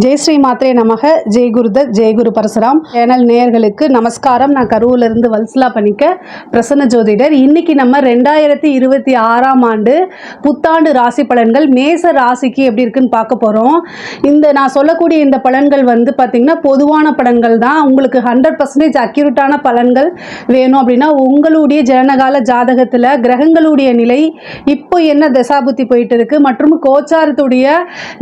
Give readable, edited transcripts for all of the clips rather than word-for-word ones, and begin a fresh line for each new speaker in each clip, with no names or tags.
ஜெய் ஸ்ரீ மாத்ரே நமக. ஜெய் குருதத், ஜெய் குரு பரசுராம் சேனல் நேயர்களுக்கு நமஸ்காரம். நான் கரூரிலிருந்து வல்சலா பண்ணிக்க பிரசன்ன ஜோதிடர். இன்னைக்கு நம்ம 2026ஆம் ஆண்டு புத்தாண்டு ராசி பலன்கள் மேச ராசிக்கு எப்படி இருக்குன்னு பார்க்க போகிறோம். நான் சொல்லக்கூடிய இந்த பலன்கள் பார்த்திங்கன்னா பொதுவான பலன்கள் தான். உங்களுக்கு 100% அக்யூரேட்டான பலன்கள் வேணும் அப்படின்னா உங்களுடைய ஜனனகால ஜாதகத்தில் கிரகங்களுடைய நிலை இப்போ என்ன தசாபுத்தி போயிட்டு இருக்கு மற்றும் கோச்சாரத்துடைய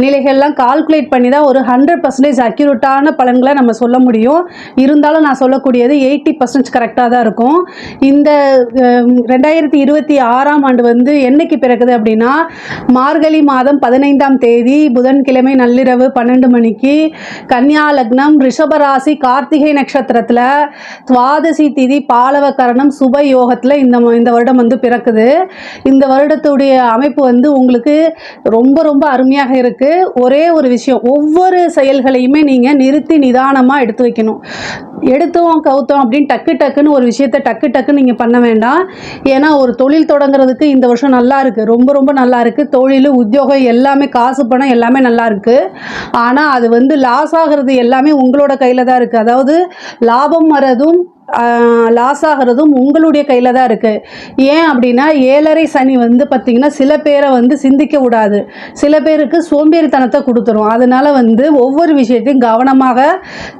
நிலைகள்லாம் கால்குலேட் பண்ணி தான் ஒரு 100% அக்யூரேட்டான பலன்களை நம்ம சொல்ல முடியும். இருந்தாலும் நான் சொல்லக்கூடியது 80% கரெக்டாக தான் இருக்கும். இந்த 2026ஆம் ஆண்டு என்னைக்கு பிறகுது அப்படின்னா மார்கழி மாதம் 15ஆம் தேதி புதன்கிழமை நள்ளிரவு 12 மணிக்கு கன்னியா லக்னம் ரிஷபராசி கார்த்திகை நட்சத்திரத்தில் துவாதசி திதி பாலவ கரணம் சுப யோகத்தில் இந்த வருடம் பிறக்குது. இந்த வருடத்துடைய அமைப்பு உங்களுக்கு ரொம்ப ரொம்ப அருமையாக இருக்குது. ஒரே ஒரு விஷயம், ஒவ்வொரு செயல்களையுமே நீங்கள் நிறுத்தி நிதானமாக எடுத்து வைக்கணும். எடுத்தோம் கவுத்தோம் அப்படின்னு டக்குன்னு ஒரு விஷயத்தை டக்குன்னு நீங்கள் பண்ண வேண்டாம். ஏன்னா ஒரு தொழில் தொடங்குறதுக்கு இந்த வருஷம் நல்லா இருக்குது, ரொம்ப ரொம்ப நல்லா இருக்குது. தொழில் உத்தியோகம் எல்லாமே காசு பணம் எல்லாமே நல்லா இருக்குது. ஆனால் அது லாஸ் ஆகிறது எல்லாமே உங்களோட கையில் தான் இருக்குது. அதாவது லாபம் வரதும் லாஸ் ஆகிறதும் உங்களுடைய கையில் தான் இருக்குது. ஏன் அப்படின்னா 7.5 சனி பார்த்திங்கன்னா சில பேரை சிந்திக்க விடாது, சில பேருக்கு சோம்பேறித்தனத்தை கொடுத்துரும். அதனால் ஒவ்வொரு விஷயத்தையும் கவனமாக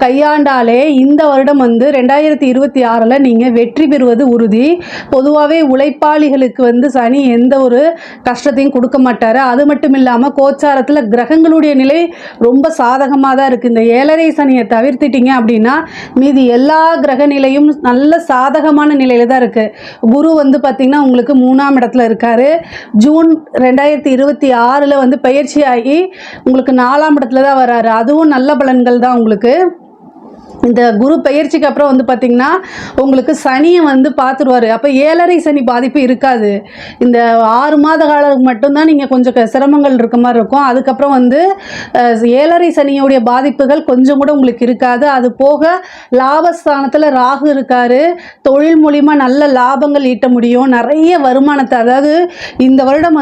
கையாண்டாலே இந்த வருடம் 2026 நீங்கள் வெற்றி பெறுவது உறுதி. பொதுவாகவே உழைப்பாளிகளுக்கு சனி எந்த ஒரு கஷ்டத்தையும் கொடுக்க மாட்டார். அது மட்டும் இல்லாமல் கோச்சாரத்தில் கிரகங்களுடைய நிலை ரொம்ப சாதகமாக தான் இருக்குது. இந்த 7.5 சனியை தவிர்த்திட்டிங்க அப்படின்னா மீதி எல்லா கிரக நிலையும் நல்ல சாதகமான நிலையில தான் இருக்கு. குரு பார்த்தீங்கன்னா உங்களுக்கு 3ஆம் இடத்துல இருக்காரு. ஜூன் 2026 பயிற்சி ஆகி உங்களுக்கு 4ஆம் இடத்துல தான் வராரு. அதுவும் நல்ல பலன்கள் தான் உங்களுக்கு. இந்த குரு பயிற்சிக்கு அப்புறம் பார்த்திங்கன்னா உங்களுக்கு சனியை பார்த்துருவார். அப்போ 7.5 சனி பாதிப்பு இருக்காது. இந்த 6 மாத காலம் மட்டும்தான் நீங்கள் கொஞ்சம் சிரமங்கள் இருக்க மாதிரி இருக்கும். அதுக்கப்புறம் 7.5 சனியோடைய பாதிப்புகள் கொஞ்சம் கூட உங்களுக்கு இருக்காது. அது போக லாபஸ்தானத்தில் ராகு இருக்கார். தொழில் மூலிமா நல்ல லாபங்கள் ஈட்ட முடியும், நிறைய வருமானத்தை. அதாவது இந்த வருடம்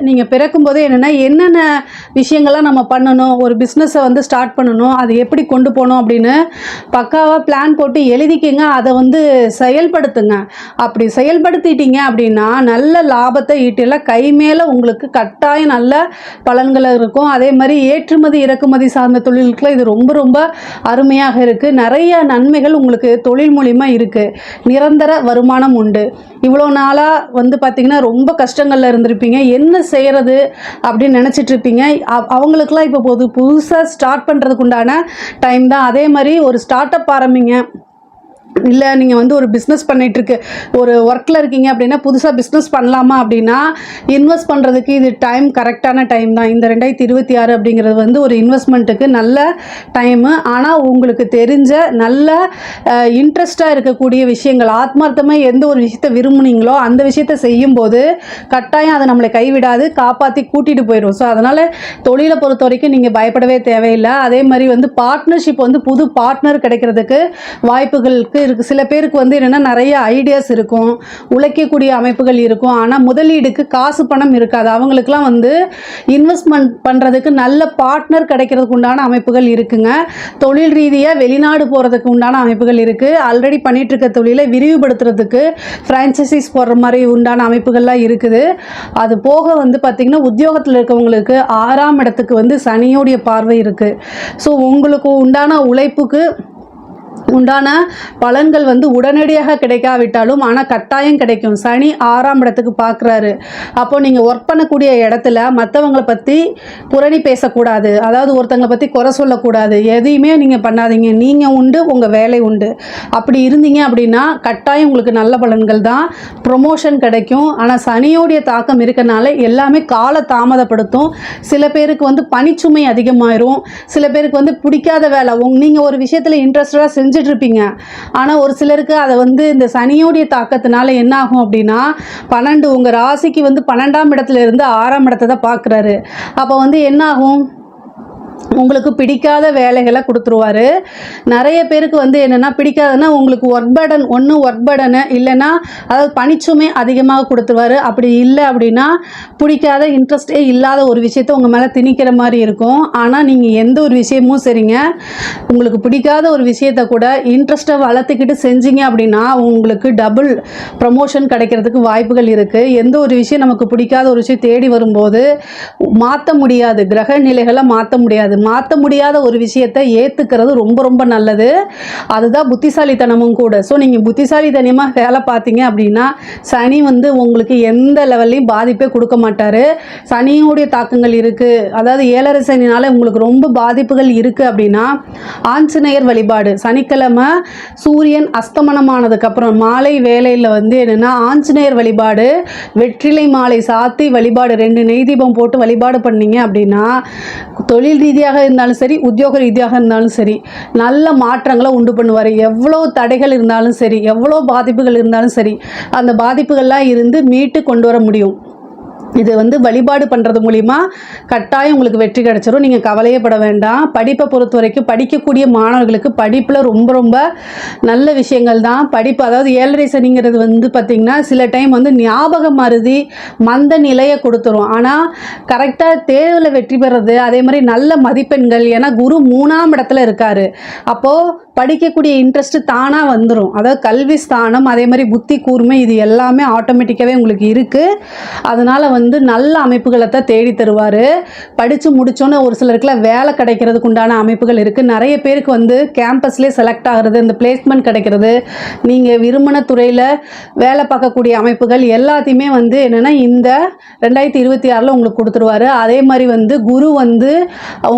நீங்கள் பிறக்கும் போதே என்னென்ன விஷயங்கள்லாம் நம்ம பண்ணணும், ஒரு பிஸ்னஸை ஸ்டார்ட் பண்ணணும், அதை எப்படி கொண்டு போகணும் அப்படின்னு பக்காவாக பிளான் போட்டு எழுதிக்கிங்க. அதை செயல்படுத்துங்க. அப்படி செயல்படுத்திட்டீங்க அப்படின்னா நல்ல லாபத்தை ஈட்டலாம். கை மேலே உங்களுக்கு கட்டாயம் நல்ல பலன்கள் இருக்கும். அதே மாதிரி ஏற்றுமதி இறக்குமதி சார்ந்த தொழிலுக்குலாம் இது ரொம்ப ரொம்ப அருமையாக இருக்குது. நிறைய நன்மைகள் உங்களுக்கு தொழில் மூலிமா இருக்குது. நிரந்தர வருமானம் உண்டு. இவ்வளோ நாளாக பார்த்திங்கன்னா ரொம்ப கஷ்டங்களில் இருந்திருப்பீங்க, என்ன செய்கிறது அப்படின்னு நினச்சிட்ருப்பீங்க. அவங்களுக்கெல்லாம் இப்போ புதுசாக ஸ்டார்ட் பண்ணுறதுக்கு உண்டான டைம் தான். அதே மாதிரி ஒரு ஸ்டார்ட் அப் ஆரம்பிங்க. இல்லை நீங்கள் ஒரு பிஸ்னஸ் பண்ணிகிட்ருக்கு, ஒரு ஒர்க்கில் இருக்கீங்க அப்படின்னா புதுசாக பிஸ்னஸ் பண்ணலாமா அப்படின்னா இன்வெஸ்ட் பண்ணுறதுக்கு இது கரெக்டான டைம் தான். இந்த 2026 அப்படிங்கிறது ஒரு இன்வெஸ்ட்மெண்ட்டுக்கு நல்ல டைமு. ஆனால் உங்களுக்கு தெரிஞ்ச நல்ல இன்ட்ரெஸ்டாக இருக்கக்கூடிய விஷயங்கள், ஆத்மார்த்தமாக எந்த ஒரு விஷயத்தை விரும்புனீங்களோ அந்த விஷயத்தை செய்யும்போது கட்டாயம் அதை நம்மளை கைவிடாது, காப்பாற்றி கூட்டிகிட்டு போயிடும். ஸோ அதனால் தொழிலை பொறுத்த வரைக்கும் நீங்கள் பயப்படவே தேவையில்லை. அதே மாதிரி பார்ட்னர்ஷிப் புது பார்ட்னர் கிடைக்கிறதுக்கு வாய்ப்புகளுக்கு இருக்குது. சில பேருக்கு என்னென்னா நிறைய ஐடியாஸ் இருக்கும், உழைக்கக்கூடிய அமைப்புகள் இருக்கும். ஆனால் முதலீடுக்கு காசு பணம் இருக்காது. அவங்களுக்குலாம் இன்வெஸ்ட்மெண்ட் பண்ணுறதுக்கு நல்ல பார்ட்னர் கிடைக்கிறதுக்கு உண்டான அமைப்புகள் இருக்குங்க. தொழில் ரீதியாக வெளிநாடு போகிறதுக்கு உண்டான அமைப்புகள் இருக்குது. ஆல்ரெடி பண்ணிகிட்ருக்க தொழிலை விரிவுபடுத்துறதுக்கு ஃப்ரான்ச்சைசிஸ் போடுற மாதிரி உண்டான அமைப்புகள்லாம் இருக்குது. அது போக பார்த்திங்கன்னா உத்தியோகத்தில் இருக்கவங்களுக்கு 6ஆம் இடத்துக்கு சனியோடைய பார்வை இருக்குது. ஸோ உங்களுக்கு உண்டான உழைப்புக்கு உண்டான பலன்கள் உடனடியாக கிடைக்காவிட்டாலும் ஆனால் கட்டாயம் கிடைக்கும். சனி 6ஆம் இடத்துக்கு பார்க்குறாரு. அப்போது நீங்கள் ஒர்க் பண்ணக்கூடிய இடத்துல மற்றவங்களை பற்றி புரணி பேசக்கூடாது. அதாவது ஒருத்தங்களை பற்றி குறை சொல்லக்கூடாது. எதையுமே நீங்கள் பண்ணாதீங்க. நீங்கள் உண்டு, உங்கள் வேலை உண்டு. அப்படி இருந்தீங்க அப்படின்னா கட்டாயம் உங்களுக்கு நல்ல பலன்கள் தான். ப்ரொமோஷன் கிடைக்கும். ஆனால் சனியோடைய தாக்கம் இருக்கனால எல்லாமே கால தாமதப்படுத்தும். சில பேருக்கு பணிச்சுமை அதிகமாயிரும். சில பேருக்கு பிடிக்காத வேலை, நீங்கள் ஒரு விஷயத்தில் இன்ட்ரெஸ்டாக செஞ்சிட்ருப்பீங்க. ஆனால் ஒரு சிலருக்கு அதை இந்த சனியோடைய தாக்கத்தினால என்ன ஆகும் அப்படின்னா 12 உங்கள் ராசிக்கு 12ஆம் இடத்துல இருந்து 6ஆம் இடத்தை தான் பார்க்குறாரு. அப்போ என்ன ஆகும், உங்களுக்கு பிடிக்காத வேலைகளை கொடுத்துருவாரு. நிறைய பேருக்கு வந்து என்னென்னா பிடிக்காதுன்னா உங்களுக்கு ஒர்க் பர்டன் ஒர்க் பர்டனு இல்லைன்னா அதாவது பணிச்சுமை அதிகமாக கொடுத்துருவாரு. அப்படி இல்லை அப்படின்னா பிடிக்காத இன்ட்ரெஸ்டே இல்லாத ஒரு விஷயத்தை உங்கள் மேலே திணிக்கிற மாதிரி இருக்கும். ஆனால் நீங்கள் எந்த ஒரு விஷயமும் சரிங்க, உங்களுக்கு பிடிக்காத ஒரு விஷயத்தை கூட இன்ட்ரெஸ்ட்டை வளர்த்துக்கிட்டு செஞ்சீங்க அப்படின்னா உங்களுக்கு டபுள் ப்ரமோஷன் கிடைக்கிறதுக்கு வாய்ப்புகள் இருக்குது. எந்த ஒரு விஷயம் நமக்கு பிடிக்காத ஒரு விஷயம் தேடி வரும்போது மாற்ற முடியாது, கிரக நிலைகளை மாற்ற முடியாது. மாற்ற முடியாத ஒரு விஷயத்தை ஏற்றுக்கிறது ரொம்ப ரொம்ப நல்லது. அதுதான் புத்திசாலித்தனமும் கூட. ஸோ நீங்கள் புத்திசாலித்தனமாக வேலை பார்த்தீங்க அப்படின்னா சனி வந்து உங்களுக்கு எந்த லெவல்லையும் பாதிப்பே கொடுக்க மாட்டார். சனியுடைய தாக்கங்கள் இருக்குது, அதாவது 7.5 சனினால் உங்களுக்கு ரொம்ப பாதிப்புகள் இருக்குது அப்படின்னா ஆஞ்சநேயர் வழிபாடு, சனிக்கிழமை சூரியன் அஸ்தமனமானதுக்கப்புறம் மாலை வேளையில் வந்து என்னென்னா ஆஞ்சநேயர் வழிபாடு, வெற்றிலை மாலை சாத்தி வழிபாடு, 2 நெய் தீபம் போட்டு வழிபாடு பண்ணீங்க அப்படின்னா தொழில் ரீதியாக இருந்தாலும் சரி, உத்தியோக ரீதியாக இருந்தாலும் சரி, நல்ல மாற்றங்களை உண்டு பண்ணுவார். எவ்வளோ தடைகள் இருந்தாலும் சரி, எவ்வளோ பாதிப்புகள் இருந்தாலும் சரி, அந்த பாதிப்புகள்லாம் இருந்து மீட்டு கொண்டு வர முடியும். இது வந்து வழிபாடு பண்ணுறது மூலிமா கட்டாயம் உங்களுக்கு வெற்றி கிடைச்சிரும். நீங்கள் கவலையே பட வேண்டாம். படிப்பை பொறுத்த வரைக்கும் படிக்கக்கூடிய மாணவர்களுக்கு படிப்பில் ரொம்ப ரொம்ப நல்ல விஷயங்கள் தான். படிப்பு அதாவது 7.5 சனிங்கிறது வந்து பார்த்திங்கன்னா சில டைம் வந்து ஞாபக மருதி மந்த நிலையை கொடுத்துரும். ஆனால் கரெக்டாக தேர்வில் வெற்றி பெறது, அதே மாதிரி நல்ல மதிப்பெண்கள், ஏன்னா குரு 3ஆம் இடத்துல இருக்கார். அப்போது படிக்கக்கூடிய இன்ட்ரெஸ்ட்டு தானாக வந்துடும். அதாவது கல்வி ஸ்தானம், அதே மாதிரி புத்தி கூர்மை, இது எல்லாமே ஆட்டோமேட்டிக்காகவே உங்களுக்கு இருக்குது. அதனால் வந்து நல்ல அமைப்புகளை தான் தேடி தருவார். படித்து முடித்தோன்னே ஒரு சிலருக்குலாம் வேலை கிடைக்கிறதுக்கு உண்டான அமைப்புகள் இருக்குது. நிறைய பேருக்கு வந்து கேம்பஸ்லேயே செலக்ட் ஆகிறது, இந்த பிளேஸ்மெண்ட் கிடைக்கிறது, நீங்கள் விரும்பின துறையில் வேலை பார்க்கக்கூடிய அமைப்புகள் எல்லாத்தையுமே வந்து என்னென்னா இந்த 2026 உங்களுக்கு கொடுத்துருவார். அதே மாதிரி வந்து குரு வந்து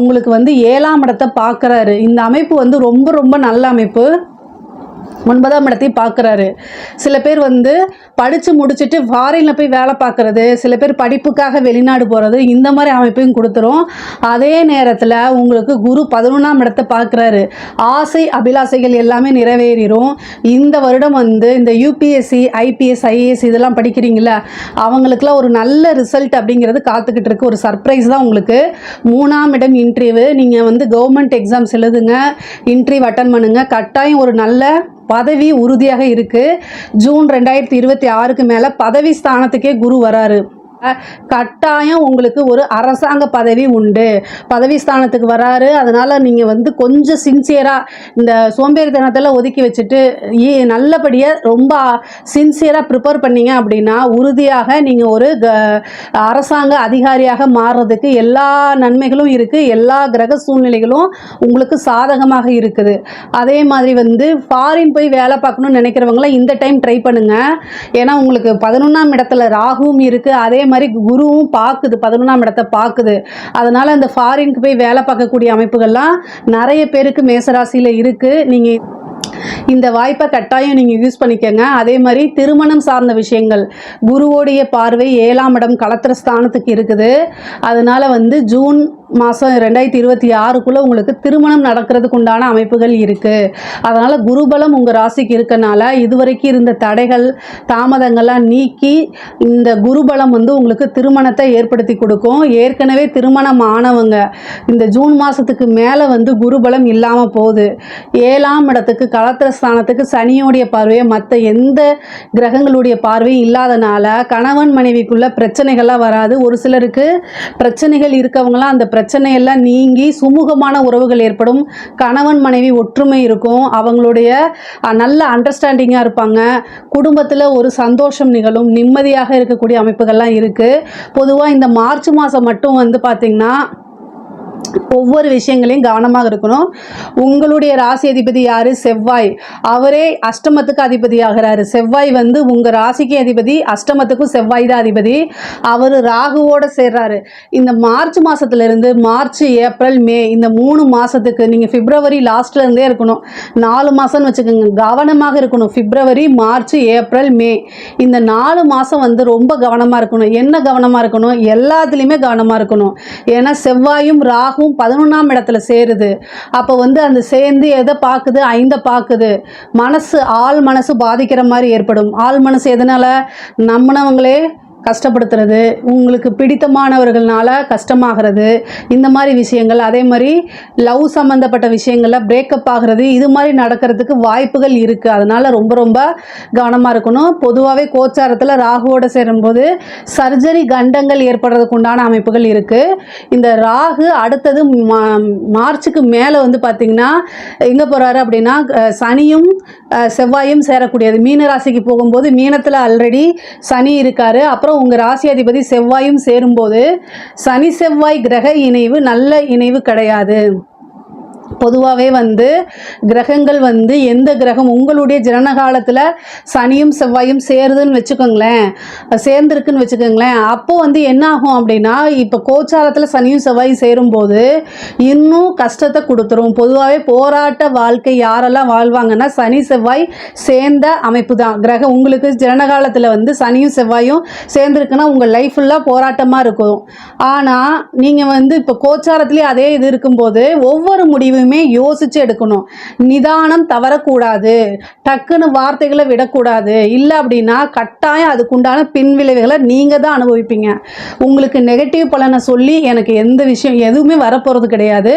உங்களுக்கு வந்து 7ஆம் இடத்தை பார்க்குறாரு. இந்த அமைப்பு வந்து ரொம்ப ரொம்ப நல்ல அமைப்பு. 9ஆம் இடத்தையும் பார்க்குறாரு. சில பேர் வந்து படித்து முடிச்சுட்டு ஃபாரினில் போய் வேலை பார்க்குறது, சில பேர் படிப்புக்காக வெளிநாடு போகிறது, இந்த மாதிரி அமைப்பையும் கொடுத்துரும். அதே நேரத்தில் உங்களுக்கு குரு 11ஆம் இடத்தை பார்க்குறாரு. ஆசை அபிலாசைகள் எல்லாமே நிறைவேறிடும். இந்த வருடம் வந்து இந்த யூபிஎஸ்சி, ஐபிஎஸ், ஐஏஎஸ் இதெல்லாம் படிக்கிறீங்களா, அவங்களுக்குலாம் ஒரு நல்ல ரிசல்ட் அப்படிங்கிறது காத்துக்கிட்டு இருக்கு. ஒரு சர்ப்ரைஸ் தான் உங்களுக்கு. 3ஆம் இடம் இன்டர்வியூ, நீங்கள் வந்து கவர்மெண்ட் எக்ஸாம்ஸ் எழுதுங்க, இன்டர்வியூ அட்டன் பண்ணுங்கள். கட்டாயம் ஒரு நல்ல பதவி உறுதியாக இருக்குது. ஜூன் 2026க்கு மேலே பதவி ஸ்தானத்துக்கே குரு வராரு. கட்டாயம் உங்களுக்கு ஒரு அரசாங்க பதவி உண்டு. பதவி ஸ்தானத்துக்கு வராரு. அதனால் நீங்கள் வந்து கொஞ்சம் சின்சியராக இந்த சோம்பேறித்தனத்தில் ஒதுக்கி வச்சுட்டு நல்லபடியாக ரொம்ப சின்சியராக ப்ரிப்பேர் பண்ணீங்க அப்படின்னா உறுதியாக நீங்கள் ஒரு அரசாங்க அதிகாரியாக மாறுறதுக்கு எல்லா நன்மைகளும் இருக்குது. எல்லா கிரக சூழ்நிலைகளும் உங்களுக்கு சாதகமாக இருக்குது. அதே மாதிரி வந்து ஃபாரின் போய் வேலை பார்க்கணும்னு நினைக்கிறவங்களாம் இந்த டைம் ட்ரை பண்ணுங்கள். ஏன்னா உங்களுக்கு 11ஆம் இடத்துல ராகுவும் இருக்குது, அதே மாதிரி குருவும் பார்க்குது, 11ஆம் இடத்தை பார்க்குது. அதனால் இந்த ஃபாரினுக்கு போய் வேலை பார்க்கக்கூடிய அமைப்புகள்லாம் நிறைய பேருக்கு மேசராசியில் இருக்குது. நீங்கள் இந்த வாய்ப்பை கட்டாயம் நீங்கள் யூஸ் பண்ணிக்கோங்க. அதே மாதிரி திருமணம் சார்ந்த விஷயங்கள், குருவோடைய பார்வை 7ஆம் இடம் களத்திர ஸ்தானத்துக்கு இருக்குது. அதனால் வந்து ஜூன் மாதம் 2026க்குள்ளே உங்களுக்கு திருமணம் நடக்கிறதுக்கு உண்டான அமைப்புகள் இருக்குது. அதனால் குருபலம் உங்கள் ராசிக்கு இருக்கனால இதுவரைக்கும் இருந்த தடைகள் தாமதங்கள்லாம் நீக்கி இந்த குருபலம் வந்து உங்களுக்கு திருமணத்தை ஏற்படுத்தி கொடுக்கும். ஏற்கனவே திருமணம் ஆனவங்க இந்த ஜூன் மாதத்துக்கு மேலே வந்து குருபலம் இல்லாமல் போகுது. 7ஆம் இடத்துக்கு களத்திர ஸ்தானத்துக்கு சனியோடைய பார்வையை மற்ற எந்த கிரகங்களுடைய பார்வையும் இல்லாதனால கணவன் மனைவிக்குள்ள பிரச்சனைகள்லாம் வராது. ஒரு சிலருக்கு பிரச்சனைகள் இருக்கவங்களாம் அந்த பிரச்சனையெல்லாம் நீங்கி சுமூகமான உறவுகள் ஏற்படும். கணவன் மனைவி ஒற்றுமை இருக்கும். அவங்களுடைய நல்ல அண்டர்ஸ்டாண்டிங்காக இருப்பாங்க. குடும்பத்தில் ஒரு சந்தோஷம் நிகழும். நிம்மதியாக இருக்கக்கூடிய அமைப்புகள்லாம் இருக்குது. பொதுவாக இந்த மார்ச் மாதம் மட்டும் வந்து பார்த்திங்கன்னா ஒவ்வொரு விஷயங்களையும் கவனமாக இருக்கணும். உங்களுடைய ராசி அதிபதி யார்? செவ்வாய். அவரே அஷ்டமத்துக்கு அதிபதி ஆகிறாரு. செவ்வாய் வந்து உங்கள் ராசிக்கு அதிபதி, அஷ்டமத்துக்கும் செவ்வாய் தான் அதிபதி. அவர் ராகுவோடு சேர்றாரு. இந்த மார்ச் மாதத்துலேருந்து மார்ச், ஏப்ரல், மே இந்த 3 மாதத்துக்கு நீங்கள் பிப்ரவரி லாஸ்ட்லேருந்தே இருக்கணும். 4 மாதம்னு வச்சுக்கோங்க. கவனமாக இருக்கணும். பிப்ரவரி, மார்ச், ஏப்ரல், மே இந்த 4 மாதம் வந்து ரொம்ப கவனமாக இருக்கணும். என்ன கவனமாக இருக்கணும்? எல்லாத்துலேயுமே கவனமாக இருக்கணும். ஏன்னா செவ்வாயும் ராகும் 11ஆம் இடத்துல சேருது. அப்போ வந்து அந்த சேர்ந்து எதை பார்க்குது? 5 பார்க்குது. மனசு, ஆள் மனசு பாதிக்கிற மாதிரி ஏற்படும். ஆள் மனசு எதனால்? நம்பினவங்களே கஷ்டப்படுத்துறது, உங்களுக்கு பிடித்தமானவர்களால கஷ்டமாகிறது, இந்த மாதிரி விஷயங்கள். அதே மாதிரி லவ் சம்மந்தப்பட்ட விஷயங்களில் பிரேக்கப் ஆகிறது, இது மாதிரி நடக்கிறதுக்கு வாய்ப்புகள் இருக்குது. அதனால் ரொம்ப ரொம்ப கவனமாக இருக்கணும். பொதுவாகவே கோச்சாரத்தில் ராகுவோடு சேரும்போது சர்ஜரி கண்டங்கள் ஏற்படுறதுக்கு உண்டான அமைப்புகள் இருக்குது. இந்த ராகு அடுத்தது மார்ச்சுக்கு மேலே வந்து பார்த்திங்கன்னா எங்கே போகிறாரு அப்படின்னா சனியும் செவ்வாயும் சேரக்கூடியது. மீன ராசிக்கு போகும்போது மீனத்தில் ஆல்ரெடி சனி இருக்கார். அப்புறம் உங்கள் ராசி அதிபதி செவ்வாயும் சேரும்போது சனி செவ்வாய் கிரக இணைவு நல்ல இணைவு கிடையாது. பொதுவாகவே வந்து கிரகங்கள் வந்து எந்த கிரகம் உங்களுடைய ஜனன காலத்தில் சனியும் செவ்வாயும் சேருதுன்னு வச்சுக்கோங்களேன், சேர்ந்துருக்குன்னு வச்சுக்கோங்களேன், அப்போ வந்து என்ன ஆகும் அப்படின்னா இப்போ கோச்சாரத்தில் சனியும் செவ்வாயும் சேரும்போது இன்னும் கஷ்டத்தை கொடுத்துரும். பொதுவாகவே போராட்ட வாழ்க்கை யாரெல்லாம் வாழ்வாங்கன்னா சனி செவ்வாய் சேர்ந்த அமைப்பு தான். கிரகம் உங்களுக்கு ஜனன காலத்தில் வந்து சனியும் செவ்வாயும் சேர்ந்துருக்குன்னா உங்கள் லைஃப் ஃபுல்லாக போராட்டமாக இருக்கும். ஆனால் நீங்கள் வந்து இப்போ கோச்சாரத்துலேயே அதே இது இருக்கும்போது ஒவ்வொரு முடிவுமே யோசிச்சு எடுக்கணும். நிதானம் தவறக்கூடாது, டக்குன்னு வார்த்தைகளை விடக்கூடாது. இல்லை அப்படின்னா கட்டாயம் அதுக்குண்டான பின்விளைவுகளை நீங்கள் தான் அனுபவிப்பீங்க. உங்களுக்கு நெகட்டிவ் பலனை சொல்லி எனக்கு எந்த விஷயம் எதுவுமே வரப்போகிறது கிடையாது.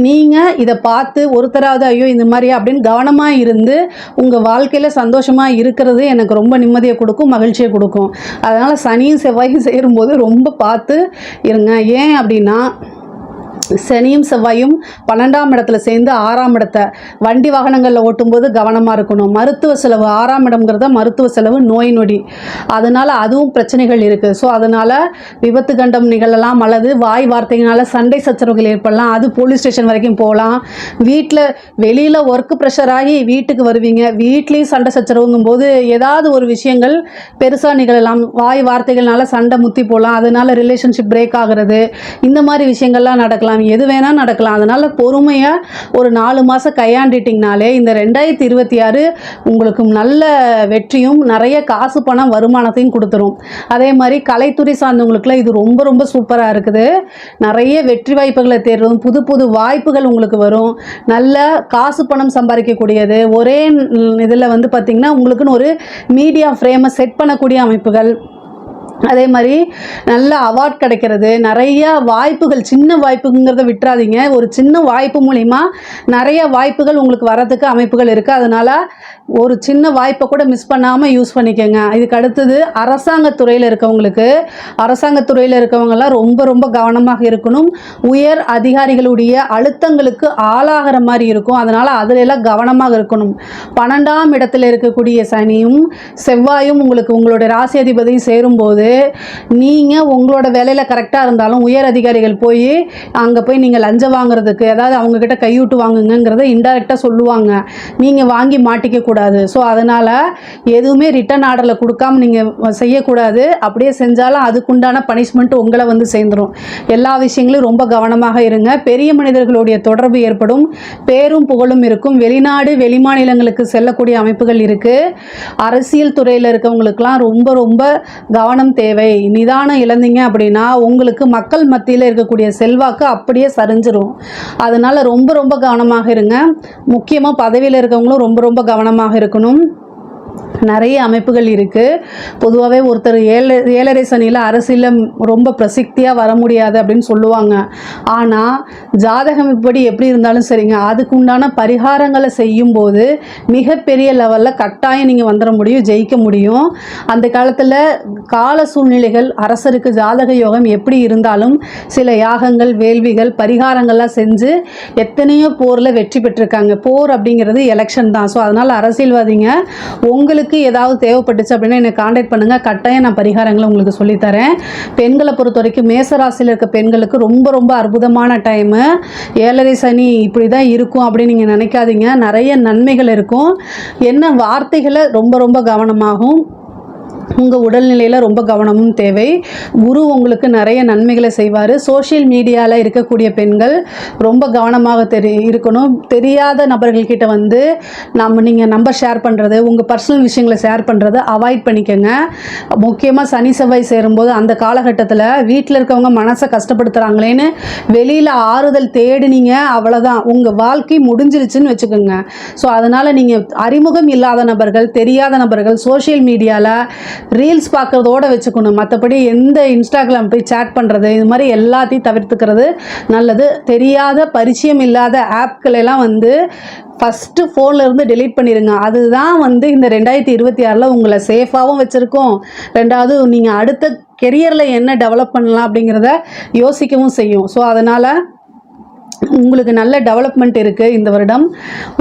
நீங்கள் இதை பார்த்து ஒருத்தராவது ஐயோ இந்த மாதிரி அப்படின்னு கவனமாக இருந்து உங்கள் வாழ்க்கையில் சந்தோஷமாக இருக்கிறது எனக்கு ரொம்ப நிம்மதியை கொடுக்கும், மகிழ்ச்சியை கொடுக்கும். அதனால் சனியும் செவ்வாயும் சேரும்போது ரொம்ப பார்த்து இருங்க. ஏன் அப்படின்னா சனியும் செவ்வாயும் 12ஆம் இடத்துல சேர்ந்து 6ஆம் இடத்தை வண்டி வாகனங்களில் ஓட்டும்போது கவனமாக இருக்கணும். மருத்துவ செலவு 6ஆம் இடம்ங்கிறத மருத்துவ செலவு, நோய் நொடி, அதனால் அதுவும் பிரச்சனைகள் இருக்குது. ஸோ அதனால் விபத்து கண்டம் நிகழலாம், அல்லது வாய் வார்த்தைகளால் சண்டை சச்சரவுகள் ஏற்படலாம். அது போலீஸ் ஸ்டேஷன் வரைக்கும் போகலாம். வீட்டில் வெளியில் ஒர்க்கு ப்ரெஷர் ஆகி வீட்டுக்கு வருவீங்க, வீட்லேயும் சண்டை சச்சரவுங்கும் போது ஏதாவது ஒரு விஷயங்கள் பெருசாக நிகழலாம். வாய் வார்த்தைகள்னால சண்டை முத்தி போகலாம், அதனால் ரிலேஷன்ஷிப் பிரேக் ஆகிறது, இந்த மாதிரி விஷயங்கள்லாம் நடக்கலாம். எது வேணால் நடக்கலாம். அதனால் பொறுமையாக ஒரு 4 மாதம் கையாண்டிட்டிங்கனாலே இந்த 2026 உங்களுக்கு நல்ல வெற்றியும் நிறைய காசு பணம் வருமானத்தையும் கொடுத்துரும். அதே மாதிரி கலைத்துறை சார்ந்தவங்களுக்குலாம் இது ரொம்ப ரொம்ப சூப்பராக இருக்குது. நிறைய வெற்றி வாய்ப்புகளை தேடுறதும், புது புது வாய்ப்புகள் உங்களுக்கு வரும். நல்ல காசு பணம் சம்பாதிக்கக்கூடியது. ஒரே இதில் வந்து பார்த்திங்கன்னா உங்களுக்குன்னு ஒரு மீடியா ஃப்ரேமை செட் பண்ணக்கூடிய அமைப்புகள். அதே மாதிரி நல்ல அவார்ட் கிடைக்கிறது, நிறைய வாய்ப்புகள். சின்ன வாய்ப்புங்கிறத விட்டுறாதீங்க. ஒரு சின்ன வாய்ப்பு மூலிமா நிறைய வாய்ப்புகள் உங்களுக்கு வரதுக்கு அமைப்புகள் இருக்குது. அதனால் ஒரு சின்ன வாய்ப்பை கூட மிஸ் பண்ணாமல் யூஸ் பண்ணிக்கோங்க. இதுக்கு அடுத்தது அரசாங்கத்துறையில் இருக்கவங்களுக்கு, அரசாங்கத்துறையில் இருக்கவங்கெல்லாம் ரொம்ப ரொம்ப கவனமாக இருக்கணும். உயர் அதிகாரிகளுடைய அழுத்தங்களுக்கு ஆளாகிற மாதிரி இருக்கும். அதனால் அதிலெல்லாம் கவனமாக இருக்கணும். 12ஆம் இடத்துல இருக்கக்கூடிய சனியும் செவ்வாயும் உங்களுக்கு உங்களோட ராசி அதிபதியும் சேரும்போது நீங்கள் உங்களோட வேலையில் கரெக்டாக இருந்தாலும் உயர் அதிகாரிகள் போய் அங்கே போய் நீங்கள் லஞ்சம் வாங்குறதுக்கு, அதாவது அவங்கக்கிட்ட கையூட்டு வாங்குங்கிறத இன்டைரக்டாக சொல்லுவாங்க. நீங்கள் வாங்கி மாட்டிக்க கூடாது. ஸோ அதனால் எதுவுமே ரிட்டன் ஆர்டரில் கொடுக்காம நீங்கள் செய்யக்கூடாது. அப்படியே செஞ்சாலும் அதுக்குண்டான பனிஷ்மெண்ட் உங்களை வந்து சேர்ந்துடும். எல்லா விஷயங்களும் ரொம்ப கவனமாக இருங்க. பெரிய மனிதர்களுடைய தொடர்பு ஏற்படும், பேரும் புகழும் இருக்கும். வெளிநாடு வெளிமாநிலங்களுக்கு செல்லக்கூடிய அமைப்புகள் இருக்குது. அரசியல் துறையில் இருக்கவங்களுக்கெல்லாம் ரொம்ப ரொம்ப கவனம் தேவை. நிதானம் இழந்தீங்க அப்படின்னா உங்களுக்கு மக்கள் மத்தியில் இருக்கக்கூடிய செல்வாக்கு அப்படியே சரிஞ்சிரும். அதனால் ரொம்ப ரொம்ப கவனமாக இருங்க. முக்கியமாக பதவியில் இருக்கவங்களும் ரொம்ப ரொம்ப கவனமாக இருக்கணும். நிறைய அமைப்புகள் இருக்குது. பொதுவாகவே ஒருத்தர் ஏழரை சனியில் அரசியலில் ரொம்ப பிரசித்தியாக வர முடியாது அப்படின்னு சொல்லுவாங்க. ஆனால் ஜாதகம் இப்படி எப்படி இருந்தாலும் சரிங்க, அதுக்கு உண்டான பரிகாரங்களை செய்யும்போது மிகப்பெரிய லெவலில் கட்டாயம் நீங்கள் வந்துட முடியும், ஜெயிக்க முடியும். அந்த காலத்தில் கால சூழ்நிலைகள் அரசருக்கு ஜாதக யோகம் எப்படி இருந்தாலும் சில யாகங்கள், வேள்விகள், பரிகாரங்கள்லாம் செஞ்சு எத்தனையோ போரில் வெற்றி பெற்றிருக்காங்க. போர் அப்படிங்கிறது எலெக்ஷன் தான். ஸோ அதனால் அரசியல்வாதிங்க உங்களுக்கு ஏதாவது தேவைப்பட்டுச்சு அப்படின்னா என்னை காண்டாக்ட் பண்ணுங்கள். கட்டாயம் நான் பரிகாரங்களை உங்களுக்கு சொல்லித்தரேன். பெண்களை பொறுத்த வரைக்கும் மேசராசியில் இருக்க பெண்களுக்கு ரொம்ப ரொம்ப அற்புதமான டைமு. ஏழரை சனி இப்படி தான் இருக்கும் அப்படின்னு நீங்கள் நினைக்காதீங்க. நிறைய நன்மைகள் இருக்கும். என்ன வார்த்தைகளை ரொம்ப ரொம்ப கவனமாகும். உங்கள் உடல்நிலையில் ரொம்ப கவனமும் தேவை. குரு உங்களுக்கு நிறைய நன்மைகளை செய்வார். சோஷியல் மீடியாவில் இருக்கக்கூடிய பெண்கள் ரொம்ப கவனமாக இருக்கணும். தெரியாத நபர்கள்கிட்ட வந்து நீங்கள் நம்பர் ஷேர் பண்ணுறது, உங்கள் பர்சனல் விஷயங்களை ஷேர் பண்ணுறது அவாய்ட் பண்ணிக்கோங்க. முக்கியமாக சனி செவ்வாய் சேரும்போது அந்த காலகட்டத்தில் வீட்டில் இருக்கவங்க மனசை கஷ்டப்படுத்துகிறாங்களேன்னு வெளியில் ஆறுதல் தேடினீங்க, அவ்வளோதான், உங்கள் வாழ்க்கை முடிஞ்சிருச்சுன்னு வச்சுக்கோங்க. ஸோ அதனால் நீங்கள் அறிமுகம் இல்லாத நபர்கள், தெரியாத நபர்கள் சோஷியல் மீடியாவில் ரீல்ஸ் பார்க்குறதோட வச்சுக்கணும். மற்றபடி எந்த இன்ஸ்டாகிராம் போய் சேட் பண்ணுறது இது மாதிரி எல்லாத்தையும் தவிர்த்துக்கிறது நல்லது. தெரியாத பரிச்சயம் இல்லாத ஆப்களெல்லாம் வந்து ஃபஸ்ட்டு ஃபோனில் இருந்து டெலீட் பண்ணிடுங்க. அதுதான் வந்து இந்த 2026 உங்களை சேஃபாகவும் வச்சுருக்கோம். ரெண்டாவது நீங்கள் அடுத்த கெரியரில் என்ன டெவலப் பண்ணலாம் அப்படிங்கிறத யோசிக்கவும் செய்யும். ஸோ அதனால் உங்களுக்கு நல்ல டெவலப்மெண்ட் இருக்குது இந்த வருடம்.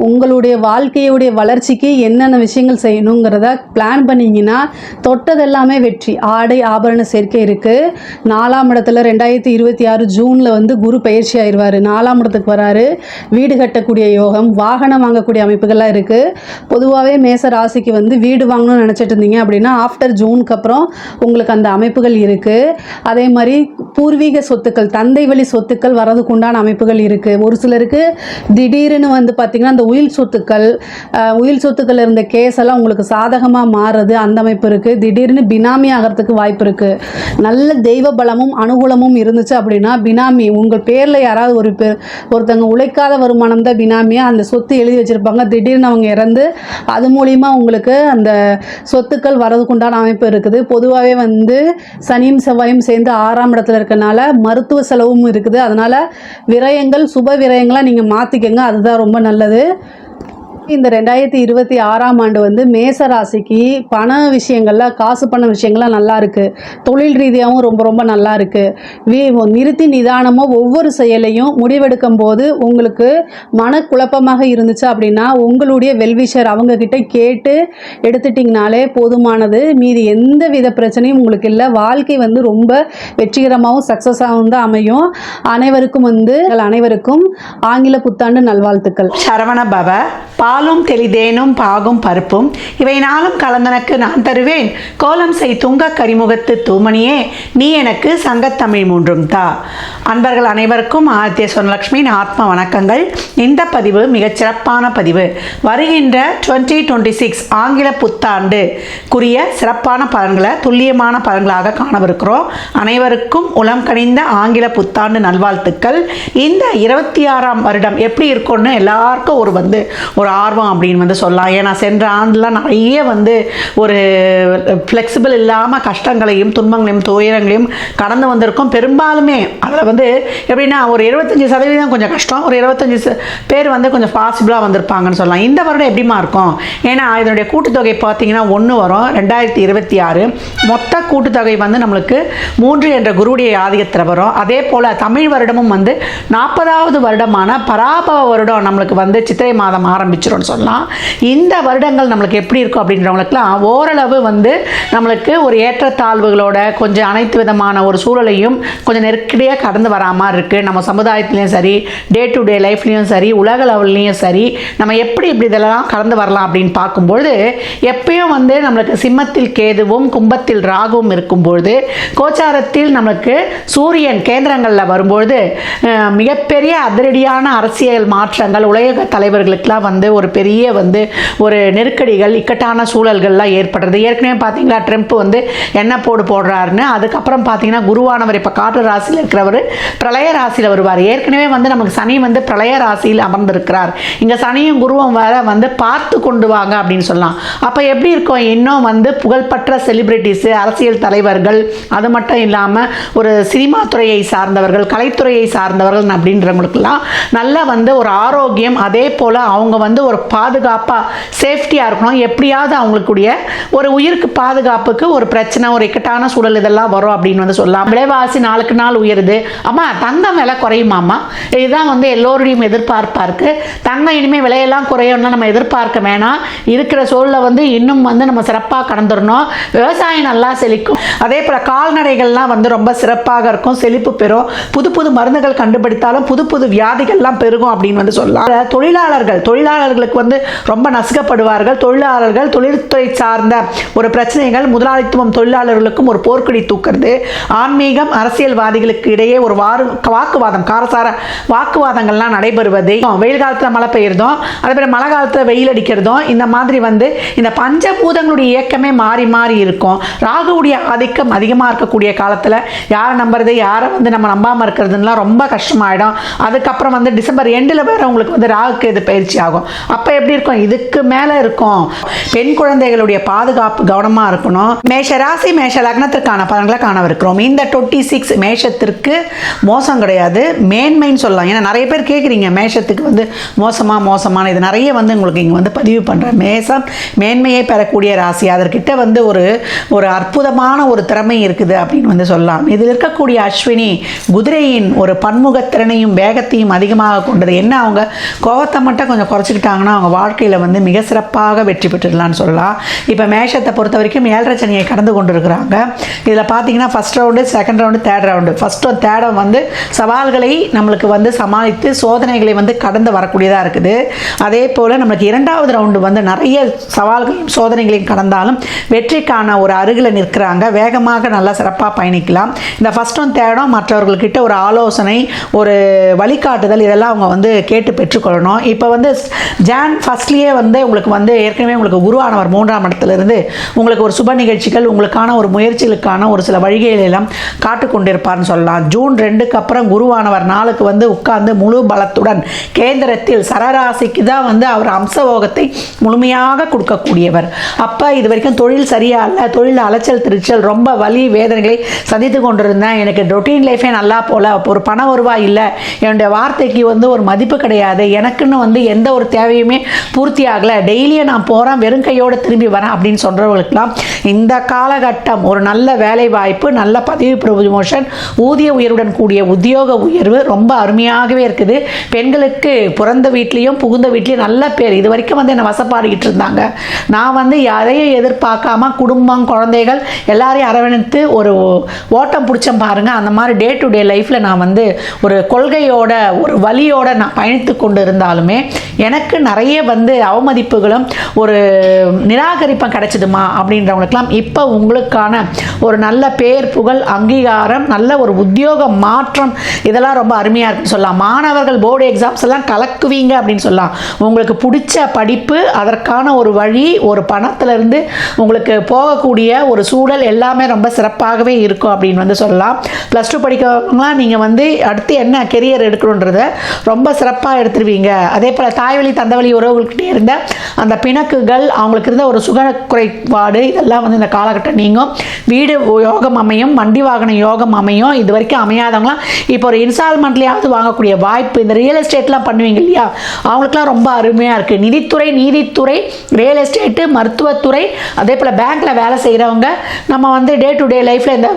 உங்களுடைய வாழ்க்கையுடைய வளர்ச்சிக்கு என்னென்ன விஷயங்கள் செய்யணுங்கிறத பிளான் பண்ணிங்கன்னா தொட்டது எல்லாமே வெற்றி. ஆடை ஆபரண சேர்க்கை இருக்குது. 4ஆம் இடத்துல 2026 ஜூனில் வந்து குரு பயிற்சி ஆயிடுவார். 4ஆம் இடத்துக்கு வராரு. வீடு கட்டக்கூடிய யோகம், வாகனம் வாங்கக்கூடிய அமைப்புகள்லாம் இருக்குது. பொதுவாகவே மேச ராசிக்கு வந்து வீடு வாங்கணும்னு நினச்சிட்டு இருந்தீங்க அப்படின்னா ஆஃப்டர் ஜூனுக்கு அப்புறம் உங்களுக்கு அந்த அமைப்புகள் இருக்குது. அதே மாதிரி பூர்வீக சொத்துக்கள், தந்தை வழி சொத்துக்கள் வரதுக்கு உண்டான அமைப்புகள் இருக்குது. ஒரு சிலருக்கு திடீர்னு வந்து பார்த்திங்கன்னா அந்த உயில் சொத்துக்கள் இருந்த கேஸ் எல்லாம் உங்களுக்கு சாதகமாக மாறுறது, அந்த அமைப்பு இருக்குது. திடீர்னு பினாமி ஆகிறதுக்கு வாய்ப்பு இருக்குது. நல்ல தெய்வ பலமும் அனுகூலமும் இருந்துச்சு அப்படின்னா பினாமி உங்கள் பேரில் யாராவது ஒருத்தங்க உழைக்காத வருமானம் தான் பினாமியாக அந்த சொத்து எழுதி வச்சுருப்பாங்க. திடீர்னு அவங்க இறந்து அது மூலிமா உங்களுக்கு அந்த சொத்துக்கள் வரதுக்குண்டான அமைப்பு இருக்குது. பொதுவாகவே வந்து சனியும் செவ்வாயும் சேர்ந்து 6ஆம் இடத்துல இருக்கனால மருத்துவ செலவும் இருக்குது. அதனால் விரயங்கள் சுப விரயங்களாக நீங்கள் மாற்றிக்கங்க, அதுதான் ரொம்ப நல்லது. இந்த 2026ஆம் ஆண்டு வந்து மேச ராசிக்கு பண விஷயங்கள்ல காசு பண்ண விஷயங்கள்லாம் நல்லா இருக்குது. தொழில் ரீதியாகவும் ரொம்ப ரொம்ப நல்லா இருக்குது. நிறுத்தி நிதானமாக ஒவ்வொரு செயலையும் முடிவெடுக்கும் போது உங்களுக்கு மனக்குழப்பமாக இருந்துச்சு அப்படின்னா உங்களுடைய வெல்விஷர் அவங்கக்கிட்ட கேட்டு எடுத்துட்டிங்கனாலே போதுமானது. மீதி எந்த வித பிரச்சனையும் உங்களுக்கு இல்லை. வாழ்க்கை வந்து ரொம்ப வெற்றிகரமாகவும் சக்ஸஸாகவும் தான் அமையும். அனைவருக்கும் ஆங்கில புத்தாண்டு நல்வாழ்த்துக்கள்.
சரவண பவ. பாலும் தெளிதேனும் பாகும் பருப்பும் இவை நாளும் கலந்தனக்கு நான் தருவேன். கோலம் செய் துங்க கரிமுகத்து தூமணியே நீ எனக்கு சங்கத்தமிழ் மூன்றும் தா. அன்பர்கள் அனைவருக்கும் ஆதித்ய சொர்ணலக்ஷ்மியின் ஆத்ம வணக்கங்கள். இந்த பதிவு மிகச்சிறப்பான பதிவு. வருகின்ற 2026 ஆங்கில புத்தாண்டுக்குரிய சிறப்பான பலன்களை துல்லியமான பலன்களாக காணவிருக்கிறோம். அனைவருக்கும் உளம் கனிந்த ஆங்கில புத்தாண்டு நல்வாழ்த்துக்கள். இந்த 26ஆம் வருடம் எப்படி இருக்கும்னு எல்லாருக்கும் ஒரு ஆர்வம் அப்படின்னு சொல்லலாம். ஏன்னா சென்ற ஆண்டுலாம் நிறைய ஒரு ஃப்ளெக்சிபிள் இல்லாமல் கஷ்டங்களையும் துன்பங்களையும் துயரங்களையும் கடந்து வந்திருக்கோம். பெரும்பாலுமே அதில் எப்படின்னா ஒரு 75% கொஞ்சம் கஷ்டம், ஒரு 25 பேர் கொஞ்சம் பாசிபிளாக வந்திருப்பாங்கன்னு சொல்லலாம். இந்த வருடம் எப்படிமா இருக்கும்? ஏன்னா இதனுடைய கூட்டுத்தொகை பார்த்தீங்கன்னா 1 வரும். 2026 மொத்த கூட்டுத்தொகை நம்மளுக்கு 3 என்ற குருவுடைய ஆதிக்கத்தில் வரும். அதே போல் தமிழ் வருடமும் 40வது வருடமான பராபவ வருடம் நம்மளுக்கு சித்திரை மாதம் ஆரம்பிச்சிரும்னு சொல்லலாம். இந்த வருடங்கள் நம்மளுக்கு எப்படி இருக்கும் அப்படின்றவங்களுக்குலாம் ஓரளவு நம்மளுக்கு ஒரு ஏற்றத்தாழ்வுகளோட கொஞ்சம் அனைத்து விதமான ஒரு சூழலையும் கொஞ்சம் நெருக்கடியாக கடந்து வராமல் இருக்குது. நம்ம சமுதாயத்துலேயும் சரி, டே டு டே லைஃப்லேயும் சரி, உலக லெவல்லையும் சரி, நம்ம எப்படி இதெல்லாம் கடந்து வரலாம் அப்படின்னு பார்க்கும்பொழுது எப்பயும் நம்மளுக்கு சிம்மத்தில் கேதுவும் கும்பத்தில் ராகுவும் இருக்கும்பொழுது கோச்சாரத்தில் நம்மளுக்கு சூரியன் கேந்திரங்களில் வரும்பொழுது மிகப்பெரிய அதிரடியான அரசியல் மாற்றங்கள் உலக தலைவர்களுக்கெல்லாம் ஒரு பெரிய ஒரு நெருக்கடிகள் இக்கட்டான சூழல்கள்லாம் ஏற்படுறது. ஏற்கனவே பார்த்தீங்களா ட்ரம்ப் எண்ணெய் போடுறாருன்னு. அதுக்கப்புறம் பார்த்தீங்கன்னா குருவானவர் இப்போ காற்று ராசியில் இருக்கிறவர் பிரளய ராசியில் வருவார். ஏற்கனவே நமக்கு சனி பிரளய ராசியில் அமர்ந்திருக்கிறார். இங்கே சனியும் குருவும் வேற பார்த்து கொண்டு வாங்க அப்படின்னு சொல்லலாம். அப்போ எப்படி இருக்கும்? இன்னும் புகழ்பெற்ற செலிபிரிட்டிஸு, அரசியல் தலைவர்கள், அது மட்டும் இல்லாமல் ஒரு சினிமா துறையை சார்ந்தவர்கள், கலைத்துறையை சார்ந்தவர்கள் அப்படின்றவங்களுக்கெல்லாம் நல்ல ஒரு ஆரோக்கியம், அதே போல் அவங்க ஒரு பாதுகாப்பாக சேஃப்டியாக இருக்கணும். எப்படியாவது அவங்களுக்குடைய ஒரு உயிருக்கு பாதுகாப்புக்கு ஒரு பிரச்சனை, ஒரு இக்கட்டான சூழல் இதெல்லாம் வரும் அப்படின்னு சொல்லலாம். விலைவாசி நாளுக்கு நாள் உயருது. அம்மா தங்கம் விலை குறையுமாம்மா? இதுதான் எல்லோருடையும் எதிர்பார்ப்பாக இருக்குது. தங்கம் இனிமேல் விலையெல்லாம் குறையும்னா நம்ம எதிர்பார்க்க வேணாம். இருக்கிற சூழலை இன்னும் நம்ம சிறப்பாக கடந்துடணும். விவசாயம் நல்லா செழிக்கும். அதே போல் கால்நடைகள்லாம் ரொம்ப சிறப்பாக இருக்கும், செழிப்பு பெறும். புது புது மருந்துகள் கண்டுபிடித்தாலும் புது புது வியாதிகள்லாம் பெருகும் அப்படின்னு சொல்லலாம். தொழிலாளர்களுக்கு ரொம்ப நசுக்கப்படுவார்கள். தொழில்துறை சார்ந்த ஒரு பிரச்சனைகள், முதலாளித்துவம் தொழிலாளர்களுக்கும் ஒரு போர்க்கொடி தூக்குறது, ஆன்மீகம் அரசியல்வாதிகளுக்கு இடையே ஒரு வாக்குவாதம், காரசார வாக்குவாதங்கள்லாம் நடைபெறுவது, வெயில் காலத்தில் மழை பெய்யறதும் அதே போல மழை காலத்தில் வெயில் அடிக்கிறதும், இந்த மாதிரி இந்த பஞ்சபூதங்களுடைய இயக்கமே மாறி மாறி இருக்கும். ராகுவுடைய ஆதிக்கம் அதிகமாக இருக்கக்கூடிய காலத்தில் யாரை நம்புறது, யாரை நம்ம நம்பாமல் இருக்கிறதுலாம் ரொம்ப கஷ்டமாயிடும். அதுக்கப்புறம் டிசம்பர் எண்டில் வேற உங்களுக்கு ராகுக்கு இது பயிற்சி ஆகும். அப்போ எப்படி இருக்கும், இதுக்கு மேலே இருக்கும். பெண் குழந்தைகளுடைய பாதுகாப்பு கவனமாக இருக்கணும். மேஷ ராசி மேஷ லக்னத்திற்கான பலன்களை காணவிருக்கிறோம். இந்த 26 மேஷத்திற்கு மோசம் கிடையாது, மேன்மைன்னு சொல்லலாம். ஏன்னா நிறைய பேர் கேட்குறீங்க மேஷத்துக்கு வந்து மோசமான இது நிறைய வந்து உங்களுக்கு இங்கே வந்து பதிவு பண்ணுறேன். மேஷம் மேன்மையை பெறக்கூடிய ராசி, அதற்கிட்ட வந்து ஒரு அற்புதமான ஒரு திறமை இருக்குது அப்படின்னு வந்து சொல்லலாம். இதில் இருக்கக்கூடிய அஸ்வினி குதிரையின் ஒரு பன்முகத்திறனையும் வேகத்தையும் அதிகமாக கொண்டது. என்ன, அவங்க கோவத்தை மட்டும் கொஞ்சம் குறைச்சிக்கிட்டாங்கன்னா அவங்க வாழ்க்கையில் வந்து மிக சிறப்பாக வெற்றி பெற்றுடலான்னு சொல்லலாம். இப்போ மேஷத்தை பொறுத்த வரைக்கும் 7.5 சனியை கடந்து கொண்டு இருக்கிறாங்க. இதில் பார்த்தீங்கன்னா first round, second round, third round. First தேர்டும் வந்து சவால்களை நம்மளுக்கு வந்து சமாளித்து சோதனைகளை வந்து கடந்து வரக்கூடியதாக இருக்குது. அதே போல் நம்மளுக்கு 2வது ரவுண்டு வந்து நிறைய சவால்களையும் சோதனைகளையும் கடந்தாலும் வெற்றிக்கான ஒரு அருகில் நிற்கிறாங்க. வேகமாக நல்லா சிறப்பாக பயணிக்கலாம். இந்த ஃபஸ்ட்டும் தேர்டும் மற்றவர்கள்கிட்ட ஒரு ஆலோசனை, ஒரு வழிகாட்டுதல் இதெல்லாம் அவங்க வந்து கேட்டு பெற்றுக்கொள்ளணும். இப்போ வந்து ஜான் ஃபஸ்ட்லேயே வந்து உங்களுக்கு வந்து ஏற்கனவே உங்களுக்கு குருவானவர் 3ஆம் இடத்துலேருந்து உங்களுக்கு ஒரு சுப நிகழ்ச்சிகள், உங்களுக்கான ஒரு முயற்சிகளுக்கான ஒரு சில வழிகளை எல்லாம் காட்டு கொண்டிருப்பார்னு சொல்லலாம். ஜூன் 2க்கு அப்புறம் குருவானவர் 4க்கு வந்து உட்கார்ந்து முழு பலத்துடன் கேந்திரத்தில் சரராசிக்கு தான் வந்து அவர் அம்சவோகத்தை முழுமையாக கொடுக்கக்கூடியவர். அப்போ இது வரைக்கும் தொழில் சரியா இல்லை, தொழில் அலைச்சல் திருச்சல், ரொம்ப வலி வேதனைகளை சந்தித்து கொண்டிருந்தேன், எனக்கு ரொட்டீன் லைஃபே நல்லா போல, ஒரு பண வருவாய் இல்லை, என்னுடைய வார்த்தைக்கு வந்து ஒரு மதிப்பு கிடையாது, எனக்குன்னு வந்து எந்த ஒரு தேவையுமே பூர்த்தி ஆகலை, டெய்லியும் நான் போகிறேன் வெறும் கையோடு திரும்பி வரேன் அப்படின்னு சொல்கிறவங்களுக்கெல்லாம் இந்த காலகட்டம் ஒரு நல்ல வேலை வாய்ப்பு, நல்ல பதவி ப்ரமோஷன், ஊதிய உயர்வுடன் கூடிய உத்தியோக உயர்வு ரொம்ப அருமையாகவே இருக்குது. பெண்களுக்கு பிறந்த வீட்லேயும் புகுந்த வீட்லேயும் நல்ல பேர். இது வரைக்கும் வந்து என்னை வசப்பாடிக்கிட்டு இருந்தாங்க, நான் வந்து யாரையும் எதிர்பார்க்காம குடும்பம் குழந்தைகள் எல்லாரையும் அரவணைத்து ஒரு ஓட்டம் பிடிச்சேன் பாருங்கள். அந்த மாதிரி டே டு டே லைஃப்பில் நான் வந்து ஒரு கொள்கையோட ஒரு வழியோட நான் பயணித்து கொண்டு இருந்தாலுமே எனக்கு நிறைய வந்து அவமதிப்புகளும் ஒரு நிராகரிப்பும் கிடைச்சிடுமா அப்படின்றவங்களுக்கெல்லாம் இப்போ உங்களுக்கான ஒரு நல்ல பேர் புகழ் அங்கீகாரம், நல்ல ஒரு உத்தியோக மாற்றம் இதெல்லாம் ரொம்ப அருமையாக இருக்குன்னு சொல்லலாம். மாணவர்கள் போர்டு எக்ஸாம்ஸ் எல்லாம் கலக்குவீங்க அப்படின்னு சொல்லலாம். உங்களுக்கு பிடிச்ச படிப்பு, அதற்கான ஒரு வழி, ஒரு பணத்திலிருந்து உங்களுக்கு போகக்கூடிய ஒரு சூழல் எல்லாமே ரொம்ப சிறப்பாகவே இருக்கும் அப்படின்னு வந்து சொல்லலாம். +2 படிக்கிறவங்களாம் நீங்கள் வந்து அடுத்து என்ன கெரியர் எடுக்கணுன்றத ரொம்ப சிறப்பாக எடுத்துருவீங்க. அதே போல் தாய்வழி தந்தவழி உறவுகள்கிட்டே இருந்த அந்த பிணக்குகள், அவங்களுக்கு இருந்த ஒரு சுக குறைபாடு இதெல்லாம் வந்து இந்த காலகட்டம் நீங்கும். வீடு யோகம் அமையும், வண்டி வாகன யோகம் அமையும். இது வரைக்கும் அமையாதவங்களாம் இப்போ ஒரு இன்ஸ்டால்மெண்ட்லேயாவது வாங்கக்கூடிய வாய்ப்பு. இந்த ரியல் எஸ்டேட்லாம் பண்ணுவீங்க இல்லையா, அவங்களுக்குலாம் ரொம்ப அருமையாக இருக்குது. நிதித்துறை, நீதித்துறை, ரியல் எஸ்டேட்டு, மருத்துவத்துறை, அதே போல் பேங்க்கில் வேலை செய்கிறவங்க, நம்ம வந்து டே டு டே லைஃப்பில் இந்த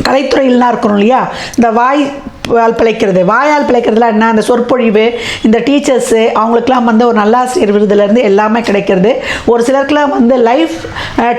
கலைத்துறையிலாம் இருக்கணும் இல்லையா, இந்த பிழைக்கிறது, வாயால் பிழைக்கிறதுலாம் என்ன, இந்த சொற்பொழிவு, இந்த டீச்சர்ஸு அவங்களுக்கெல்லாம் வந்து ஒரு நல்லாசிரியர் விருதுலேருந்து எல்லாமே கிடைக்கிறது. ஒரு சிலருக்குலாம் வந்து லைஃப்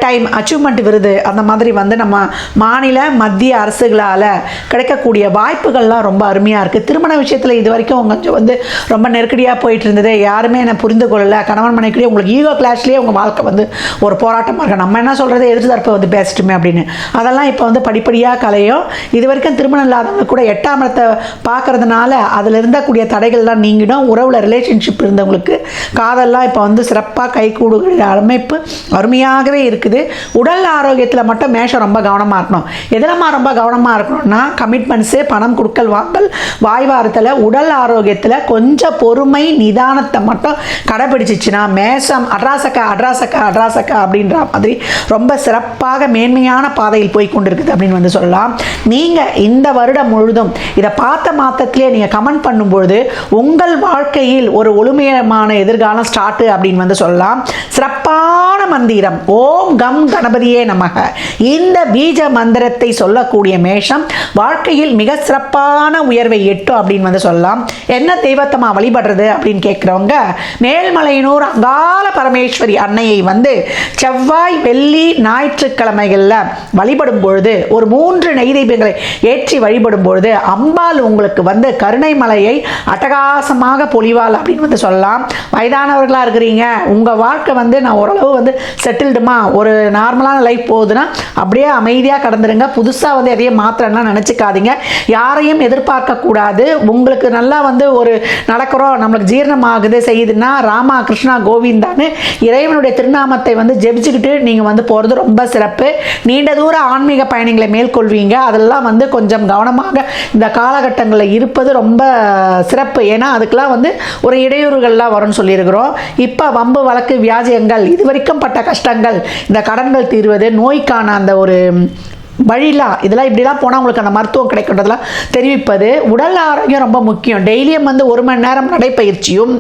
டைம் அச்சீவ்மெண்ட் விருது அந்த மாதிரி வந்து நம்ம மாநில மத்திய அரசுகளால் கிடைக்கக்கூடிய வாய்ப்புகள்லாம் ரொம்ப அருமையாக இருக்குது. திருமண விஷயத்தில் இது வரைக்கும் கொஞ்சம் வந்து ரொம்ப நெருக்கடியாக போயிட்டு இருந்தது, யாருமே என்னை புரிந்து கொள்ளலை, கணவன் மனைவிக்கிட்டே உங்களுக்கு ஈகோ கிளாஷ்லேயே உங்கள் வாழ்க்கை வந்து ஒரு போராட்டமாக இருக்கும். நம்ம என்ன சொல்கிறது, எதிர்த்து தரப்பை வந்து பேசிட்டுமே அப்படின்னு. அதெல்லாம் இப்போ வந்து படிப்படியாக கலையும். இது வரைக்கும் திருமணம் இல்லாதவங்க கூட 8ஆம் இடத்தை பார்க்கறதுனால அதில் இருந்தக்கூடிய தடைகள்லாம் நீங்கிடும். உறவில் ரிலேஷன்ஷிப் இருந்தவங்களுக்கு காதெல்லாம் இப்போ வந்து சிறப்பாக கைகூடுகிற அமைப்பு அருமையாகவே இருக்குது. உடல் ஆரோக்கியத்தில் மட்டும் மேஷம் ரொம்ப கவனமாக இருக்கணும். எதிலமா ரொம்ப கவனமாக இருக்கணும்னா கமிட்மெண்ட்ஸு, பணம் கொடுக்கல் வாங்கல், வாய்வாரத்தில், உடல் ஆரோக்கியத்தில் கொஞ்சம் பொறுமை நிதானத்தை மட்டும் கடைபிடிச்சிச்சுன்னா மேஷம் அட்ராசக்கா அப்படின்ற மாதிரி ரொம்ப சிறப்பாக மேன்மையான பாதையில் போய் கொண்டிருக்குது அப்படின்னு வந்து சொல்லலாம். நீங்கள் இந்த வருடம் முழுதும் இதை பார்த்த மாத்திரத்திலே நீங்கள் கமெண்ட் பண்ணும்பொழுது உங்கள் வாழ்க்கையில் ஒரு ஒளிமயமான எதிர்காலம் ஸ்டார்ட் அப்படின்னு வந்து சொல்லலாம். சிறப்பான மந்திரம் ஓம் கம் கணபதியே நமக. இந்த பீஜ மந்திரத்தை சொல்லக்கூடிய மேஷம் வாழ்க்கையில் மிக சிறப்பான உயர்வை எட்டும் அப்படின்னு வந்து சொல்லலாம். என்ன தெய்வத்தமா வழிபடுறது அப்படின்னு கேட்குறவங்க மேல்மலையனூர் அங்காள பரமேஸ்வரி அன்னையை வந்து செவ்வாய் வெள்ளி ஞாயிற்றுக்கிழமைகளில் வழிபடும் பொழுது ஒரு 3 நெய்தீபங்களை ஏற்றி வழிபடும் பொழுது அம்பாள் உங்களுக்கு வந்து கருணை மலையை அட்டகாசமாக பொழிவாள் அப்படின்னு வந்து சொல்லலாம். வயதானவர்களாக இருக்கிறீங்க, உங்கள் வாழ்க்கை வந்து நான் ஓரளவு வந்து செட்டில்டுமா ஒரு நார்மலான லைஃப் போகுதுன்னா அப்படியே அமைதியாக கடந்துருங்க. புதுசாக வந்து எதையும் மாத்திரம்லாம் நினச்சிக்காதீங்க. யாரையும் எதிர்பார்க்கக்கூடாது. உங்களுக்கு நல்லா வந்து ஒரு நடக்கிறோம், நம்மளுக்கு ஜீரணம் ஆகுது செய்யுதுன்னா ராமா கிருஷ்ணா கோவிந்தான்னு இறைவனுடைய திருநாமத்தை வந்து ஜெபிச்சுக்கிட்டு நீங்கள் வந்து போகிறது ரொம்ப சிறப்பு. நீண்ட தூர ஆன்மீக பயணங்களை மேற்கொள்வீங்க. அதெல்லாம் வந்து கொஞ்சம் கவனமாக இந்த காலகட்டங்களில் இருப்பது ரொம்ப சிறப்பு. ஏன்னா அதுக்கெல்லாம் வந்து ஒரு இடையூறுகள்லாம் வரும்னு சொல்லியிருக்கிறோம். இப்போ வம்பு வழக்கு வியாஜியங்கள் இது வரைக்கும் பட்ட கஷ்டங்கள், இந்த கடன்கள் தீர்வது, நோய்க்கான அந்த ஒரு வழிலாம் இதெல்லாம் இப்படிலாம் போனால் உங்களுக்கு அந்த மருத்துவம் கிடைக்கின்றதெல்லாம் தெரிவிப்பது. உடல் ஆரோக்கியம் ரொம்ப முக்கியம். டெய்லியும் வந்து 1 மணி நேரம் நடைப்பயிற்சியும்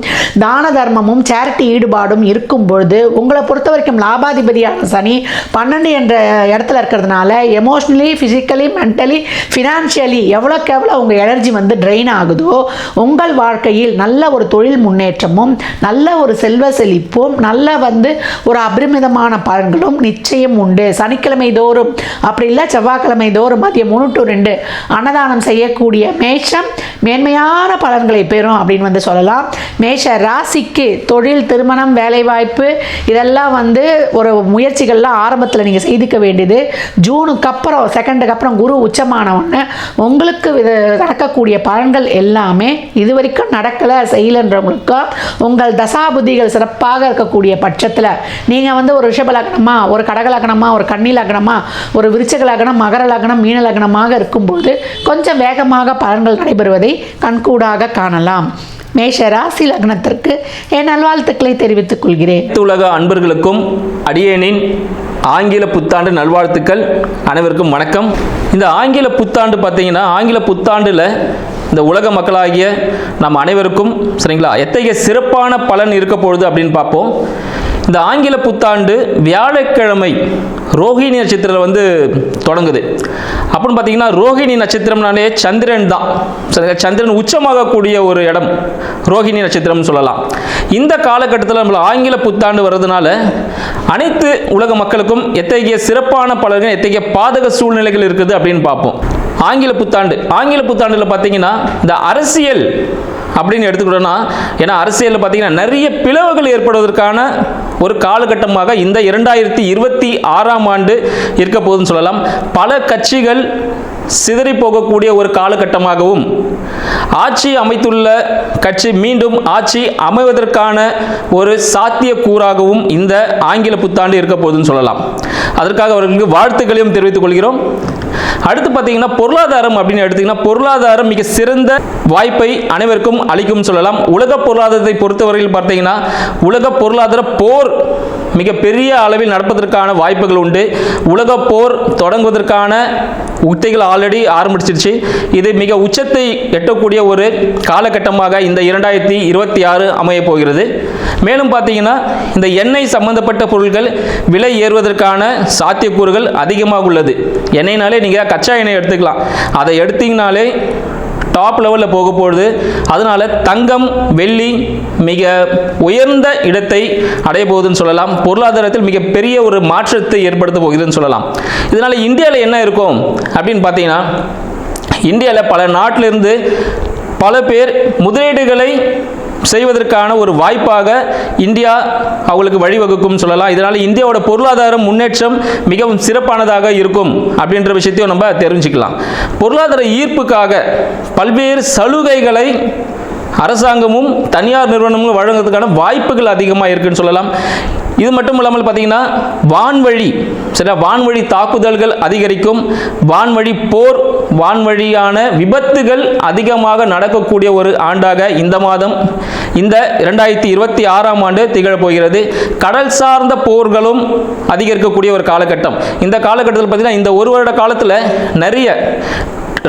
தான தர்மமும் சேரிட்டி ஈடுபாடும் இருக்கும் பொழுது உங்களை பொறுத்த வரைக்கும் லாபாதிபதியான சனி 12 என்ற இடத்துல இருக்கிறதுனால எமோஷ்னலி, ஃபிசிக்கலி, மென்டலி, ஃபினான்ஷியலி எவ்வளோக்கு எவ்வளோ உங்கள் எனர்ஜி வந்து ட்ரெயின் ஆகுதோ உங்கள் வாழ்க்கையில் நல்ல ஒரு தொழில் முன்னேற்றமும் நல்ல ஒரு செல்வ செழிப்பும் நல்ல வந்து ஒரு அபரிமிதமான பலன்களும் நிச்சயம் உண்டு. சனிக்கிழமை தோறும் அப்படி இல்லை செவ்வாய்க்கிழமை தோறும் மதியம் 3 to 2 அன்னதானம் செய்யக்கூடிய மேஷம் மேன்மையான பலன்களை பெறும் அப்படின்னு வந்து சொல்லலாம். மேஷ ராசிக்கு தொழில், திருமணம், வேலைவாய்ப்பு இதெல்லாம் வந்து ஒரு முயற்சிகள்லாம் ஆரம்பத்தில் நீங்கள் செய்துக்க வேண்டியது. ஜூனுக்கு அப்புறம் 2க்கு அப்புறம் குரு உச்சமானவொன்னு உங்களுக்கு நடக்கக்கூடிய பலன்கள் எல்லாமே இது வரைக்கும் நடக்கலை செய்யலைன்றவங்களுக்கு உங்கள் தசாபுத்திகள் சிறப்பாக இருக்கக்கூடிய பட்சத்தில் நீங்கள் வந்து ஒரு ரிஷப லக்னமா, ஒரு கடக லக்னமா, ஒரு கன்னி லக்னமா, ஒரு விருச்சிக லக்னம், மகர லக்னம், மீன லக்னமாக இருக்கும்போது கொஞ்சம் வேகமாக பலன்கள் நடைபெறுவதை கண்கூடாக காணலாம். மேஷ ராசி லக்னத்திற்கு என் நல்வாழ்த்துக்களை தெரிவித்துக் கொள்கிறேன்.
உலக அன்பர்களுக்கும் அடியேனின் ஆங்கில புத்தாண்டு நல்வாழ்த்துக்கள். அனைவருக்கும் வணக்கம். இந்த ஆங்கில புத்தாண்டு பார்த்தீங்கன்னா, ஆங்கில புத்தாண்டில் இந்த உலக மக்களாகிய நாம் அனைவருக்கும் சரிங்களா எத்தகைய சிறப்பான பலன் இருக்க பொழுது அப்படின்னு பார்ப்போம். இந்த ஆங்கில புத்தாண்டு வியாழக்கிழமை ரோஹிணி நட்சத்திரத்தில் வந்து தொடங்குது. அப்படின்னு பார்த்தீங்கன்னா ரோஹிணி நட்சத்திரம்னாலே சந்திரன் தான். சந்திரன் உச்சமாகக்கூடிய ஒரு இடம் ரோஹிணி நட்சத்திரம்னு சொல்லலாம். இந்த காலகட்டத்தில் நம்மள ஆங்கில புத்தாண்டு வர்றதுனால அனைத்து உலக மக்களுக்கும் எத்தகைய சிறப்பான பலன்கள், எத்தகைய பாதக சூழ்நிலைகள் இருக்குது அப்படின்னு பார்ப்போம். ஆங்கில புத்தாண்டில் பார்த்தீங்கன்னா இந்த அரசியல் அப்படின்னு எடுத்துக்கிட்டோம்னா, ஏன்னா அரசியலில் பார்த்தீங்கன்னா நிறைய பிளவுகள் ஏற்படுவதற்கான ஒரு காலகட்டமாக இந்த 2026ஆம் ஆண்டு இருக்க போகுதுன்னு சொல்லலாம். பல கட்சிகள் சிதறி போகக்கூடிய ஒரு காலகட்டமாகவும், ஆட்சி அமைத்துள்ள கட்சி மீண்டும் ஆட்சி அமைவதற்கான ஒரு சாத்தியக்கூறாகவும் இந்த ஆங்கில புத்தாண்டு இருக்க போகுதுன்னு சொல்லலாம். அதற்காக அவர்களுக்கு வாழ்த்துக்களையும் தெரிவித்துக் கொள்கிறோம். அடுத்து பார்த்தீங்கன்னா பொருளாதாரம் அப்படின்னு எடுத்தீங்கன்னா, பொருளாதாரம் மிக சிறந்த வாய்ப்பை அனைவருக்கும் அளிக்கும் சொல்லலாம். உலக பொருளாதாரத்தை பொறுத்தவரையில் பார்த்தீங்கன்னா உலக பொருளாதார போர் மிக பெரிய அளவில் நடப்பதற்கான வாய்ப்புகள் உண்டு. உலக போர் தொடங்குவதற்கான உத்திகள் ஆல்ரெடி ஆரம்பிச்சிருச்சு. இது மிக உச்சத்தை எட்டக்கூடிய ஒரு காலகட்டமாக இந்த 2026 அமைய போகிறது. மேலும் பார்த்தீங்கன்னா இந்த எண்ணெய் சம்பந்தப்பட்ட பொருட்கள் விலை ஏறுவதற்கான சாத்தியக்கூறுகள் அதிகமாக உள்ளது. எண்ணெய்னாலே நீங்கள் கச்சா எண்ணெய் எடுத்துக்கலாம். அதை எடுத்தீங்கனாலே டாப் லெவலில் போக போகுது. அதனால தங்கம், வெள்ளி மிக உயர்ந்த இடத்தை அடைய போகுதுன்னு சொல்லலாம். பொருளாதாரத்தில் மிகப்பெரிய ஒரு மாற்றத்தை ஏற்படுத்த போகுதுன்னு சொல்லலாம். இதனால இந்தியாவில் என்ன இருக்கும் அப்படின்னு பார்த்தீங்கன்னா, இந்தியாவில் பல நாட்டிலிருந்து பல பேர் முதலீடுகளை செய்வதற்கான ஒரு வாய்ப்பாக இந்தியா அவங்களுக்கு வழிவகுக்கும் சொல்லலாம். இதனால் இந்தியாவோட பொருளாதார முன்னேற்றம் மிகவும் சிறப்பானதாக இருக்கும் அப்படின்ற விஷயத்தையும் நம்ம தெரிஞ்சுக்கலாம். பொருளாதார ஈர்ப்புக்காக பல்வேறு சலுகைகளை அரசாங்கமும் தனியார் நிறுவனங்களும் வழங்குவதற்கான வாய்ப்புகள் அதிகமாக இருக்குன்னு சொல்லலாம். இது மட்டும் இல்லாமல் பார்த்தீங்கன்னா வான்வழி தாக்குதல்கள் அதிகரிக்கும். வான்வழி போர், வான்வழியான விபத்துகள் அதிகமாக நடக்கக்கூடிய ஒரு ஆண்டாக இந்த மாதம், இந்த 2026ஆம் ஆண்டு திகழப் போகிறது. கடல் சார்ந்த போர்களும் அதிகரிக்கக்கூடிய ஒரு காலகட்டம். இந்த காலகட்டத்தில் பார்த்தீங்கன்னா இந்த ஒரு வருட காலத்தில் நிறைய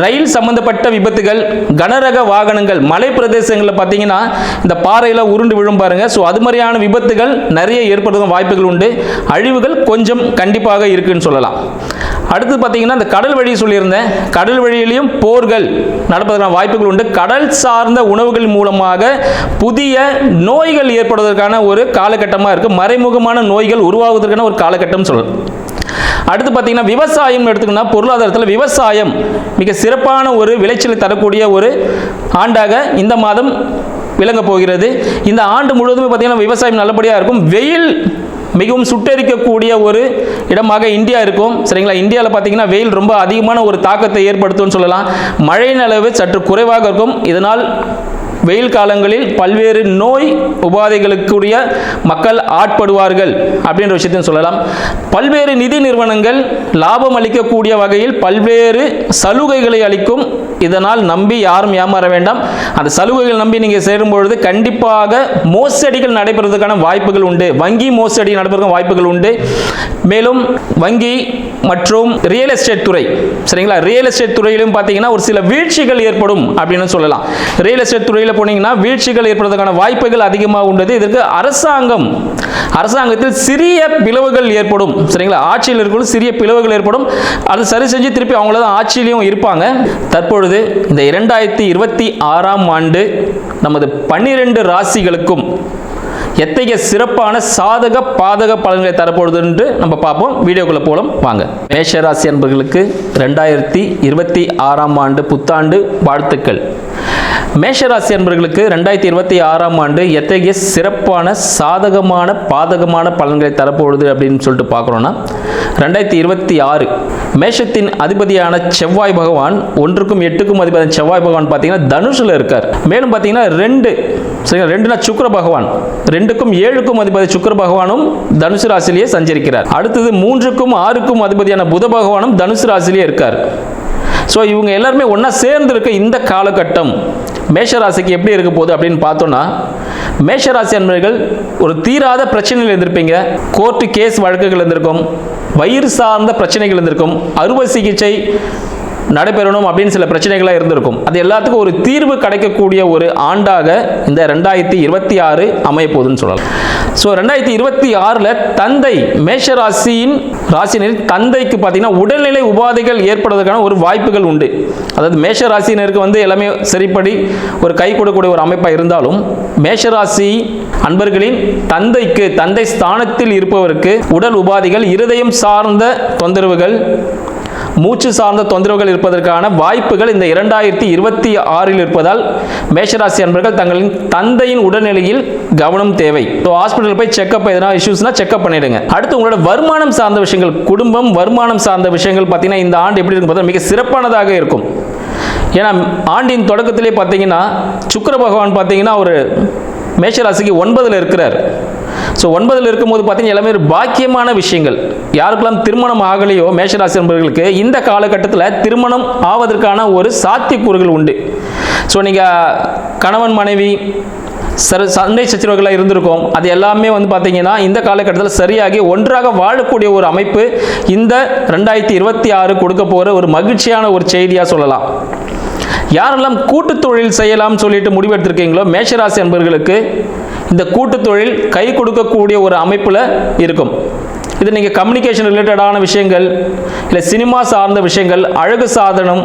ரயில் சம்பந்தப்பட்ட விபத்துகள், கனரக வாகனங்கள், மலை பிரதேசங்களில் பார்த்தீங்கன்னா இந்த பாறையில் உருண்டு விழும் பாருங்க. ஸோ அது மாதிரியான விபத்துகள் நிறைய ஏற்படுத்தும் வாய்ப்புகள் உண்டு. அழிவுகள் கொஞ்சம் கண்டிப்பாக இருக்குன்னு சொல்லலாம். அடுத்து பார்த்தீங்கன்னா இந்த கடல் வழி சொல்லியிருந்தேன். கடல் வழியிலையும் போர்கள் நடப்பதற்கான வாய்ப்புகள் உண்டு. கடல் சார்ந்த உணவுகள் மூலமாக புதிய நோய்கள் ஏற்படுவதற்கான ஒரு காலகட்டமாக இருக்குது. மறைமுகமான நோய்கள் உருவாவதற்கான ஒரு காலகட்டம் சொல்லலாம். அடுத்து பார்த்தீங்கன்னா விவசாயம் எடுத்துக்கணும். பொருளாதாரத்தில் விவசாயம் மிக சிறப்பான ஒரு விளைச்சலை தரக்கூடிய ஒரு ஆண்டாக இந்த மாதம் விளங்க போகிறது. இந்த ஆண்டு முழுவதுமே பார்த்தீங்கன்னா விவசாயம் நல்லபடியாக இருக்கும். வெயில் மிகவும் சுட்டெரிக்கக்கூடிய ஒரு இடமாக இந்தியா இருக்கும். சரிங்களா? இந்தியாவில் பார்த்தீங்கன்னா வெயில் ரொம்ப அதிகமான ஒரு தாக்கத்தை ஏற்படுத்தும்னு சொல்லலாம். மழையின் அளவு சற்று குறைவாக இருக்கும். இதனால் வெயில் காலங்களில் பல்வேறு நோய் உபாதைகளுக்குரிய மக்கள் ஆட்படுவார்கள் அப்படின்ற விஷயத்தையும் சொல்லலாம். பல்வேறு நிதி நிறுவனங்கள் லாபம் அளிக்கக்கூடிய வகையில் பல்வேறு சலுகைகளை அளிக்கும். இதனால் நம்பி யாரும் ஏமாற வேண்டாம். அந்த சலுகைகள் நம்பி நீங்கள் சேரும் பொழுது கண்டிப்பாக மோசடிகள் நடைபெறுவதற்கான வாய்ப்புகள் உண்டு. வங்கி மோசடி நடைபெறுவதற்கான வாய்ப்புகள் உண்டு. மேலும் வங்கி மற்றும் ரியல் எஸ்டேட் துறை, சரிங்களா, ரியல் எஸ்டேட் துறையிலும் பார்த்தீங்கன்னா ஒரு சில வீழ்ச்சிகள் ஏற்படும் அப்படின்னு சொல்லலாம். ரியல் எஸ்டேட் துறையில் போனீங்கன்னா வீழ்ச்சிகள் ஏற்படுவதற்கான வாய்ப்புகள் அதிகமாக உள்ளது. இதற்கு அரசாங்கத்தில் சிறிய பிளவுகள் ஏற்படும். சரிங்களா? ஆட்சியில் இருக்கும் சிறிய பிளவுகள் ஏற்படும். அது சரி செஞ்சு திருப்பி அவங்கள தான் ஆட்சியிலையும் இருப்பாங்க. தற்பொழுது இந்த 2026ஆம் ஆண்டு நமது 12 ராசிகளுக்கும் எத்தகைய சிறப்பான சாதக பாதக பலன்களை தரப்போகுது என்று நம்ம பார்ப்போம். வீடியோக்குள்ள போலாம் வாங்க. மேஷராசி அன்பர்களுக்கு 2026ஆம் ஆண்டு புத்தாண்டு வாழ்த்துக்கள். மேஷராசி அன்பர்களுக்கு 2026ஆம் ஆண்டு எத்தகைய சிறப்பான சாதகமான பாதகமான பலன்களை தரப்போகுது அப்படின்னு சொல்லிட்டு பார்க்குறோன்னா, 2026 மேஷத்தின் அதிபதியான செவ்வாய் பகவான் 1க்கும் 8க்கும் அதிபதியான செவ்வாய் பகவான் பார்த்தீங்கன்னா தனுஷில் இருக்கார். மேலும் பார்த்தீங்கன்னா 2னா சுக்கிர பகவான், 2க்கும் 7க்கும் அதிபதி சுக்கிர பகவானும் தனுசு ராசிலேயே சஞ்சரிக்கிறார். அடுத்தது 3க்கும் 6க்கும் அதிபதியான புத பகவானும் தனுசு ராசிலேயே இருக்கார். ஸோ இவங்க எல்லாருமே ஒன்றா சேர்ந்து இருக்க இந்த காலகட்டம் மேஷராசிக்கு எப்படி இருக்க போகுது அப்படின்னு பார்த்தோன்னா, மேஷராசி அன்பர்கள் ஒரு தீராத பிரச்சனைகள் இருந்திருப்பீங்க. கோர்ட்டு கேஸ் வழக்குகள் இருந்திருக்கும், வயிறு சார்ந்த பிரச்சனைகள் இருந்திருக்கும், அறுவை சிகிச்சை நடைபெறணும் அப்படின்னு சில பிரச்சனைகளாக இருந்திருக்கும். அது எல்லாத்துக்கும் ஒரு தீர்வு கிடைக்கக்கூடிய ஒரு ஆண்டாக இந்த 2026 அமைய போகுதுன்னு சொல்லலாம். ஸோ 2026 தந்தை ராசியினர் தந்தைக்கு பார்த்தீங்கன்னா உடல்நிலை உபாதைகள் ஏற்படுவதற்கான ஒரு வாய்ப்புகள் உண்டு. அதாவது மேஷராசினருக்கு எல்லாமே சரிப்படி ஒரு கை கொடுக்கக்கூடிய ஒரு அமைப்பாக இருந்தாலும், மேஷராசி அன்பர்களின் தந்தை ஸ்தானத்தில் இருப்பவருக்கு உடல் உபாதைகள், இருதயம் சார்ந்த தொந்தரவுகள், மூச்சு சார்ந்த தொந்தரவுகள் இருப்பதற்கான வாய்ப்புகள் இந்த 2026 இருப்பதால் மேஷராசி அன்பர்கள் தங்களின் தந்தையின் உடல்நிலையில் கவனம் தேவை. ஹாஸ்பிட்டல் போய் செக்அப், எதனா இஷ்யூஸ்னா செக்அப் பண்ணிடுங்க. அடுத்து உங்களோட வருமானம் சார்ந்த விஷயங்கள், குடும்பம் வருமானம் சார்ந்த விஷயங்கள் பார்த்தீங்கன்னா இந்த ஆண்டு எப்படி இருக்கும், மிக சிறப்பானதாக இருக்கும். ஏன்னா ஆண்டின் தொடக்கத்திலே பார்த்தீங்கன்னா சுக்கிர பகவான் பார்த்தீங்கன்னா ஒரு மேஷராசிக்கு 9ல் இருக்கிறார். ஸோ 9ல் இருக்கும்போது பார்த்தீங்கன்னா எல்லாமே ஒரு பாக்கியமான விஷயங்கள். யாருக்கெல்லாம் திருமணம் ஆகலையோ மேஷராசி நண்பர்களுக்கு இந்த காலகட்டத்தில் திருமணம் ஆவதற்கான ஒரு சாத்தியக்கூறுகள் உண்டு. ஸோ நீங்கள் கணவன் மனைவி சண்டை சச்சரவுகளாக இருந்திருக்கும், அது எல்லாமே பார்த்தீங்கன்னா இந்த காலகட்டத்தில் சரியாகி ஒன்றாக வாழக்கூடிய ஒரு அமைப்பு இந்த 2026 கொடுக்க போகிற ஒரு மகிழ்ச்சியான ஒரு செய்தியாக சொல்லலாம். யாரெல்லாம் கூட்டு தொழில் செய்யலாம் சொல்லிட்டு முடிவெடுத்திருக்கீங்களோ மேஷராசி அன்பர்களுக்கு இந்த கூட்டு தொழில் கை கொடுக்கக்கூடிய ஒரு அமைப்பில் இருக்கும். இது நீங்கள் கம்யூனிகேஷன் ரிலேட்டடான விஷயங்கள், இல்லை சினிமா சார்ந்த விஷயங்கள், அழகு சாதனம்,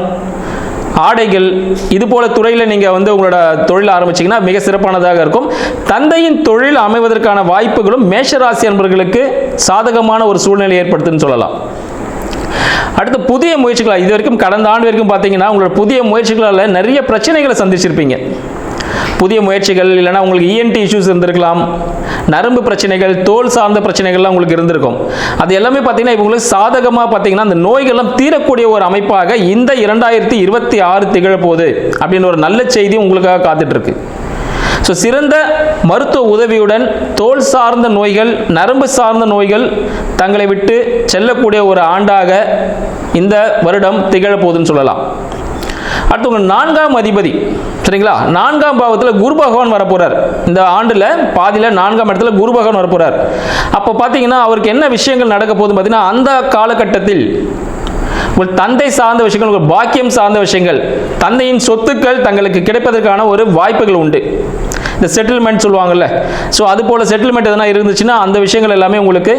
ஆடைகள், இது போல துறையில் நீங்கள் உங்களோட தொழில் ஆரம்பிச்சிங்கன்னா மிக சிறப்பானதாக இருக்கும். தந்தையின் தொழில் அமைவதற்கான வாய்ப்புகளும் மேஷராசி அன்பர்களுக்கு சாதகமான ஒரு சூழ்நிலை ஏற்படுத்துன்னு சொல்லலாம். அடுத்து புதிய முயற்சிகளால், இது வரைக்கும் கடந்த ஆண்டு வரைக்கும் பார்த்தீங்கன்னா உங்களோட புதிய முயற்சிகளால் நிறைய பிரச்சனைகளை சந்திச்சிருப்பீங்க. புதிய முயற்சிகள் இல்லைனா உங்களுக்கு இஎன்டி இஷ்யூஸ் இருந்திருக்கலாம், நரம்பு பிரச்சனைகள், தோல் சார்ந்த பிரச்சனைகள்லாம் உங்களுக்கு இருந்திருக்கும். அது எல்லாமே பார்த்தீங்கன்னா இவங்களுக்கு சாதகமாக பார்த்தீங்கன்னா அந்த நோய்கள்லாம் தீரக்கூடிய ஒரு அமைப்பாக இந்த 2026 திகழப்போகுது அப்படின்னு ஒரு நல்ல செய்தி உங்களுக்காக காத்துட்ருக்கு. ஸோ சிறந்த மருத்துவ உதவியுடன் தோல் சார்ந்த நோய்கள், நரம்பு சார்ந்த நோய்கள் தங்களை விட்டு செல்லக்கூடிய ஒரு ஆண்டாக இந்த வருடம் திகழப்போகுதுன்னு சொல்லலாம். அடுத்து உங்கள் 4ஆம் அதிபதி, சரிங்களா, 4ஆம் பாவத்தில் குரு பகவான் வரப்போறார். இந்த ஆண்டில் பாதியில் 4ஆம் இடத்துல குரு பகவான் வரப்போறார். அப்போ பார்த்தீங்கன்னா அவருக்கு என்ன விஷயங்கள் நடக்க போகுது பார்த்தீங்கன்னா, அந்த காலகட்டத்தில் உங்கள் தந்தை சார்ந்த விஷயங்கள், உங்கள் பாக்கியம் சார்ந்த விஷயங்கள், தந்தையின் சொத்துக்கள் தங்களுக்கு கிடைப்பதற்கான ஒரு வாய்ப்புகள் உண்டு. இந்த செட்டில்மெண்ட் சொல்லுவாங்கல்ல, ஸோ அது போல் செட்டில்மெண்ட் எதனா இருந்துச்சுன்னா அந்த விஷயங்கள் எல்லாமே உங்களுக்கு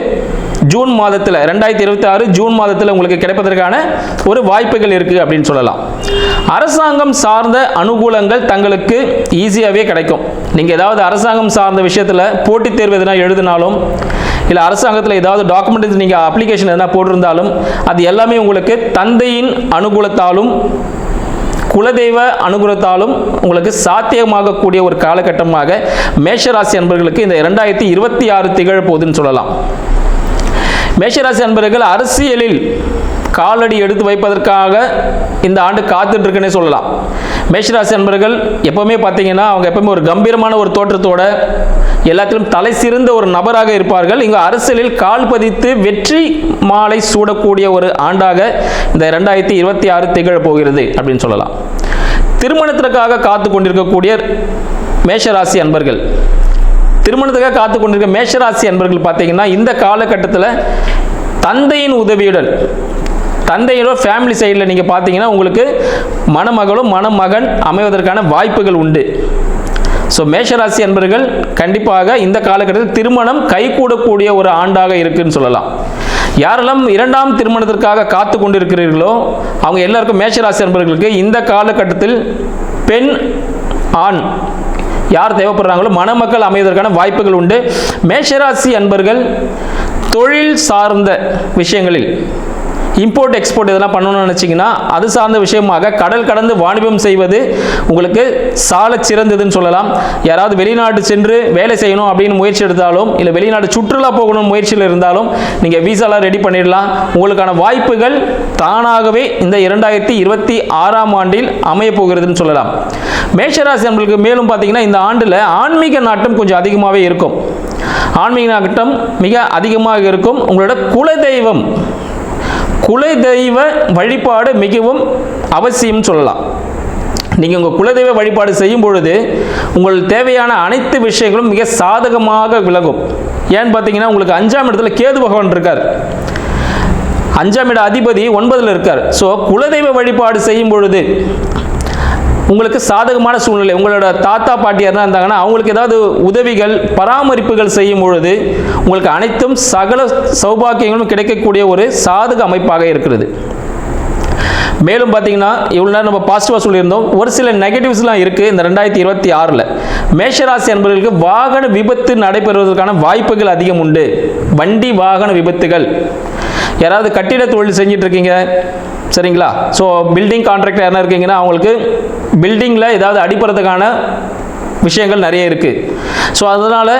ஜூன் மாதத்தில் 2026 ஜூன் மாதத்தில் உங்களுக்கு கிடைப்பதற்கான ஒரு வாய்ப்புகள் இருக்குது அப்படின்னு சொல்லலாம். அரசாங்கம் சார்ந்த அனுகூலங்கள் தங்களுக்கு ஈஸியாகவே கிடைக்கும். நீங்கள் ஏதாவது அரசாங்கம் சார்ந்த விஷயத்தில் போட்டித் தேர்வு எதனா எழுதினாலும், இல்லை அரசாங்கத்தில் ஏதாவது டாக்குமெண்ட் நீங்கள் அப்ளிகேஷன் எதனா போட்டிருந்தாலும் அது எல்லாமே உங்களுக்கு தந்தையின் அனுகூலத்தாலும் குலதெய்வ அனுகிரகத்தாலும் உங்களுக்கு சாத்தியமாகக்கூடிய ஒரு காலகட்டமாக மேஷராசி அன்பர்களுக்கு இந்த 2026 திகழ போகுதுன்னு சொல்லலாம். மேஷராசி அன்பர்கள் அரசியலில் காலடி எடுத்து வைப்பதற்காக இந்த ஆண்டு காத்துட்டு இருக்குன்னே சொல்லலாம். மேஷராசி அன்பர்கள் எப்பவுமே பார்த்தீங்கன்னா அவங்க எப்பவுமே ஒரு கம்பீரமான ஒரு தோற்றத்தோட எல்லாத்திலும் தலை சிறந்த ஒரு நபராக இருப்பார்கள். இங்கே அரசியலில் கால் பதித்து வெற்றி மாலை சூடக்கூடிய ஒரு ஆண்டாக இந்த 2026 திகழ போகிறது அப்படின்னு சொல்லலாம். திருமணத்திற்காக காத்து கொண்டிருக்கக்கூடிய மேஷராசி அன்பர்கள் திருமணத்துக்காக காத்து கொண்டிருக்க மேஷராசி அன்பர்கள் பார்த்தீங்கன்னா இந்த காலகட்டத்தில் தந்தையின் உதவியுடன் தந்தையோட ஃபேமிலி சைடில் நீங்கள் பார்த்தீங்கன்னா உங்களுக்கு மணமகளும் மணமகன் அமைவதற்கான வாய்ப்புகள் உண்டு. ஸோ மேஷராசி அன்பர்கள் கண்டிப்பாக இந்த காலகட்டத்தில் திருமணம் கைகூடக்கூடிய ஒரு ஆண்டாக இருக்குன்னு சொல்லலாம். யாரெல்லாம் 2ஆம் திருமணத்திற்காக காத்து கொண்டிருக்கிறீர்களோ அவங்க எல்லாருக்கும் மேஷராசி அன்பர்களுக்கு இந்த காலகட்டத்தில் பெண் ஆண் யார் தேவைப்படுறாங்களோ மணமக்கள் அமைவதற்கான வாய்ப்புகள் உண்டு. மேஷராசி அன்பர்கள் தொழில் சார்ந்த விஷயங்களில் இம்போர்ட் எக்ஸ்போர்ட் இதெல்லாம் பண்ணணும்னு நினச்சிங்கன்னா அது சார்ந்த விஷயமாக கடல் கடந்து வாணிபம் செய்வது உங்களுக்கு சால சிறந்ததுன்னு சொல்லலாம். யாராவது வெளிநாடு சென்று வேலை செய்யணும் அப்படின்னு முயற்சி எடுத்தாலும் இல்லை வெளிநாடு சுற்றுலா போகணும் முயற்சியில் இருந்தாலும் நீங்கள் வீசாலாம் ரெடி பண்ணிடலாம். உங்களுக்கான வாய்ப்புகள் தானாகவே இந்த 2026ஆம் ஆண்டில் அமைய போகிறதுன்னு சொல்லலாம். மேஷராசி நம்மளுக்கு மேலும் பார்த்தீங்கன்னா இந்த ஆண்டில் ஆன்மீக நாட்டம் கொஞ்சம் அதிகமாகவே இருக்கும். ஆன்மீக நாட்டம் மிக அதிகமாக இருக்கும். உங்களோட குலதெய்வ வழிபாடு மிகவும் அவசியம் சொல்லலாம். நீங்கள் உங்கள் குலதெய்வ வழிபாடு செய்யும் பொழுது உங்கள் தேவையான அனைத்து விஷயங்களும் மிக சாதகமாக விலகும். ஏன்னு பார்த்தீங்கன்னா உங்களுக்கு 5ஆம் இடத்துல கேது பகவான் இருக்கார். 5ஆம் இட அதிபதி 9ல் இருக்கார். ஸோ குலதெய்வ வழிபாடு செய்யும் பொழுது உங்களுக்கு சாதகமான சூழ்நிலை, உங்களோட தாத்தா பாட்டி யாருன்னா இருந்தாங்கன்னா அவங்களுக்கு ஏதாவது உதவிகள் பராமரிப்புகள் செய்யும் பொழுது உங்களுக்கு அனைத்தும் சகல சௌபாக்கியங்களும் கிடைக்கக்கூடிய ஒரு சாதக அமைப்பாக இருக்கிறது. மேலும் பார்த்தீங்கன்னா இவ்வளோ நேரம் நம்ம பாசிட்டிவாக சொல்லியிருந்தோம், ஒரு சில நெகட்டிவ்ஸ்லாம் இருக்குது இந்த 2026. மேஷராசி அன்பர்களுக்கு வாகன விபத்து நடைபெறுவதற்கான வாய்ப்புகள் அதிகம் உண்டு. வண்டி வாகன விபத்துகள், யாராவது கட்டிட தொழில் செஞ்சிட்டு இருக்கீங்க சரிங்களா, ஸோ பில்டிங் கான்ட்ராக்டர் யாரா இருக்கீங்கன்னா அவங்களுக்கு பில்டிங்கில் ஏதாவது அடிப்படுறதுக்கான விஷயங்கள் நிறைய இருக்குது. ஸோ அதனால்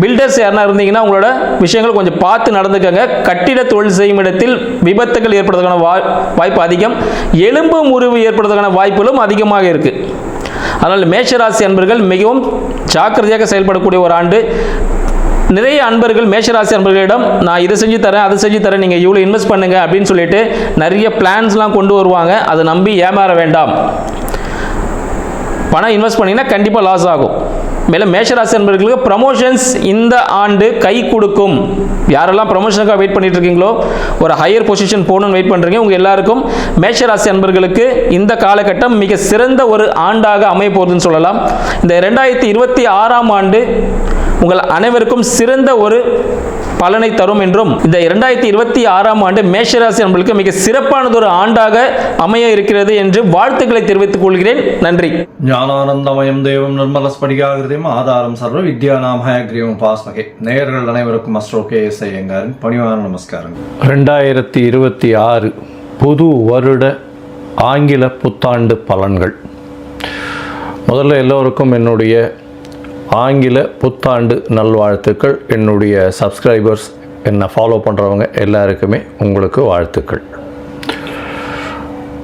பில்டர்ஸ் யாரா இருந்தீங்கன்னா உங்களோட விஷயங்கள் கொஞ்சம் பார்த்து நடந்துக்கங்க. கட்டிட தொழில் செய்யும் இடத்தில் விபத்துகள் ஏற்படுறதுக்கான வாய்ப்பு அதிகம். எலும்பு முறிவு ஏற்படுறதுக்கான வாய்ப்புகளும் அதிகமாக இருக்குது. அதனால் மேஷராசி அன்பர்கள் மிகவும் ஜாக்கிரதையாக செயல்படக்கூடிய ஒரு ஆண்டு. நிறைய அன்பர்கள் மேஷராசி அன்பர்களிடம் நான் இதை செஞ்சு தரேன் அதை செஞ்சு தரேன் நீங்கள் இவ்வளோ இன்வெஸ்ட் பண்ணுங்க அப்படின்னு சொல்லிட்டு நிறைய பிளான்ஸ்லாம் கொண்டு வருவாங்க. அதை நம்பி ஏமாற வேண்டாம். பணம் இன்வெஸ்ட் பண்ணிங்கன்னா கண்டிப்பாக லாஸ் ஆகும். மேலும் மேஷராசி அன்பர்களுக்கு ப்ரமோஷன்ஸ் இந்த ஆண்டு கை கொடுக்கும். யாரெல்லாம் ப்ரமோஷனுக்காக வெயிட் பண்ணிட்டு இருக்கீங்களோ, ஒரு ஹையர் பொசிஷன் போகணும்னு வெயிட் பண்ணுறீங்க, உங்கள் எல்லாருக்கும் மேஷராசி அன்பர்களுக்கு இந்த காலகட்டம் மிக சிறந்த ஒரு ஆண்டாக அமைய போகுதுன்னு சொல்லலாம். இந்த 2026ஆம் ஆண்டு உங்கள் அனைவருக்கும் சிறந்த ஒரு பலனை தரும் என்றும் இந்த 2026ஆம் ஆண்டு மேஷராசி அன்பர்களுக்கு மிக சிறப்பானது ஒரு ஆண்டாக அமைய இருக்கிறது என்று வாழ்த்துக்களை தெரிவித்துக் கொள்கிறேன். நன்றி.
ஞானானந்தமயம் தேவம் நிர்மலஸ்படிகாகிருதியும் ஆதாரம் சர்வ வித்யாநாமஹயக்ரீவம் உபாஸ்மகே. நேயர்கள் அனைவருக்கும் அஸ்ட்ரோ கேஎஸ் ஐயங்காரின் பணிவான நமஸ்காரங்கள்.
2026 புது வருட ஆங்கில புத்தாண்டு பலன்கள். முதல்ல எல்லோருக்கும் என்னுடைய ஆங்கில புத்தாண்டு நல்வாழ்த்துக்கள். என்னுடைய சப்ஸ்கிரைபர்ஸ், என்னை ஃபாலோ பண்ணுறவங்க எல்லாருக்குமே உங்களுக்கு வாழ்த்துக்கள்.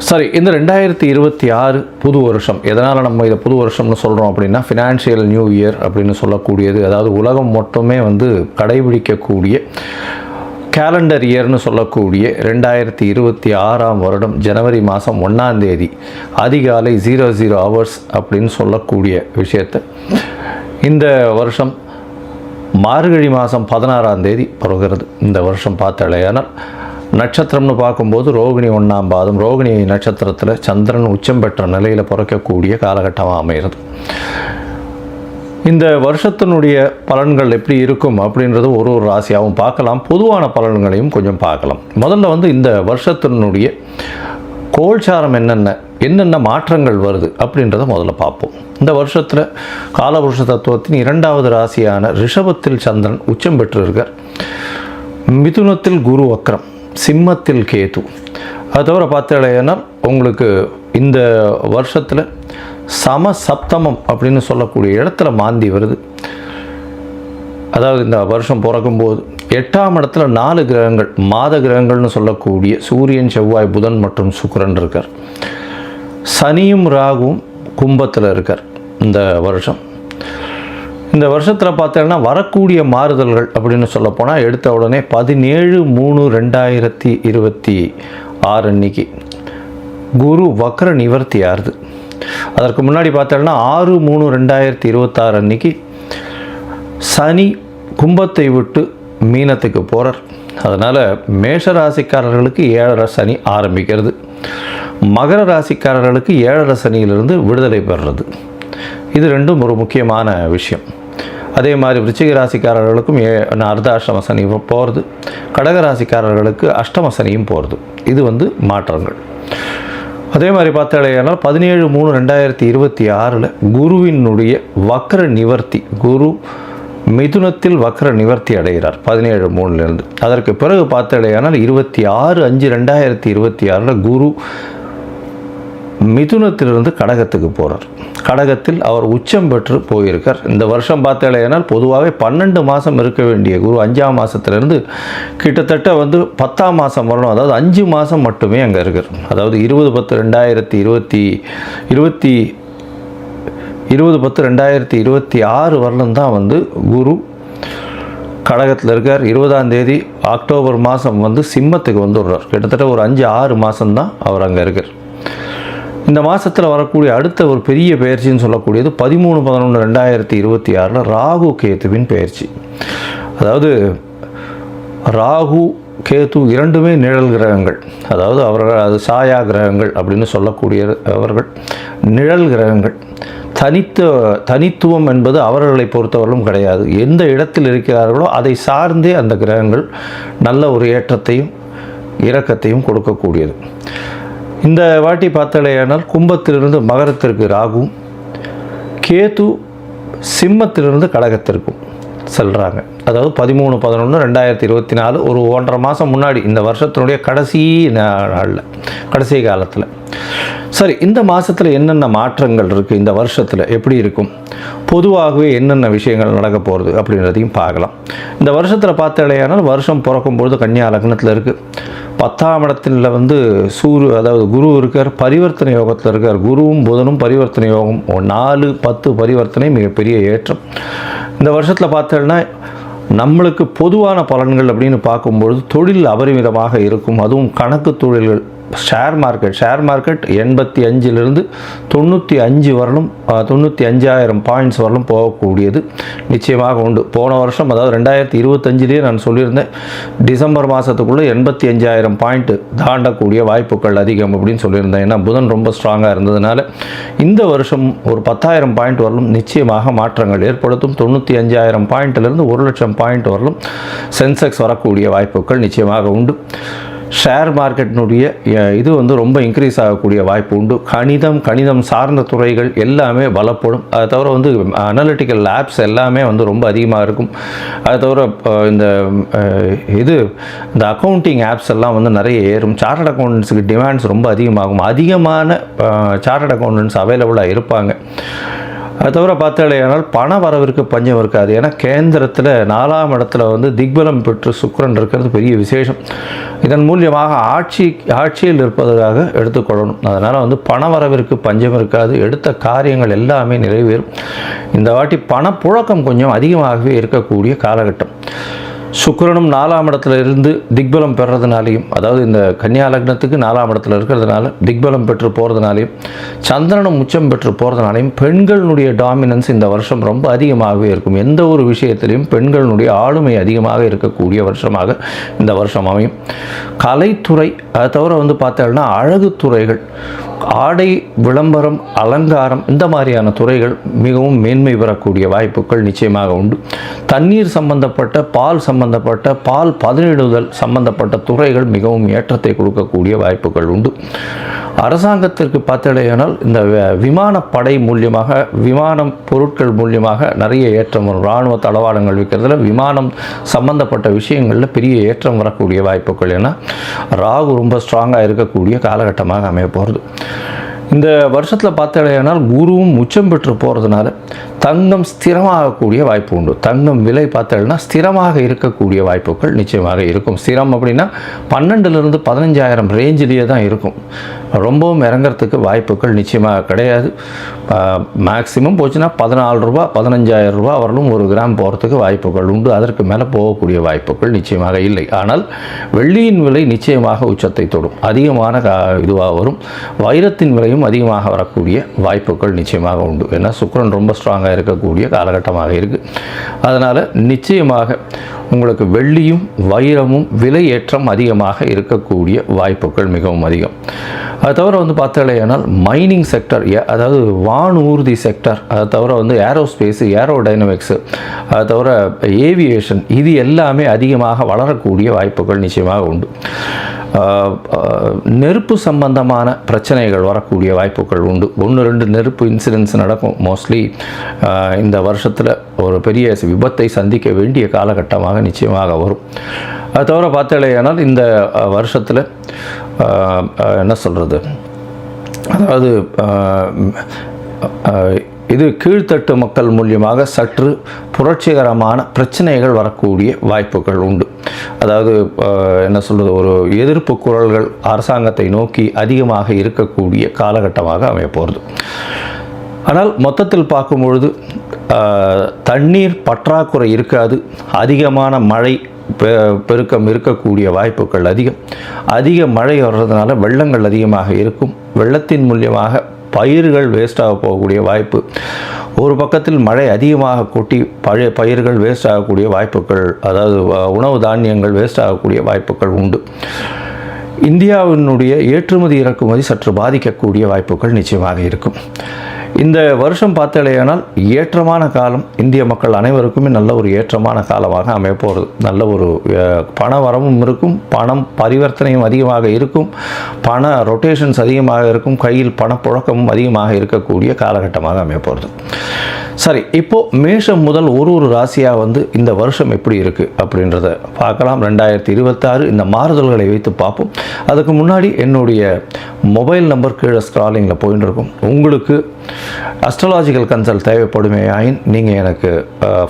சரி, இந்த 2026 புது வருஷம், எதனால் நம்ம இதை புது வருஷம்னு சொல்கிறோம் அப்படின்னா, ஃபினான்ஷியல் நியூ இயர் அப்படின்னு சொல்லக்கூடியது, அதாவது உலகம் மட்டுமே கடைபிடிக்கக்கூடிய கேலண்டர் இயர்னு சொல்லக்கூடிய 2026ஆம் வருடம் ஜனவரி மாதம் 1ஆம் தேதி அதிகாலை 00 hours அப்படின்னு சொல்லக்கூடிய விஷயத்தை இந்த வருஷம் மார்கழி மாதம் 16ஆம் தேதி பிறகுறது. இந்த வருஷம் பார்த்தாலேயானால் நட்சத்திரம்னு பார்க்கும்போது ரோகிணி 1ஆம் பாதம், ரோகிணி நட்சத்திரத்தில் சந்திரன் உச்சம் பெற்ற நிலையில் பிறக்கக்கூடிய காலகட்டமாக அமைகிறது. இந்த வருஷத்தினுடைய பலன்கள் எப்படி இருக்கும் அப்படின்றது ஒரு ராசியாகவும் பார்க்கலாம், பொதுவான பலன்களையும் கொஞ்சம் பார்க்கலாம். முதல்ல இந்த வருஷத்தினுடைய கோல்சாரம் என்னென்ன மாற்றங்கள் வருது அப்படின்றத முதல்ல பார்ப்போம். இந்த வருஷத்தில் காலபுருஷ தத்துவத்தின் 2வது ராசியான ரிஷபத்தில் சந்திரன் உச்சம் பெற்று இருக்கார். மிதுனத்தில் குரு வக்ரம், சிம்மத்தில் கேது, அது தவிர பார்த்தீங்கன்னா உங்களுக்கு இந்த வருஷத்தில் சமசப்தமம் அப்படின்னு சொல்லக்கூடிய இடத்துல மாந்தி வருது. அதாவது இந்த வருஷம் பிறக்கும்போது 8ஆம் இடத்துல 4 கிரகங்கள், மாத கிரகங்கள்னு சொல்லக்கூடிய சூரியன், செவ்வாய், புதன் மற்றும் சுக்கிரன் இருக்கார். சனியும் ராகுவும் கும்பத்தில் இருக்கார் இந்த வருஷம். இந்த வருஷத்தில் பார்த்தீங்கன்னா வரக்கூடிய மாறுதல்கள் அப்படின்னு சொல்லப்போனால் எடுத்த உடனே 17/3/2026 அன்னைக்கு குரு வக்ர நிவர்த்தி ஆறுது. அதற்கு முன்னாடி பார்த்தோன்னா 6/3/2026 அன்னைக்கு சனி கும்பத்தை விட்டு மீனத்துக்கு போகிறார். அதனால் மேஷ ராசிக்காரர்களுக்கு 7.5 சனி ஆரம்பிக்கிறது. மகர ராசிக்காரர்களுக்கு 7.5 சனியிலிருந்து விடுதலை பெறுறது. இது ரெண்டும் ஒரு முக்கியமான விஷயம். அதே மாதிரி விருச்சிக ராசிக்காரர்களுக்கும் அர்த்தாஷ்டம சனி போகிறது. கடக ராசிக்காரர்களுக்கு அஷ்டம சனியும் போகிறது. இது மாற்றங்கள். அதே மாதிரி பார்த்தாலேயானால் 17/3/2026 குருவினுடைய வக்ர நிவர்த்தி, குரு மிதுனத்தில் வக்ர நிவர்த்தி அடைகிறார் 17/3 அதற்கு பிறகு பார்த்தாலேயானால் 26/5/2026 குரு மிதுனத்திலிருந்து கடகத்துக்கு போகிறார். கடகத்தில் அவர் உச்சம் பெற்று போயிருக்கார். இந்த வருஷம் பார்த்தாலேயானால் பொதுவாகவே 12 மாதம் இருக்க வேண்டிய குரு 5ஆம் மாதத்திலிருந்து கிட்டத்தட்ட 10ஆம் மாதம் வரணும். அதாவது 5 மாதம் மட்டுமே அங்கே இருக்கார். அதாவது 20/10/2026 வரலும் தான் குரு கடகத்தில் இருக்கார். 20ஆம் தேதி அக்டோபர் மாதம் சிம்மத்துக்கு வந்துடுறார். கிட்டத்தட்ட ஒரு 5-6 மாதம்தான் அவர் அங்கே இருக்கார். இந்த மாதத்தில் வரக்கூடிய அடுத்த ஒரு பெரிய பயிற்சின்னு சொல்லக்கூடியது 13/11/2026 ராகு கேத்துவின் பயிற்சி. அதாவது ராகு கேது இரண்டுமே நிழல் கிரகங்கள். அதாவது அவர்கள் அது சாயா கிரகங்கள் அப்படின்னு சொல்லக்கூடிய அவர்கள் நிழல் கிரகங்கள். தனித்துவம் என்பது அவர்களை பொறுத்தவரையிலும் கிடையாது. எந்த இடத்தில் இருக்கிறார்களோ அதை சார்ந்தே அந்த கிரகங்கள் நல்ல ஒரு ஏற்றத்தையும் இரக்கத்தையும் கொடுக்கக்கூடியது. இந்த வாட்டி பார்த்தாலேயானால் கும்பத்திலிருந்து மகரத்திற்கு ராகுவும், கேது சிம்மத்திலிருந்து கடகத்திற்கும் செல்கிறாங்க. அதாவது 13/11/2024 ஒரு 1.5 மாதம் முன்னாடி, இந்த வருஷத்தினுடைய கடைசி நாளில், கடைசி காலத்தில். சரி, இந்த மாதத்தில் என்னென்ன மாற்றங்கள் இருக்குது, இந்த வருஷத்தில் எப்படி இருக்கும், பொதுவாகவே என்னென்ன விஷயங்கள் நடக்க போகிறது அப்படின்றதையும் பார்க்கலாம். இந்த வருஷத்தில் பார்த்தாலேயானால் வருஷம் பிறக்கும்பொழுது கன்னியா லக்னத்தில் இருக்குது. 10ஆம் இடத்துல அதாவது குரு இருக்கார், பரிவர்த்தனை யோகத்தில் இருக்கார். குருவும் புதனும் பரிவர்த்தனை யோகம் 4-10 பரிவர்த்தனை மிகப்பெரிய ஏற்றம். இந்த வருஷத்தில் பார்த்தோன்னா நம்மளுக்கு பொதுவான பலன்கள் அப்படின்னு பார்க்கும்பொழுது தொழில் அபரிமிதமாக இருக்கும். அதுவும் கணக்கு தொழில்கள், ஷேர் மார்க்கெட் 85லிருந்து 95 வரலும் 95,000 பாயிண்ட்ஸ் வரலும் போகக்கூடியது நிச்சயமாக உண்டு. போன வருஷம் அதாவது 2025 நான் சொல்லியிருந்தேன், டிசம்பர் மாதத்துக்குள்ளே 85,000 பாயிண்ட் தாண்டக்கூடிய வாய்ப்புகள் அதிகம் அப்படின்னு சொல்லியிருந்தேன். ஏன்னா புதன் ரொம்ப ஸ்ட்ராங்காக இருந்ததுனால இந்த வருஷம் ஒரு 10,000 பாயிண்ட் வரலும் நிச்சயமாக மாற்றங்கள் ஏற்படுத்தும். 95,000 பாயிண்ட்டிலிருந்து 1,00,000 பாயிண்ட் வரலும் சென்செக்ஸ் வரக்கூடிய வாய்ப்புகள் நிச்சயமாக உண்டு. ஷேர் மார்க்கெட்டினுடைய இது ரொம்ப இன்க்ரீஸ் ஆகக்கூடிய வாய்ப்பு உண்டு. கணிதம் சார்ந்த துறைகள் எல்லாமே பலப்படும். அதை தவிர அனலிட்டிக்கல் லேப்ஸ் எல்லாமே ரொம்ப அதிகமாக இருக்கும். அதை தவிர இந்த அக்கௌண்டிங் ஆப்ஸ் எல்லாம் நிறைய ஏறும். சார்ட்டர்ட் அக்கௌண்டன்ஸுக்கு டிமாண்ட்ஸ் ரொம்ப அதிகமாகும். அதிகமான சார்ட்டர்ட் அக்கௌண்டன்ஸ் அவைலபிளாக இருப்பாங்க. அது தவிர பார்த்தாலேயானால் பண வரவிற்கு பஞ்சம் இருக்காது. ஏன்னா கேந்திரத்தில் 4ஆம் இடத்துல திக்பலம் பெற்று சுக்கிரன் இருக்கிறது பெரிய விசேஷம். இதன் மூலியமாக ஆட்சியில் இருப்பதற்காக எடுத்துக்கொள்ளணும். அதனால் பண வரவிற்கு பஞ்சம் இருக்காது. எடுத்த காரியங்கள் எல்லாமே நிறைவேறும். இந்த வாட்டி பணப்புழக்கம் கொஞ்சம் அதிகமாகவே இருக்கக்கூடிய காலகட்டம். சுக்கிரனும் 4ஆம் இடத்துல இருந்து திக்பலம் பெறதுனாலையும், அதாவது இந்த கன்னியா லக்னத்துக்கு 4ஆம் இடத்துல இருக்கிறதுனால திக்பலம் பெற்று போகிறதுனாலையும், சந்திரனும் உச்சம் பெற்று போகிறதுனாலையும் பெண்களுடைய டாமினன்ஸ் இந்த வருஷம் ரொம்ப அதிகமாகவே இருக்கும். எந்த ஒரு விஷயத்திலையும் பெண்களுடைய ஆளுமை அதிகமாக இருக்கக்கூடிய வருஷமாக இந்த வருஷம் அமையும். கலைத்துறை, அதை தவிர பார்த்தோம்னா அழகு துறைகள், ஆடை விளம்பரம், அலங்காரம், இந்த மாதிரியான துறைகள் மிகவும் மேன்மை பெறக்கூடிய வாய்ப்புகள் நிச்சயமாக உண்டு. தண்ணீர் சம்பந்தப்பட்ட, பால் பதனிடுதல் சம்பந்தப்பட்ட துறைகள் மிகவும் ஏற்றத்தை கொடுக்கக்கூடிய வாய்ப்புகள் உண்டு. அரசாங்கத்திற்கு பார்த்தடையானால் இந்த விமானப்படை மூலியமாக விமானம் பொருட்கள் மூலியமாக நிறைய ஏற்றம் வரும். இராணுவ தளவாடங்கள் விற்கிறதுல விமானம் சம்பந்தப்பட்ட விஷயங்களில் பெரிய ஏற்றம் வரக்கூடிய வாய்ப்புகள். ஏன்னா ராகு ரொம்ப ஸ்ட்ராங்காக இருக்கக்கூடிய காலகட்டமாக அமைய போகிறது. இந்த வருஷத்தில் பார்த்தடையானால் குருவும் உச்சம் பெற்று போகிறதுனால தங்கம் ஸ்திரமாகக்கூடிய வாய்ப்பு உண்டு. தங்கம் விலை பார்த்தோம்னா ஸ்திரமாக இருக்கக்கூடிய வாய்ப்புகள் நிச்சயமாக இருக்கும். ஸ்திரம் அப்படின்னா 12,000 to 15,000 ரேஞ்சிலேயே தான் இருக்கும். ரொம்பவும் இறங்கிறதுக்கு வாய்ப்புகள் நிச்சயமாக கிடையாது. மேக்ஸிமம் போச்சுன்னா 14 ரூபா 15,000 ரூபா வரலும் 1 கிராம் போகிறதுக்கு வாய்ப்புகள் உண்டு. அதற்கு மேலே போகக்கூடிய வாய்ப்புகள் நிச்சயமாக இல்லை. ஆனால் வெள்ளியின் விலை நிச்சயமாக உச்சத்தை தொடும், அதிகமான இதுவாக வரும். வைரத்தின் விலையும் அதிகமாக வரக்கூடிய வாய்ப்புகள் நிச்சயமாக உண்டு. ஏன்னா சுக்கிரன் ரொம்ப ஸ்ட்ராங்காக இருக்கக்கூடிய காலகட்டமாக இருக்குது. அதனால் நிச்சயமாக உங்களுக்கு வெள்ளியும் வைரமும் விலை ஏற்றம் அதிகமாக இருக்கக்கூடிய வாய்ப்புகள் மிகவும் அதிகம். அது தவிர பார்த்தலையானால் மைனிங் செக்டர், அதாவது வானூர்தி செக்டர், அதை தவிர ஏரோஸ்பேஸு, ஏரோடைனமிக்ஸு, அதை தவிர ஏவியேஷன், இது எல்லாமே அதிகமாக வளரக்கூடிய வாய்ப்புகள் நிச்சயமாக உண்டு. நெருப்பு சம்பந்தமான பிரச்சனைகள் வரக்கூடிய வாய்ப்புகள் உண்டு. 1-2 நெருப்பு இன்சிடென்ட்ஸ் நடக்கும். மோஸ்ட்லி இந்த வருஷத்தில் ஒரு பெரிய விபத்தை சந்திக்க வேண்டிய காலகட்டமாக நிச்சயமாக வரும். அது தவிர பார்த்தலையானால் இந்த வருஷத்தில் என்ன சொல்கிறது, அதாவது இது கீழ்த்தட்டு மக்கள் மூலியமாக சற்று புரட்சிகரமான பிரச்சனைகள் வரக்கூடிய வாய்ப்புகள் உண்டு. அதாவது என்ன சொல்கிறது, ஒரு எதிர்ப்பு குரல்கள் அரசாங்கத்தை நோக்கி அதிகமாக இருக்கக்கூடிய காலகட்டமாக அமைய போகிறது. ஆனால் மொத்தத்தில் பார்க்கும்பொழுது தண்ணீர் பற்றாக்குறை இருக்காது. அதிகமான மழை பெருக்கம் இருக்கக்கூடிய வாய்ப்புகள் அதிக மழை வர்றதுனால வெள்ளங்கள் அதிகமாக இருக்கும். வெள்ளத்தின் மூலியமாக பயிர்கள் வேஸ்டாக போகக்கூடிய வாய்ப்பு. ஒரு பக்கத்தில் மழை அதிகமாக கொட்டி பழைய பயிர்கள் வேஸ்ட் ஆகக்கூடிய வாய்ப்புகள், அதாவது உணவு தானியங்கள் வேஸ்ட் ஆகக்கூடிய வாய்ப்புகள் உண்டு. இந்தியாவினுடைய ஏற்றுமதி இறக்குமதி சற்று பாதிக்கக்கூடிய வாய்ப்புகள் நிச்சயமாக இருக்கும். இந்த வருஷம் பார்த்தலையானால் ஏற்றமான காலம். இந்திய மக்கள் அனைவருக்குமே நல்ல ஒரு ஏற்றமான காலமாக அமைய போகிறது. நல்ல ஒரு பண வரவும் இருக்கும், பணம் பரிவர்த்தனையும் அதிகமாக இருக்கும், பண ரொட்டேஷன்ஸ் அதிகமாக இருக்கும், கையில் பணப்புழக்கமும் அதிகமாக இருக்கக்கூடிய காலகட்டமாக அமைய போகிறது. சரி, இப்போது மேஷம் முதல் ஒரு ராசியாக இந்த வருஷம் எப்படி இருக்குது அப்படின்றத பார்க்கலாம். 2026 இந்த மாறுதல்களை வைத்து பார்ப்போம். அதுக்கு முன்னாடி என்னுடைய மொபைல் நம்பர் கீழே ஸ்க்ராலிங்கில் போயின்னு இருக்கும். உங்களுக்கு அஸ்ட்ராலாஜிக்கல் கன்சல்ட் தேவைப்படுமே ஆயின் நீங்கள் எனக்கு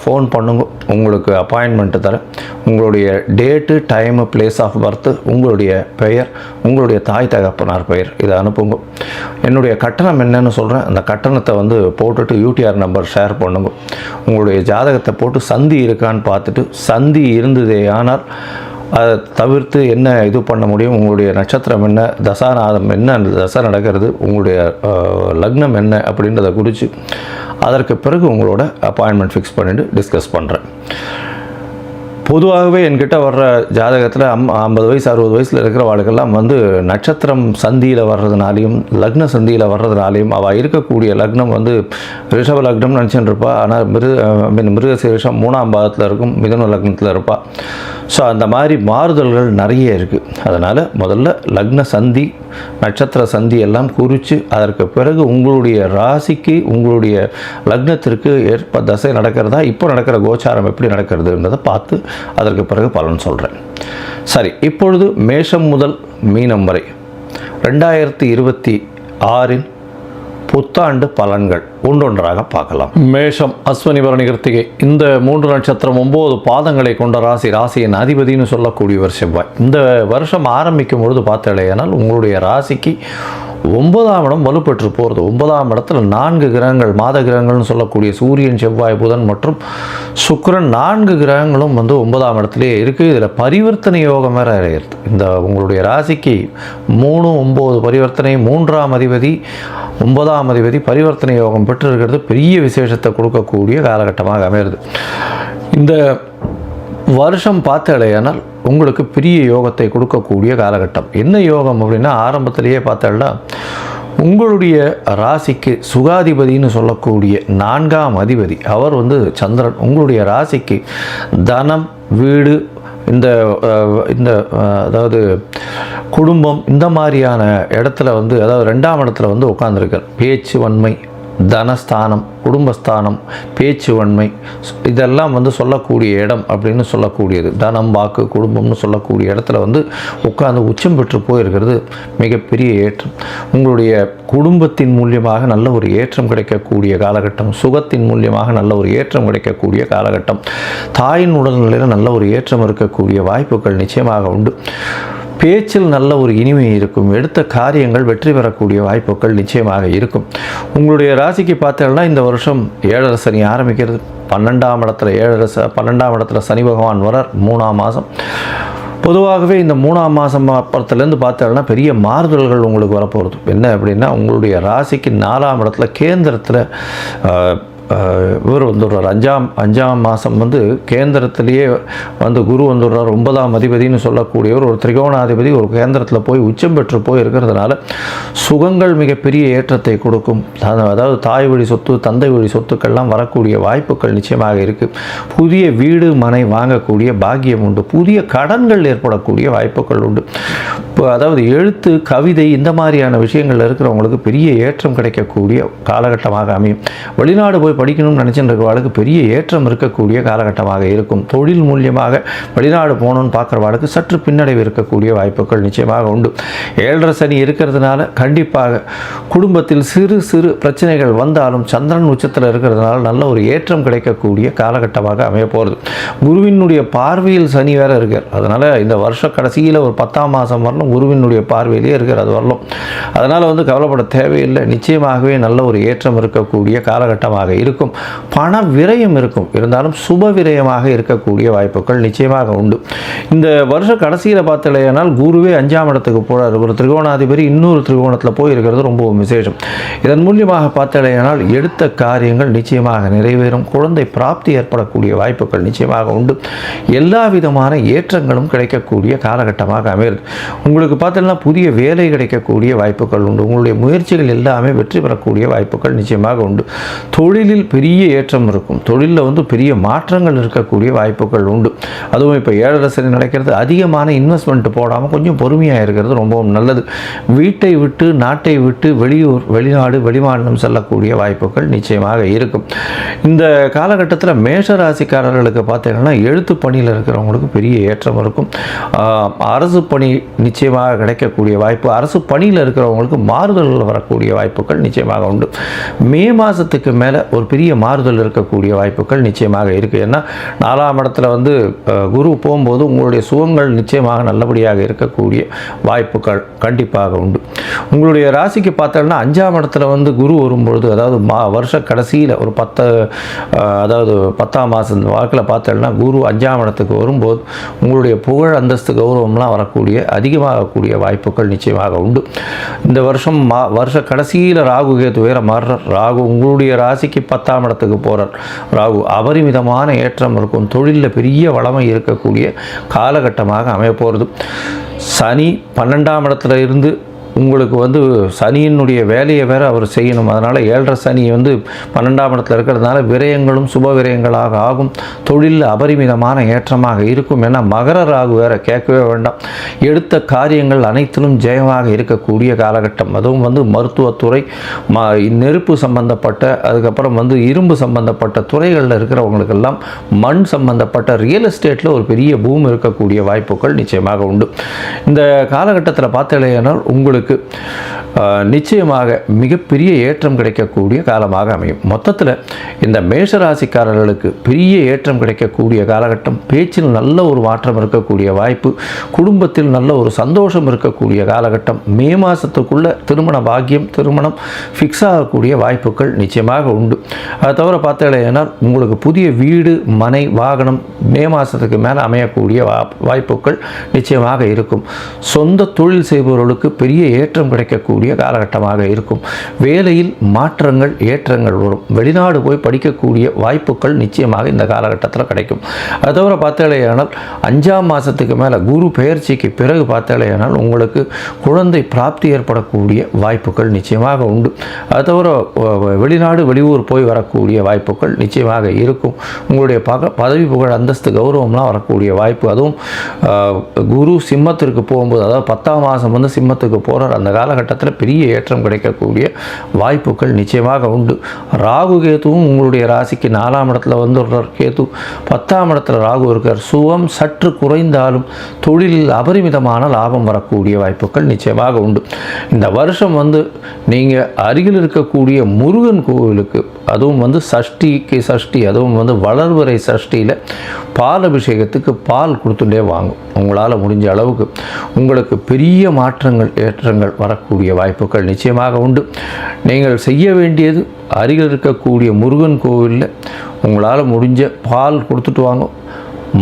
ஃபோன் பண்ணுங்க. உங்களுக்கு அப்பாயின்மெண்ட்டு தரேன். உங்களுடைய date, time, place of birth, உங்களுடைய பெயர், உங்களுடைய தாய் தகப்பனார் பெயர், இதை அனுப்புங்க. என்னுடைய கட்டணம் என்னன்னு சொல்கிறேன். அந்த கட்டணத்தை போட்டுட்டு யூடிஆர் நம்பர் ஷேர் பண்ணுங்க. உங்களுடைய ஜாதகத்தை போட்டு சந்தி இருக்கான்னு பார்த்துட்டு, சந்தி இருந்ததே ஆனால் அதை தவிர்த்து என்ன இது பண்ண முடியும், உங்களுடைய நட்சத்திரம் என்ன, தசாநாதம் என்ன, அந்த தசை நடக்கிறது, உங்களுடைய லக்னம் என்ன அப்படின்றத குறித்து அதற்கு பிறகு உங்களோட அப்பாயின்மெண்ட் ஃபிக்ஸ் பண்ணிவிட்டு டிஸ்கஸ் பண்ணுறேன். பொதுவாகவே என்கிட்ட வர்ற ஜாதகத்தில் 50 வயசு 60 வயசில் இருக்கிற வாழ்க்கெல்லாம் நட்சத்திரம் சந்தியில் வர்றதுனாலையும் லக்ன சந்தியில் வர்றதுனாலையும் அவள் இருக்கக்கூடிய லக்னம் ரிஷப லக்னம்னு நினச்சிட்டு இருப்பாள். ஆனால் மிருகசீரிஷம் 3ஆம் பாதத்தில் இருக்கும், மிதுன லக்னத்தில் இருப்பாள். ஸோ அந்த மாதிரி மாறுதல்கள் நிறைய இருக்குது. அதனால் முதல்ல லக்ன சந்தி, நட்சத்திர சந்தி எல்லாம் குறித்து அதற்கு பிறகு உங்களுடைய ராசிக்கு, உங்களுடைய லக்னத்திற்கு ஏற்ப தசை நடக்கிறதா, இப்போ நடக்கிற கோச்சாரம் எப்படி நடக்கிறதுன்றதை பார்த்து அதற்கு பிறகு பலன் சொல்கிறேன். சரி, இப்பொழுது மேஷம் முதல் மீனம் வரை 2026 புத்தாண்டு பலன்கள் ஒன்றொன்றாக பார்க்கலாம். மேஷம், அஸ்வினி, பரணி, கிருத்திகை, இந்த 3 நட்சத்திரம் 9 பாதங்களை கொண்ட ராசியின் அதிபதினு சொல்லக்கூடியவர் செவ்வாய். இந்த வருஷம் ஆரம்பிக்கும் பொழுது பார்த்தலையானால் உங்களுடைய ராசிக்கு 9ஆம் இடம் வலுப்பெற்று போகிறது. 9ஆம் இடத்துல 4 கிரகங்கள், மாத கிரகங்கள்னு சொல்லக்கூடிய சூரியன், செவ்வாய், புதன் மற்றும் சுக்கிரன், 4 கிரகங்களும் 9ஆம் இடத்துலேயே இருக்குது. இதில் பரிவர்த்தனை யோகம் வேறு இருக்குது. இந்த உங்களுடைய ராசிக்கு 3, 9 பரிவர்த்தனை, 3ஆம் அதிபதி 9ஆம் அதிபதி பரிவர்த்தனை யோகம் பெற்று இருக்கிறது பெரிய விசேஷத்தை கொடுக்கக்கூடிய காலகட்டமாக அமைகிறது. இந்த வருஷம் பார்த்தலையானால் உங்களுக்கு பெரிய யோகத்தை கொடுக்கக்கூடிய காலகட்டம். என்ன யோகம் அப்படின்னா, ஆரம்பத்திலேயே பார்த்தாலும் உங்களுடைய ராசிக்கு சுகாதிபதினு சொல்லக்கூடிய 4ஆம் அதிபதி அவர் சந்திரன் உங்களுடைய ராசிக்கு தனம், வீடு, இந்த இந்த அதாவது குடும்பம் இந்த மாதிரியான இடத்துல வந்து, அதாவது 2ஆம் இடத்துல வந்து உட்கார்ந்துருக்கார். பேச்சு வன்மை, தனஸ்தானம், குடும்பஸ்தானம், பேச்சு வன்மை, இதெல்லாம் வந்து சொல்லக்கூடிய இடம் அப்படின்னு சொல்லக்கூடியது. தனம், வாக்கு, குடும்பம்னு சொல்லக்கூடிய இடத்துல வந்து உட்கார்ந்து உச்சம் பெற்று போயிருக்கிறது மிகப்பெரிய ஏற்றம். உங்களுடைய குடும்பத்தின் மூலியமாக நல்ல ஒரு ஏற்றம் கிடைக்கக்கூடிய காலகட்டம், சுகத்தின் மூலியமாக நல்ல ஒரு ஏற்றம் கிடைக்கக்கூடிய காலகட்டம், தாயின் உடல்நிலையில் நல்ல ஒரு ஏற்றம் இருக்கக்கூடிய வாய்ப்புகள் நிச்சயமாக உண்டு. பேச்சில் நல்ல ஒரு இனிமை இருக்கும். எடுத்த காரியங்கள் வெற்றி பெறக்கூடிய வாய்ப்புகள் நிச்சயமாக இருக்கும். உங்களுடைய ராசிக்கு பார்த்தீங்கன்னா இந்த வருஷம் 7.5 சனி ஆரம்பிக்கிறது. 12ஆம் இடத்துல 12ஆம் இடத்துல சனி பகவான் வரார் 3ஆம் மாதம். பொதுவாகவே இந்த 3ஆம் மாதம் அப்புறத்துலேருந்து பார்த்தோம்னா பெரிய மாறுதல்கள் உங்களுக்கு வரப்போகிறது. என்ன அப்படின்னா, உங்களுடைய ராசிக்கு 4ஆம் இடத்துல கேந்திரத்தில் இவர் வந்துடுறார். 5ஆம் மாதம் வந்து கேந்திரத்திலேயே வந்து குரு வந்துடுறார். 9ஆம் அதிபதினு சொல்லக்கூடியவர் ஒரு திரிகோணாதிபதி ஒரு கேந்திரத்தில் போய் உச்சம் பெற்று போய் இருக்கிறதுனால சுகங்கள் மிகப்பெரிய ஏற்றத்தை கொடுக்கும். அதாவது தாய் வழி சொத்து, தந்தை வழி சொத்துக்கள்லாம் வரக்கூடிய வாய்ப்புகள் நிச்சயமாக இருக்குது. புதிய வீடு மனை வாங்கக்கூடிய பாக்கியம் உண்டு. புதிய கடன்கள் ஏற்படக்கூடிய வாய்ப்புகள் உண்டு. அதாவது எழுத்து, கவிதை இந்த மாதிரியான விஷயங்கள் இருக்கிறவங்களுக்கு பெரிய ஏற்றம் கிடைக்கக்கூடிய காலகட்டமாக அமையும். வெளிநாடு போய் படிக்கணும்னு நினச்சிட்டு இருக்கிறவாளுக்கு பெரிய ஏற்றம் இருக்கக்கூடிய காலகட்டமாக இருக்கும். தொழில் மூலியமாக வெளிநாடு போகணும்னு பார்க்குறவாளுக்கு சற்று பின்னடைவு இருக்கக்கூடிய வாய்ப்புகள் நிச்சயமாக உண்டு. 7.5 சனி இருக்கிறதுனால கண்டிப்பாக குடும்பத்தில் சிறு சிறு பிரச்சனைகள் வந்தாலும் சந்திரன் உச்சத்தில் இருக்கிறதுனால நல்ல ஒரு ஏற்றம் கிடைக்கக்கூடிய காலகட்டமாக அமைய போகிறது. குருவினுடைய பார்வையில் சனி வேற இருக்கார். அதனால் இந்த வருஷ கடைசியில் ஒரு 10ஆம் மாதம் வரணும் குருவினுடைய பார்வையிலே இருக்கிற அது வரலும். அதனால் வந்து கவலைப்பட தேவையில்லை. நிச்சயமாகவே நல்ல ஒரு ஏற்றம் இருக்கக்கூடிய காலகட்டமாக இருக்கும். பண விரயம் இருக்கும், இருந்தாலும் சுப விரயமாக இருக்கக்கூடிய வாய்ப்புகள் நிச்சயமாக உண்டு. இந்த வருஷ கடைசியில் பார்த்தலையானால் குருவே 5ஆம் இடத்துக்கு போகிறார். ஒரு திரிகோணாதிபதி இன்னொரு திரிகோணத்தில் போய் இருக்கிறது ரொம்ப விசேஷம். இதன் மூலியமாக பார்த்தலையானால் எடுத்த காரியங்கள் நிச்சயமாக நிறைவேறும். குழந்தை பிராப்தி ஏற்படக்கூடிய வாய்ப்புகள் நிச்சயமாக உண்டு. எல்லா விதமான ஏற்றங்களும் கிடைக்கக்கூடிய காலகட்டமாக அமைகிறது. உங்களுக்கு பார்த்தீங்கன்னா புதிய வேலை கிடைக்கக்கூடிய வாய்ப்புகள் உண்டு. உங்களுடைய முயற்சிகள் எல்லாமே வெற்றி பெறக்கூடிய வாய்ப்புகள் நிச்சயமாக உண்டு. தொழிலில் பெரிய ஏற்றம் இருக்கும். தொழிலில் வந்து பெரிய மாற்றங்கள் இருக்கக்கூடிய வாய்ப்புகள் உண்டு. அதுவும் இப்போ 7.5 சனி நடக்கிறது. அதிகமான இன்வெஸ்ட்மெண்ட் போடாமல் கொஞ்சம் பொறுமையாக இருக்கிறது ரொம்பவும் நல்லது. வீட்டை விட்டு, நாட்டை விட்டு வெளியூர், வெளிநாடு, வெளிமாநிலம் செல்லக்கூடிய வாய்ப்புகள் நிச்சயமாக இருக்கும். இந்த காலகட்டத்தில் மேஷ ராசிக்காரர்களுக்கு பார்த்தீங்கன்னா எழுத்து பணியில் இருக்கிறவங்களுக்கு பெரிய ஏற்றம் இருக்கும். அரசு பணி நிச்சயமாக கிடைக்கக்கூடிய வாய்ப்பு, அரசு பணியில் இருக்கிறவங்களுக்கு மாறுதல்கள் வரக்கூடிய வாய்ப்புகள் நிச்சயமாக உண்டு. மே மாதத்துக்கு மேலே ஒரு பெரிய மாறுதல் இருக்கக்கூடிய வாய்ப்புகள் நிச்சயமாக இருக்குது. ஏன்னா 4ஆம் இடத்துல வந்து குரு போகும்போது உங்களுடைய சுகங்கள் நிச்சயமாக நல்லபடியாக இருக்கக்கூடிய வாய்ப்புகள் கண்டிப்பாக உண்டு. உங்களுடைய ராசிக்கு பார்த்தோம்னா 5ஆம் இடத்துல வந்து குரு வரும்பொழுது, அதாவது வருஷ கடைசியில் ஒரு 10ஆம் மாதம் வாக்கில் பார்த்தோம்னா குரு 5ஆம் இடத்துக்கு வரும்போது உங்களுடைய புகழ், அந்தஸ்து, கௌரவம்லாம் வரக்கூடிய அதிகமாகக்கூடிய வாய்ப்புகள் நிச்சயமாக உண்டு. இந்த வருஷம் வருஷ கடைசியில் ராகு கேது வேற மாறுறார். ராகு உங்களுடைய ராசிக்கு 10ஆம் இடத்துக்கு போகிறார். ராகு அபரிமிதமான ஏற்றம் இருக்கும். தொழிலில் பெரிய வளமை இருக்கக்கூடிய காலகட்டமாக அமைய போகிறது. சனி 12ஆம் இடத்துல இருந்து உங்களுக்கு வந்து சனியினுடைய வேலையை வேறு அவர் செய்யணும். அதனால் 7.5 சனி வந்து 12ஆம் இடத்துல இருக்கிறதுனால விரயங்களும் சுப விரயங்களாக ஆகும். தொழிலில் அபரிமிதமான ஏற்றமாக இருக்கும். ஏன்னா மகர ராகு வேறு கேட்கவே வேண்டாம். எடுத்த காரியங்கள் அனைத்திலும் ஜெயமாக இருக்கக்கூடிய காலகட்டம். அதுவும் வந்து மருத்துவத்துறை, நெருப்பு சம்பந்தப்பட்ட, அதுக்கப்புறம் வந்து இரும்பு சம்பந்தப்பட்ட துறைகளில் இருக்கிறவங்களுக்கெல்லாம், மண் சம்பந்தப்பட்ட ரியல் எஸ்டேட்டில் ஒரு பெரிய பூமி இருக்கக்கூடிய வாய்ப்புகள் நிச்சயமாக உண்டு. இந்த காலகட்டத்தில் பார்த்தீங்கன்னா உங்களுக்கு நிச்சயமாக மிகப்பெரிய ஏற்றம் கிடைக்கக்கூடிய காலமாக அமையும். மொத்தத்தில் இந்த மேஷராசிக்காரர்களுக்கு பெரிய ஏற்றம் கிடைக்கக்கூடிய காலகட்டம். பேச்சில் நல்ல ஒரு மாற்றம் இருக்கக்கூடிய வாய்ப்பு, குடும்பத்தில் நல்ல ஒரு சந்தோஷம் இருக்கக்கூடிய காலகட்டம். மே மாதத்துக்குள்ள திருமண பாக்கியம், திருமணம் ஃபிக்ஸ் ஆகக்கூடிய வாய்ப்புகள் நிச்சயமாக உண்டு. அதை தவிர பார்த்தீங்கன்னா உங்களுக்கு புதிய வீடு, மனை, வாகனம் மே மாதத்துக்கு மேலே அமையக்கூடிய வாய்ப்புகள் நிச்சயமாக இருக்கும். சொந்த தொழில் செய்பவர்களுக்கு பெரிய ஏற்றம் கிடைக்கக்கூடிய காலகட்டமாக இருக்கும். வேலையில் மாற்றங்கள் ஏற்றங்கள் வரும். வெளிநாடு போய் படிக்கக்கூடிய வாய்ப்புகள் நிச்சயமாக இந்த காலகட்டத்தில் கிடைக்கும். அது தவிர பார்த்தாலேயானால் 5ஆம் மாதத்துக்கு மேலே குரு பெயர்ச்சிக்கு பிறகு பார்த்தாலேயானால் உங்களுக்கு குழந்தை பிராப்தி ஏற்படக்கூடிய வாய்ப்புகள் நிச்சயமாக உண்டு. அது தவிர வெளிநாடு வெளியூர் போய் வரக்கூடிய வாய்ப்புகள் நிச்சயமாக இருக்கும். உங்களுடைய பதவி புகழ் அந்தஸ்து கௌரவம்லாம் வரக்கூடிய வாய்ப்பு. அதுவும் குரு சிம்மத்திற்கு போகும்போது, அதாவது 10ஆம் மாதம் வந்து சிம்மத்துக்கு போகிறார், அந்த காலகட்டத்தில் பெரிய ஏற்றம் கிடைக்கக்கூடிய வாய்ப்புகள் நிச்சயமாக உண்டு. ராகு கேத்துவும் உங்களுடைய ராசிக்கு 4ஆம் இடத்துல வந்துடுறார். கேத்து 10ஆம் இடத்துல ராகு இருக்கார். சுகம் சற்று குறைந்தாலும் தொழிலில் அபரிமிதமான லாபம் வரக்கூடிய வாய்ப்புகள் நிச்சயமாக உண்டு. இந்த வருஷம் வந்து நீங்கள் அருகில் இருக்கக்கூடிய முருகன் கோவிலுக்கு, அதுவும் வந்து சஷ்டி, அதுவும் வந்து வளர்வரை சஷ்டியில் பால் அபிஷேகத்துக்கு பால் கொடுத்துட்டே வாங்கும். உங்களால் முடிஞ்ச அளவுக்கு உங்களுக்கு பெரிய மாற்றங்கள் ஏற்றங்கள் வரக்கூடிய வாய்ப்புகள் நிச்சயமாக உண்டு. நீங்கள் செய்ய வேண்டியது அருகில் இருக்கக்கூடிய முருகன் கோவிலில் உங்களால் முடிஞ்ச பால் கொடுத்துட்டு வாங்க,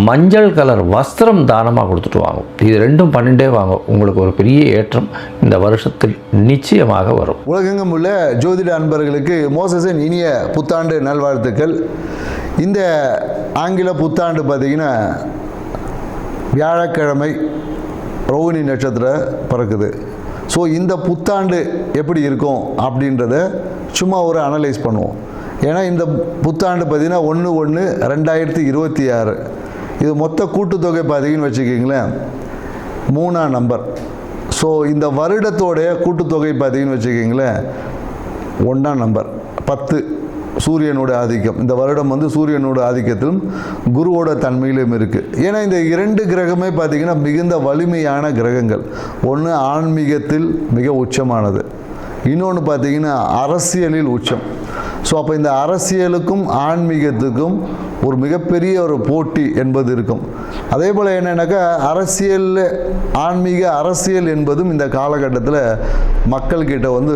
மஞ்சள் கலர் வஸ்திரம் தானமாக கொடுத்துட்டு வாங்க. இது ரெண்டும் பண்ணிட்டே வாங்க. உங்களுக்கு ஒரு பெரிய ஏற்றம் இந்த வருஷத்தில் நிச்சயமாக வரும்.
உலகெங்கும் உள்ள ஜோதிட அன்பர்களுக்கு மோசஸின் இனிய புத்தாண்டு நல்வாழ்த்துக்கள். இந்த ஆங்கில புத்தாண்டு பார்த்திங்கன்னா வியாழக்கிழமை ரோகிணி நட்சத்திரம் பிறக்குது. ஸோ இந்த புத்தாண்டு எப்படி இருக்கும் அப்படின்றத சும்மா ஒரு அனலைஸ் பண்ணுவோம். ஏன்னா இந்த புத்தாண்டு பார்த்திங்கன்னா 1/1/2026. இது மொத்த கூட்டுத்தொகை பார்த்தீங்கன்னு வச்சுக்கிங்களேன் 3ஆம் நம்பர். ஸோ இந்த வருடத்தோடைய கூட்டுத்தொகை பார்த்தீங்கன்னு வச்சுக்கிங்களேன் 1ஆம் நம்பர் 10. சூரியனோட ஆதிக்கம் இந்த வருடம் வந்து சூரியனோட ஆதிக்கத்திலும் குருவோட தன்மையிலும் இருக்குது. ஏன்னா இந்த 2 கிரகமே பார்த்திங்கன்னா மிகுந்த வலிமையான கிரகங்கள். ஒன்று ஆன்மீகத்தில் மிக உச்சமானது, இன்னொன்று பார்த்திங்கன்னா அரசியலில் உச்சம். ஸோ அப்போ இந்த அரசியலுக்கும் ஆன்மீகத்துக்கும் ஒரு மிகப்பெரிய ஒரு போட்டி என்பது இருக்கும். அதே போல் என்னென்னாக்கா ஆன்மீக அரசியல் என்பதும் இந்த காலகட்டத்தில் மக்கள்கிட்ட வந்து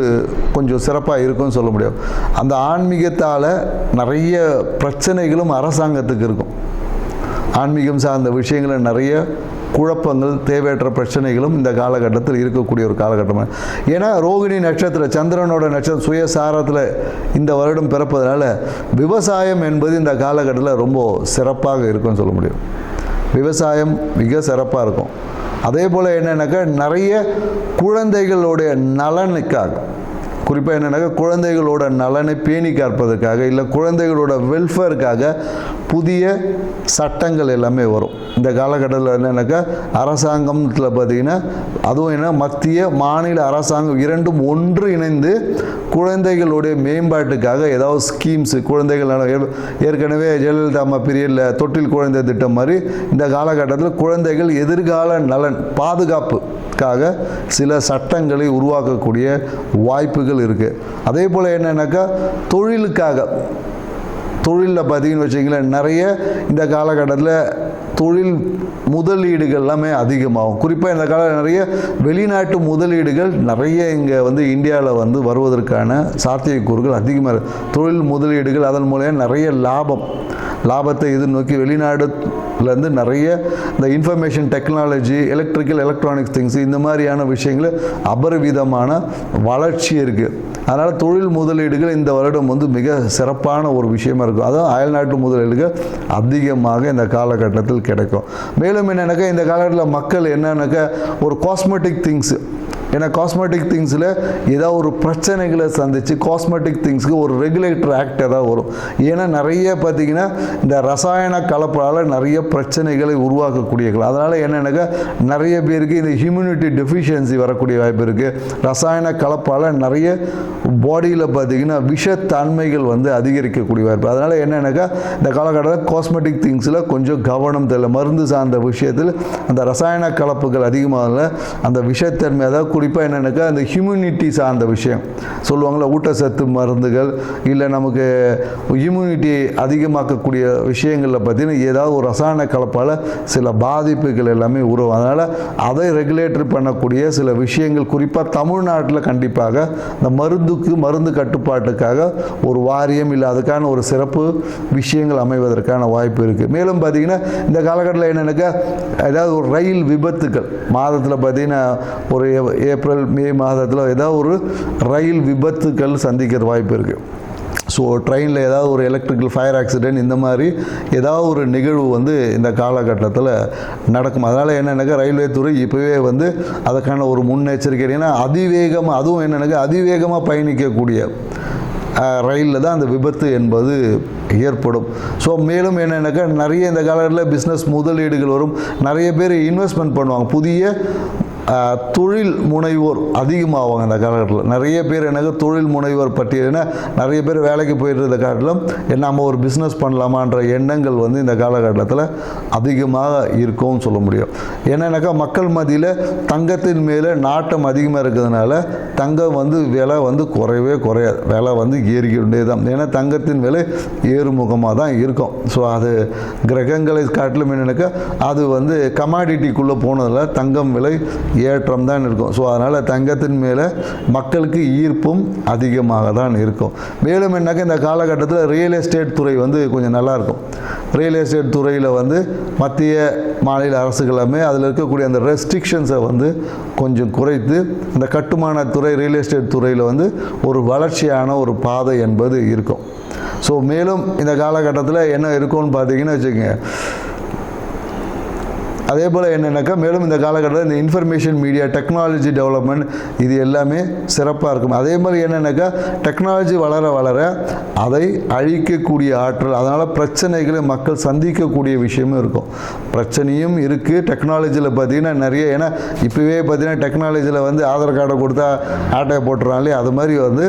கொஞ்சம் சிறப்பாக இருக்கும்னு சொல்ல முடியும். அந்த ஆன்மீகத்தால் நிறைய பிரச்சனைகளும் அரசாங்கத்துக்கு இருக்கும். ஆன்மீகம் சார்ந்த விஷயங்களில் நிறைய குழப்பங்கள், தேவையற்ற பிரச்சனைகளும் இந்த காலகட்டத்தில் இருக்கக்கூடிய ஒரு காலகட்டமாக. ஏன்னா ரோகிணி நட்சத்திரம் சந்திரனோட நட்சத்திரம் சுயசாரத்தில் இந்த வருடம் பிறப்பதனால விவசாயம் என்பது இந்த காலகட்டத்தில் ரொம்ப சிறப்பாக இருக்கும்னு சொல்ல முடியும். விவசாயம் மிக சிறப்பாக இருக்கும். அதே போல் என்னென்னாக்கா நிறைய குழந்தைகளுடைய நலனுக்காக, குறிப்பாக என்னென்னாக்கா குழந்தைகளோட நலனை பேணி காப்பதற்காக, இல்லை குழந்தைகளோட வெல்ஃபேருக்காக புதிய சட்டங்கள் எல்லாமே வரும். இந்த காலகட்டத்தில் என்னென்னாக்கா அரசாங்கத்தில் பார்த்திங்கன்னா அதுவும் என்ன மத்திய மாநில அரசாங்கம் இரண்டும் ஒன்று இணைந்து குழந்தைகளுடைய மேம்பாட்டுக்காக ஏதாவது ஸ்கீம்ஸு, குழந்தைகள் ஏற்கனவே ஜெயலலிதா அம்மா பீரியடில் தொட்டில் குழந்தை திட்டம் மாதிரி இந்த காலகட்டத்தில் குழந்தைகள் எதிர்கால நலன் பாதுகாப்புக்காக சில சட்டங்களை உருவாக்கக்கூடிய வாய்ப்புகள் இருக்குது. அதே போல் என்னென்னாக்கா தொழிலில் பார்த்தீங்கன்னு வச்சிங்களேன் நிறைய இந்த காலகட்டத்தில் தொழில் முதலீடுகள் எல்லாமே அதிகமாகும். குறிப்பாக இந்த காலத்தில் நிறைய வெளிநாட்டு முதலீடுகள் நிறைய இங்கே வந்து இந்தியாவில் வந்து வருவதற்கான சாத்தியக்கூறுகள் அதிகமாக இருக்குது. தொழில் முதலீடுகள் அதன் மூலம் நிறைய லாபத்தை எதிர்நோக்கி வெளிநாடுலேருந்து நிறைய இந்த இன்ஃபர்மேஷன் டெக்னாலஜி, எலக்ட்ரானிக்ஸ் திங்ஸ் இந்த மாதிரியான விஷயங்கள் அபரிவிதமான வளர்ச்சி இருக்குது. அதனால் தொழில் முதலீடுகள் இந்த வருடம் வந்து மிக சிறப்பான ஒரு விஷயமா இருக்கும். அதுவும் அயல்நாட்டு முதலீடுகள் அதிகமாக இந்த காலகட்டத்தில் கிடைக்கும். மேலும் என்னென்னாக்கா இந்த காலகட்டத்தில் மக்கள் என்னன்னாக்கா ஒரு காஸ்மெட்டிக் திங்ஸு, ஏன்னா காஸ்மெட்டிக் திங்ஸில் ஏதாவது ஒரு பிரச்சனைகளை சந்தித்து காஸ்மெட்டிக் திங்ஸுக்கு ஒரு ரெகுலேட்டர் ஆக்ட் ஏதாவது வரும். ஏன்னா நிறைய பார்த்திங்கன்னா இந்த ரசாயன கலப்பால் நிறைய பிரச்சனைகளை உருவாக்கக்கூடியது. அதனால் என்னென்னாக்கா நிறைய பேருக்கு இந்த ஹியூமினிட்டி டெஃபிஷியன்சி வரக்கூடிய வாய்ப்பு இருக்குது. ரசாயன கலப்பால் நிறைய பாடியில் பார்த்திங்கன்னா விஷத்தன்மைகள் வந்து அதிகரிக்கக்கூடிய வாய்ப்பு. அதனால் என்னென்னாக்கா இந்த காலகட்டத்தில் காஸ்மெட்டிக் திங்ஸில் கொஞ்சம் கவனம் தேவை. மருந்து சார்ந்த விஷயத்தில் அந்த ரசாயன கலப்புகள் அதிகமாக அந்த விஷத்தன்மை, அதாவது குறிப்பாக என்னென்னாக்கா அந்த ஹியூமினிட்டி சார்ந்த விஷயம் சொல்லுவாங்களா, ஊட்டச்சத்து மருந்துகள் இல்லை நமக்கு இம்யூனிட்டி அதிகமாக்கக்கூடிய விஷயங்களில் பார்த்தீங்கன்னா ஏதாவது ஒரு ரசாயன கலப்பால் சில பாதிப்புகள் எல்லாமே உருவாகும். அதனால் அதை ரெகுலேட்டர் பண்ணக்கூடிய சில விஷயங்கள் குறிப்பாக தமிழ்நாட்டில் கண்டிப்பாக இந்த மருந்து கட்டுப்பாட்டுக்காக ஒரு வாரியம் இல்லை அதுக்கான ஒரு சிறப்பு விஷயங்கள் அமைவதற்கான வாய்ப்பு இருக்குது. மேலும் பார்த்திங்கன்னா இந்த காலகட்டத்தில் என்னென்னாக்கா ஏதாவது ஒரு ரயில் விபத்துக்கள் மாதத்தில் பார்த்திங்கன்னா ஒரு ஏப்ரல் மே மாதத்தில் ஏதாவது ஒரு ரயில் விபத்துக்கள் சந்திக்கிற வாய்ப்பு இருக்குது. ஸோ ட்ரெயினில் ஏதாவது ஒரு எலக்ட்ரிக்கல் ஃபயர் ஆக்சிடென்ட் இந்த மாதிரி ஏதாவது ஒரு நிகழ்வு வந்து இந்த காலகட்டத்தில் நடக்கும். அதனால் என்னென்னாக்கா ரயில்வே துறை இப்போவே வந்து அதுக்கான ஒரு முன்னெச்சரிக்கை. ஏன்னா அதிவேகமாக, அதுவும் என்னென்னாக்கா அதிவேகமாக பயணிக்கக்கூடிய ரயிலில் தான் அந்த விபத்து என்பது ஏற்படும். ஸோ மேலும் என்னென்னாக்கா நிறைய இந்த காலகட்டத்தில் பிஸ்னஸ் முதலீடுகள் வரும். நிறைய பேர் இன்வெஸ்ட்மெண்ட் பண்ணுவாங்க. புதிய தொழில் முனைவோர் அதிகமாகுவாங்க இந்த காலகட்டத்தில். நிறைய பேர் எனக்கு தொழில் முனைவோர் பட்டியல்னா நிறைய பேர் வேலைக்கு போயிட்டு இருந்த காலத்திலும் நம்ம ஒரு பிஸ்னஸ் பண்ணலாமான்ற எண்ணங்கள் வந்து இந்த காலகட்டத்தில் அதிகமாக இருக்கும்னு சொல்ல முடியும். என்னென்னாக்கா மக்கள் மத்தியில் தங்கத்தின் மேலே நாட்டம் அதிகமாக இருக்கிறதுனால தங்கம் வந்து விலை வந்து குறையவே குறையாது, விலை வந்து ஏறிக்கிட்டே தான். ஏன்னா தங்கத்தின் விலை ஏறுமுகமாக தான் இருக்கும். ஸோ அது கிரகங்களை காட்டிலும் என்னென்னாக்கா அது வந்து கமாடிட்டிக்குள்ளே போனதில் தங்கம் விலை ஏற்றம் தான் இருக்கும். ஸோ அதனால் தங்கத்தின் மேலே மக்களுக்கு ஈர்ப்பும் அதிகமாக தான் இருக்கும். மேலும் என்னக்கா இந்த காலகட்டத்தில் ரியல் எஸ்டேட் துறை வந்து கொஞ்சம் நல்லாயிருக்கும். ரியல் எஸ்டேட் துறையில் வந்து மத்திய மாநில அரசுகளுமே அதில் இருக்கக்கூடிய அந்த ரெஸ்ட்ரிக்ஷன்ஸை வந்து கொஞ்சம் குறைத்து இந்த கட்டுமான துறை ரியல் எஸ்டேட் துறையில் வந்து ஒரு வளர்ச்சியான ஒரு பாதை என்பது இருக்கும். ஸோ மேலும் இந்த காலகட்டத்தில் என்ன இருக்கும்னு பார்த்தீங்கன்னா வச்சுக்கோங்க, அதே போல் என்னென்னாக்கா மேலும் இந்த காலகட்டத்தில் இந்த இன்ஃபர்மேஷன் மீடியா டெக்னாலஜி டெவலப்மெண்ட் இது எல்லாமே சிறப்பாக இருக்கும். அதே மாதிரி என்னென்னாக்கா டெக்னாலஜி வளர வளர அதை அழிக்கக்கூடிய ஆற்றல், அதனால் பிரச்சனைகளை மக்கள் சந்திக்கக்கூடிய விஷயமும் இருக்கும். பிரச்சனையும் இருக்குது டெக்னாலஜியில் பார்த்திங்கன்னா நிறைய. ஏன்னா இப்போவே பார்த்திங்கன்னா டெக்னாலஜியில் வந்து ஆதார் கார்டை கொடுத்தா ஆட்டையை போட்டுறாங்களே, அது மாதிரி வந்து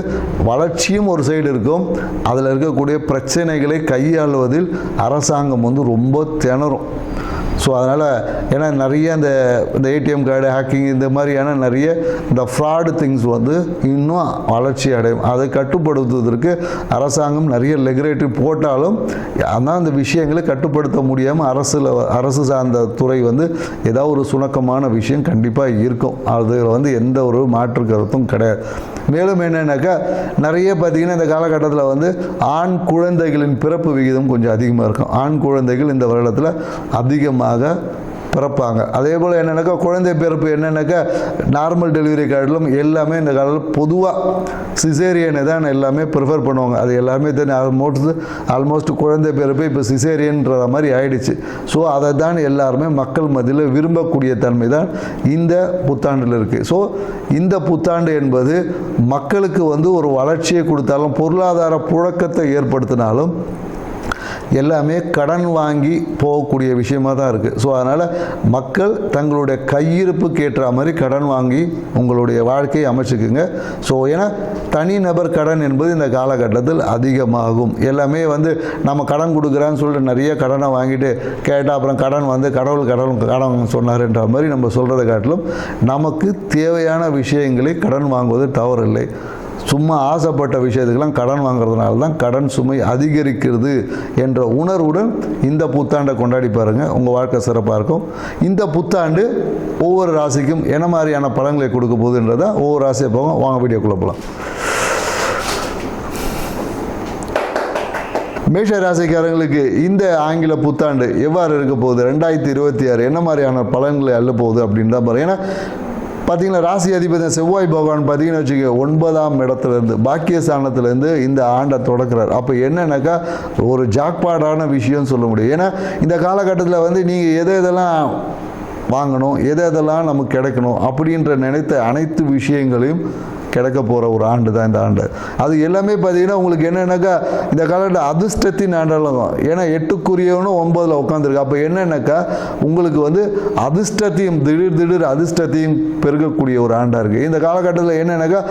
வளர்ச்சியும் ஒரு சைடு இருக்கும். அதில் இருக்கக்கூடிய பிரச்சனைகளை கையாளுவதில் அரசாங்கம் வந்து ரொம்ப திணறும். ஸோ அதனால் ஏன்னா நிறைய இந்த ஏடிஎம் கார்டு ஹேக்கிங் இந்த மாதிரியான நிறைய இந்த ஃப்ராடு திங்ஸ் வந்து இன்னும் வளர்ச்சி அடையும். அதை கட்டுப்படுத்துவதற்கு அரசாங்கம் நிறைய ரெகுலேட்டரி போட்டாலும் ஆனால் அந்த விஷயங்களை கட்டுப்படுத்த முடியாமல் அரசு சார்ந்த துறை வந்து ஏதாவது ஒரு சுணக்கமான விஷயம் கண்டிப்பாக இருக்கும். அதில் வந்து எந்த ஒரு மாற்று கருத்தும் கிடையாது. மேலும் என்னென்னாக்கா நிறைய பார்த்திங்கன்னா இந்த காலகட்டத்தில் வந்து ஆண் குழந்தைகளின் பிறப்பு விகிதம் கொஞ்சம் அதிகமாக இருக்கும். ஆண் குழந்தைகள் இந்த வருடத்தில் அதிகமாக பிறப்பாங்க. அதே போல் என்னென்னாக்கா குழந்தை பிறப்பு என்னென்னாக்கா நார்மல் டெலிவரி கார்டிலும் எல்லாமே இந்த காலத்தில் பொதுவாக சிசேரியனை தான் எல்லாமே ப்ரிஃபர் பண்ணுவாங்க. அது எல்லாமே தெரியும். ஆல்மோஸ்ட் குழந்தை பிறப்பு இப்போ சிசேரியன்ற மாதிரி ஆயிடுச்சு. ஸோ அதை தான் எல்லாருமே மக்கள் மத்தியில் விரும்பக்கூடிய தன்மை தான் இந்த புத்தாண்டில் இருக்குது. ஸோ இந்த புத்தாண்டு என்பது மக்களுக்கு வந்து ஒரு வளர்ச்சியை கொடுத்தாலும் பொருளாதார புழக்கத்தை ஏற்படுத்தினாலும் எல்லாமே கடன் வாங்கி போகக்கூடிய விஷயமாக தான் இருக்குது. ஸோ அதனால் மக்கள் தங்களுடைய கையிருப்புக்கு ஏற்ற மாதிரி கடன் வாங்கி உங்களுடைய வாழ்க்கையை அமைச்சுக்குங்க. ஸோ ஏன்னா தனிநபர் கடன் என்பது இந்த காலகட்டத்தில் அதிகமாகும். எல்லாமே வந்து நம்ம கடன் கொடுக்குறான்னு சொல்லிட்டு நிறைய கடனை வாங்கிட்டு கேட்டால் அப்புறம் கடன் வந்து கடன் சொன்னார்ன்ற மாதிரி நம்ம சொல்கிறத காட்டிலும் நமக்கு தேவையான விஷயங்களை கடன் வாங்குவது தவறில்லை. சும்மா ஆசைப்பட்ட விஷயத்துக்கெல்லாம் கடன் வாங்குறதுனால தான் கடன் சுமை அதிகரிக்கிறது என்ற உணர்வுடன் இந்த புத்தாண்டை கொண்டாடி பாருங்கள். உங்கள் வாழ்க்கை சிறப்பாக இருக்கும். இந்த புத்தாண்டு ஒவ்வொரு ராசிக்கும் என்ன மாதிரியான பலன்களை கொடுக்க போகுதுன்றதை ஒவ்வொரு ராசியை போகும். வாங்க வீடியோக்குள்ளே போகலாம். மேஷ ராசிக்காரங்களுக்கு இந்த ஆங்கில புத்தாண்டு எவ்வாறு இருக்க போகுது, 2026 என்ன மாதிரியான பலன்களை அள்ள போகுது அப்படின்னு தான் பாருங்கள். ஏன்னா பார்த்தீங்கன்னா ராசி அதிபதி செவ்வாய் பகவான் பார்த்தீங்கன்னு வச்சுக்கோங்க 9ஆம் இடத்துலேருந்து பாக்கியஸ்தானத்துலேருந்து இந்த ஆண்டை தொடக்கிறார். அப்போ என்னன்னாக்கா ஒரு ஜாக்பாடான விஷயம்னு சொல்ல முடியும். ஏன்னா இந்த காலகட்டத்தில் வந்து நீங்கள் எதெல்லாம் வாங்கணும், எதெல்லாம் நமக்கு கிடைக்கணும் அப்படின்ற நினைத்த அனைத்து விஷயங்களையும் கிடைக்க போகிற ஒரு ஆண்டு தான் இந்த ஆண்டு. அது எல்லாமே பார்த்தீங்கன்னா உங்களுக்கு என்னென்னாக்கா இந்த காலகட்ட அதிர்ஷ்டத்தின் ஆண்டாலும். ஏன்னா 8க்குரியவனும் 9ல் உட்காந்துருக்கு. அப்போ என்னென்னாக்கா உங்களுக்கு வந்து அதிர்ஷ்டத்தையும் திடீர் அதிர்ஷ்டத்தையும் பெருகக்கூடிய ஒரு ஆண்டாக இருக்குது. இந்த காலகட்டத்தில் என்னென்னாக்கா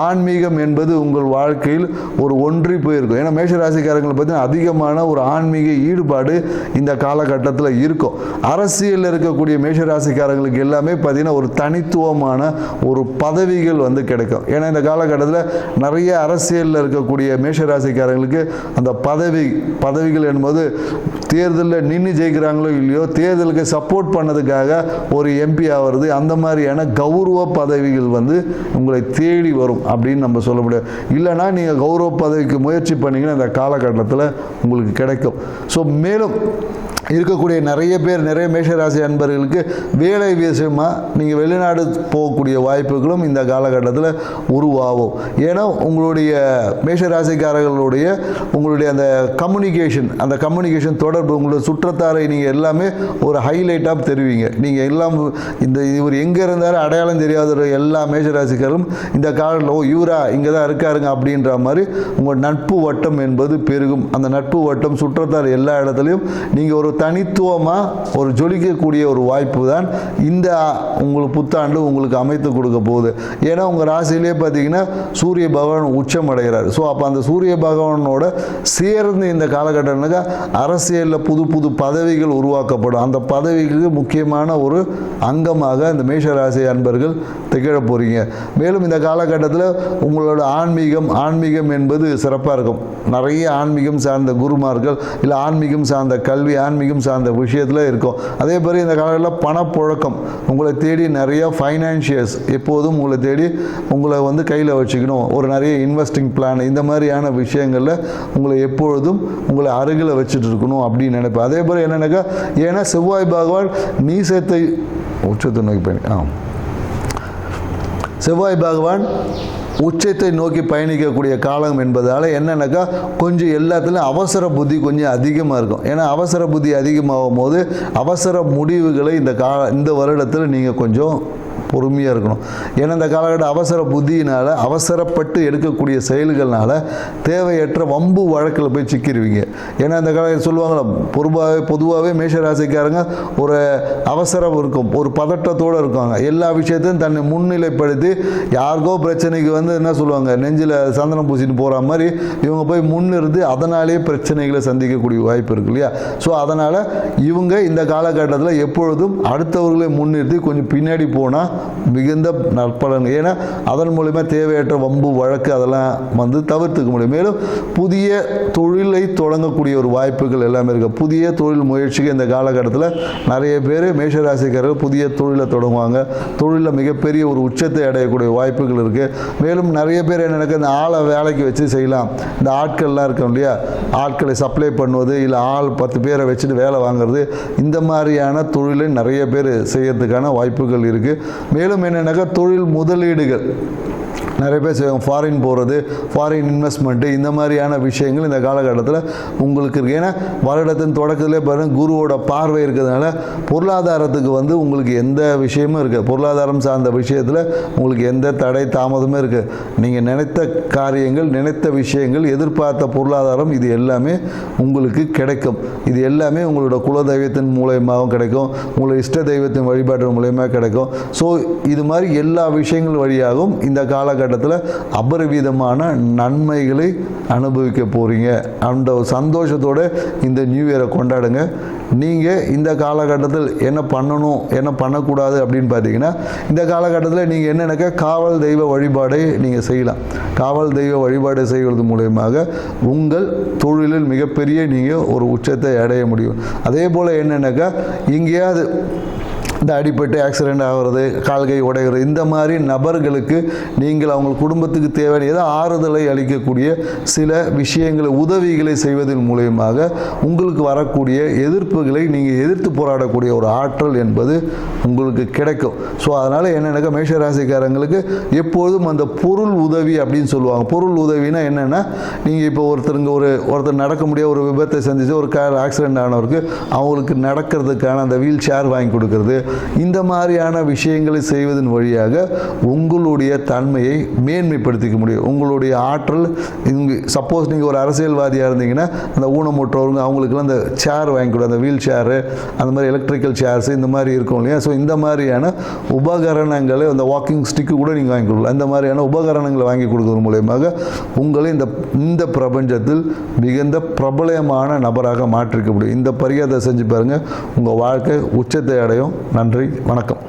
ஆன்மீகம் என்பது உங்கள் வாழ்க்கையில் ஒரு ஒன்றி போயிருக்கும். ஏன்னா மேஷராசிக்காரங்களை பார்த்தீங்கன்னா அதிகமான ஒரு ஆன்மீக ஈடுபாடு இந்த காலகட்டத்தில் இருக்கும். அரசியலில் இருக்கக்கூடிய மேஷராசிக்காரங்களுக்கு எல்லாமே பார்த்தீங்கன்னா ஒரு தனித்துவமான ஒரு பதவிகள் வந்து கிடைக்கும். ஏன்னா இந்த காலகட்டத்தில் நிறைய அரசியலில் இருக்கக்கூடிய மேஷராசிக்காரங்களுக்கு அந்த பதவிகள் என்பது தேர்தலில் நின்று ஜெயிக்கிறாங்களோ இல்லையோ தேர்தலுக்கு சப்போர்ட் பண்ணதுக்காக ஒரு எம்பி ஆகிறது, அந்த மாதிரியான கௌரவ பதவிகள் வந்து உங்களை தேடி வரும் அப்படின்னு நம்ம சொல்ல முடியாது. இல்லைனா நீங்கள் கௌரவ பதவிக்கு முயற்சி பண்ணிங்கன்னா இந்த காலகட்டத்தில் உங்களுக்கு கிடைக்கும். ஸோ மேலும் இருக்கக்கூடிய நிறைய மேஷராசி அன்பர்களுக்கு வேலை விஷயமாக நீங்கள் வெளிநாடு போகக்கூடிய வாய்ப்புகளும் இந்த காலகட்டத்தில் உருவாகும். ஏன்னா உங்களுடைய மேஷராசிக்காரர்களுடைய உங்களுடைய அந்த கம்யூனிகேஷன் தொடர்பு, உங்களுடைய சுற்றத்தாரை நீங்கள் எல்லாமே ஒரு ஹைலைட்டாக தெரிவிங்க. நீங்கள் எல்லாம் இந்த இவர் எங்கே இருந்தாலும் அடையாளம் தெரியாத எல்லா மேஷராசிக்காரும் இந்த காலத்தில் இவரா இங்கே தான் இருக்காருங்க அப்படின்ற மாதிரி உங்கள் நட்பு வட்டம் என்பது பெருகும். அந்த நட்பு வட்டம் சுற்றத்தார் எல்லா இடத்துலையும் நீங்கள் ஒரு தனித்துவமாக ஒரு ஜொலிக்கக்கூடிய ஒரு வாய்ப்பு தான் இந்த உங்களுக்கு புத்தாண்டு உங்களுக்கு அமைத்து கொடுக்க போகுது. ஏன்னா உங்கள் ராசியிலே பார்த்தீங்கன்னா சூரிய பகவான் உச்சம் அடைகிறார். ஸோ அப்போ அந்த சூரிய பகவானோட சேர்ந்து இந்த காலகட்டத்தில் அரசியலில் புது பதவிகள் உருவாக்கப்படும். அந்த பதவிக்கு முக்கியமான ஒரு அங்கமாக இந்த மேஷராசி அன்பர்கள் திகழ போகிறீங்க. மேலும் இந்த காலகட்டத்தில் உங்களோட ஆன்மீகம் என்பது சிறப்பாக இருக்கும். நிறைய ஆன்மீகம் சார்ந்த குருமார்கள் இல்லை ஆன்மீகம் சார்ந்த கல்வி, ஆன்மீகம் சார்ந்த விஷயத்தில் இருக்கும். அதே மாதிரி இந்த காலத்தில் பணப்புழக்கம் உங்களை தேடி நிறைய ஃபைனான்ஷியர்ஸ் எப்போதும் உங்களை தேடி உங்களை வந்து கையில் வச்சுக்கணும். ஒரு நிறைய இன்வெஸ்டிங் பிளான் இந்த மாதிரியான விஷயங்களில் உங்களை எப்பொழுதும் உங்களை அருகில் வச்சுட்டு இருக்கணும் அப்படின்னு நினைப்பேன். அதே மாதிரி என்னென்னாக்கா, ஏன்னா செவ்வாய் பகவான் நீசத்தை உச்சத்தை நோக்கி செவ்வாய் பகவான் உச்சத்தை நோக்கி பயணிக்கக்கூடிய காலம் என்பதால் என்னென்னாக்கா கொஞ்சம் எல்லாத்துலேயும் அவசர புத்தி கொஞ்சம் அதிகமாக இருக்கும். ஏன்னா அவசர புத்தி அதிகமாகும் போது அவசர முடிவுகளை இந்த வருடத்தில் நீங்கள் கொஞ்சம் பொறுமையாக இருக்கணும். ஏன்னா இந்த காலகட்டம் அவசர புத்தியினால் அவசரப்பட்டு எடுக்கக்கூடிய செயல்கள்னால தேவையற்ற வம்பு வழக்கில் போய் சிக்கிடுவீங்க. ஏன்னா இந்த காலத்தில் சொல்லுவாங்களா, பொதுவாகவே மேஷராசிக்காரங்க ஒரு அவசரம் இருக்கும், ஒரு பதட்டத்தோடு இருக்காங்க. எல்லா விஷயத்தையும் தன்னை முன்னிலைப்படுத்தி யாருக்கோ பிரச்சனைக்கு வந்து என்ன சொல்லுவாங்க, நெஞ்சில் சந்தனம் பூசிட்டு போகிற மாதிரி இவங்க போய் முன்னிறுத்தி அதனாலே பிரச்சனைகளை சந்திக்கக்கூடிய வாய்ப்பு இருக்கு இல்லையா. ஸோ அதனால் இவங்க இந்த காலகட்டத்தில் எப்பொழுதும் அடுத்தவர்களை முன்னிறுத்தி கொஞ்சம் பின்னாடி போனால் மிகுந்த நற்பலன். ஏன்னா அதன் மூலிமா தேவையற்ற வம்பு வழக்கு அதெல்லாம் வந்து தவிர்த்துக்க முடியும். மேலும் புதிய தொழிலை தொடங்கக்கூடிய ஒரு வாய்ப்புகள் எல்லாமே இருக்குது. புதிய தொழில் முயற்சிக்கு இந்த காலகட்டத்தில் நிறைய பேர் மேஷராசிக்காரர்கள் புதிய தொழிலை தொடங்குவாங்க. தொழிலில் மிகப்பெரிய ஒரு உச்சத்தை அடையக்கூடிய வாய்ப்புகள் இருக்குது. மேலும் நிறைய பேர் என்ன நடக்குது, இந்த ஆளை வேலைக்கு வச்சு செய்யலாம். இந்த ஆட்கள்லாம் இருக்கோம் இல்லையா, ஆட்களை சப்ளை பண்ணுவது, இல்லை 10 பேரை வச்சுட்டு வேலை வாங்குறது, இந்த மாதிரியான தொழிலை நிறைய பேர் செய்யறதுக்கான வாய்ப்புகள் இருக்குது. மேலும் என்னென்னாக்கா தொழில் முதலீடுகள் நிறைய பேர் செய்வாங்க. ஃபாரின் போகிறது, ஃபாரின் இன்வெஸ்ட்மெண்ட்டு, இந்த மாதிரியான விஷயங்கள் இந்த காலகட்டத்தில் உங்களுக்கு இருக்குது. ஏன்னா வருடத்தின் தொடக்கத்திலே பாருங்கள் குருவோட பார்வை இருக்கிறதுனால பொருளாதாரத்துக்கு வந்து உங்களுக்கு எந்த விஷயமும் இருக்குது. பொருளாதாரம் சார்ந்த விஷயத்தில் உங்களுக்கு எந்த தடை தாமதமே இருக்குது. நீங்கள் நினைத்த காரியங்கள், நினைத்த விஷயங்கள், எதிர்பார்த்த பொருளாதாரம், இது எல்லாமே உங்களுக்கு கிடைக்கும். இது எல்லாமே உங்களோட குலதெய்வத்தின் மூலயமாகவும் கிடைக்கும், உங்களோட இஷ்ட தெய்வத்தின் வழிபாட்டின் மூலயமா கிடைக்கும். ஸோ இது மாதிரி எல்லா விஷயங்கள் வழியாகவும் இந்த காலகட்டத்தில் அபரிவிதமான நன்மைகளை அனுபவிக்க போகிறீங்க. அந்த சந்தோஷத்தோடு இந்த நியூ இயரை கொண்டாடுங்க. நீங்கள் இந்த காலகட்டத்தில் என்ன பண்ணணும், என்ன பண்ணக்கூடாது அப்படின்னு பார்த்தீங்கன்னா, இந்த காலகட்டத்தில் நீங்கள் என்னென்னாக்கா காவல் தெய்வ வழிபாடை நீங்கள் செய்யலாம். காவல் தெய்வ வழிபாடு செய்வது மூலயமாக உங்கள் தொழிலில் மிகப்பெரிய நீங்கள் ஒரு உச்சத்தை அடைய முடியும். அதே போல் என்னென்னாக்கா எங்கேயாவது இந்த அடிப்பட்டு ஆக்சிடெண்ட் ஆகிறது, கால்கை உடைகிறது, இந்த மாதிரி நபர்களுக்கு நீங்கள் அவங்க குடும்பத்துக்கு தேவையான ஏதோ ஆறுதலை அளிக்கக்கூடிய சில விஷயங்களை, உதவிகளை செய்வதன் மூலயமாக உங்களுக்கு வரக்கூடிய எதிர்ப்புகளை நீங்கள் எதிர்த்து போராடக்கூடிய ஒரு ஆற்றல் என்பது உங்களுக்கு கிடைக்கும். ஸோ அதனால் என்னென்னாக்கா மேஷராசிக்காரங்களுக்கு எப்பொழுதும் அந்த பொருள் உதவி அப்படின்னு சொல்லுவாங்க. பொருள் உதவினா என்னென்னா, நீங்கள் இப்போ ஒருத்தர் நடக்க முடியாத ஒரு விபத்தை சந்தித்து ஒரு கார் ஆக்சிடெண்ட் ஆனவருக்கு அவங்களுக்கு நடக்கிறதுக்கான அந்த வீல் சேர் வாங்கி கொடுக்கறது, இந்த மாதிரியான விஷயங்களை செய்வதன் வழியாக உங்களுடைய தன்மையை மேன்மைப்படுத்திக்க முடியும். உங்களுடைய ஆற்றல் சப்போஸ் நீங்கள் ஒரு அரசியல்வாதியாக இருந்தீங்கன்னா அந்த ஊனமுற்றவங்க அவங்களுக்குலாம் அந்த சேர் வாங்கி கொடு, அந்த வீல் சேரு, அந்த மாதிரி எலக்ட்ரிக்கல் சேர்ஸ் இந்த மாதிரி இருக்கும் இல்லையா. ஸோ இந்த மாதிரியான உபகரணங்களை, அந்த வாக்கிங் ஸ்டிக்கு கூட நீங்கள் வாங்கி கொடுக்கலாம். இந்த மாதிரியான உபகரணங்களை வாங்கி கொடுக்கறது மூலயமாக உங்களை இந்த பிரபஞ்சத்தில் மிகுந்த பிரபலமான நபராக மாற்றிக்க முடியும். இந்த பரிகாரத்தை செஞ்சு பாருங்கள், உங்கள் வாழ்க்கை உச்சத்தை அடையும். நன்றி, வணக்கம்.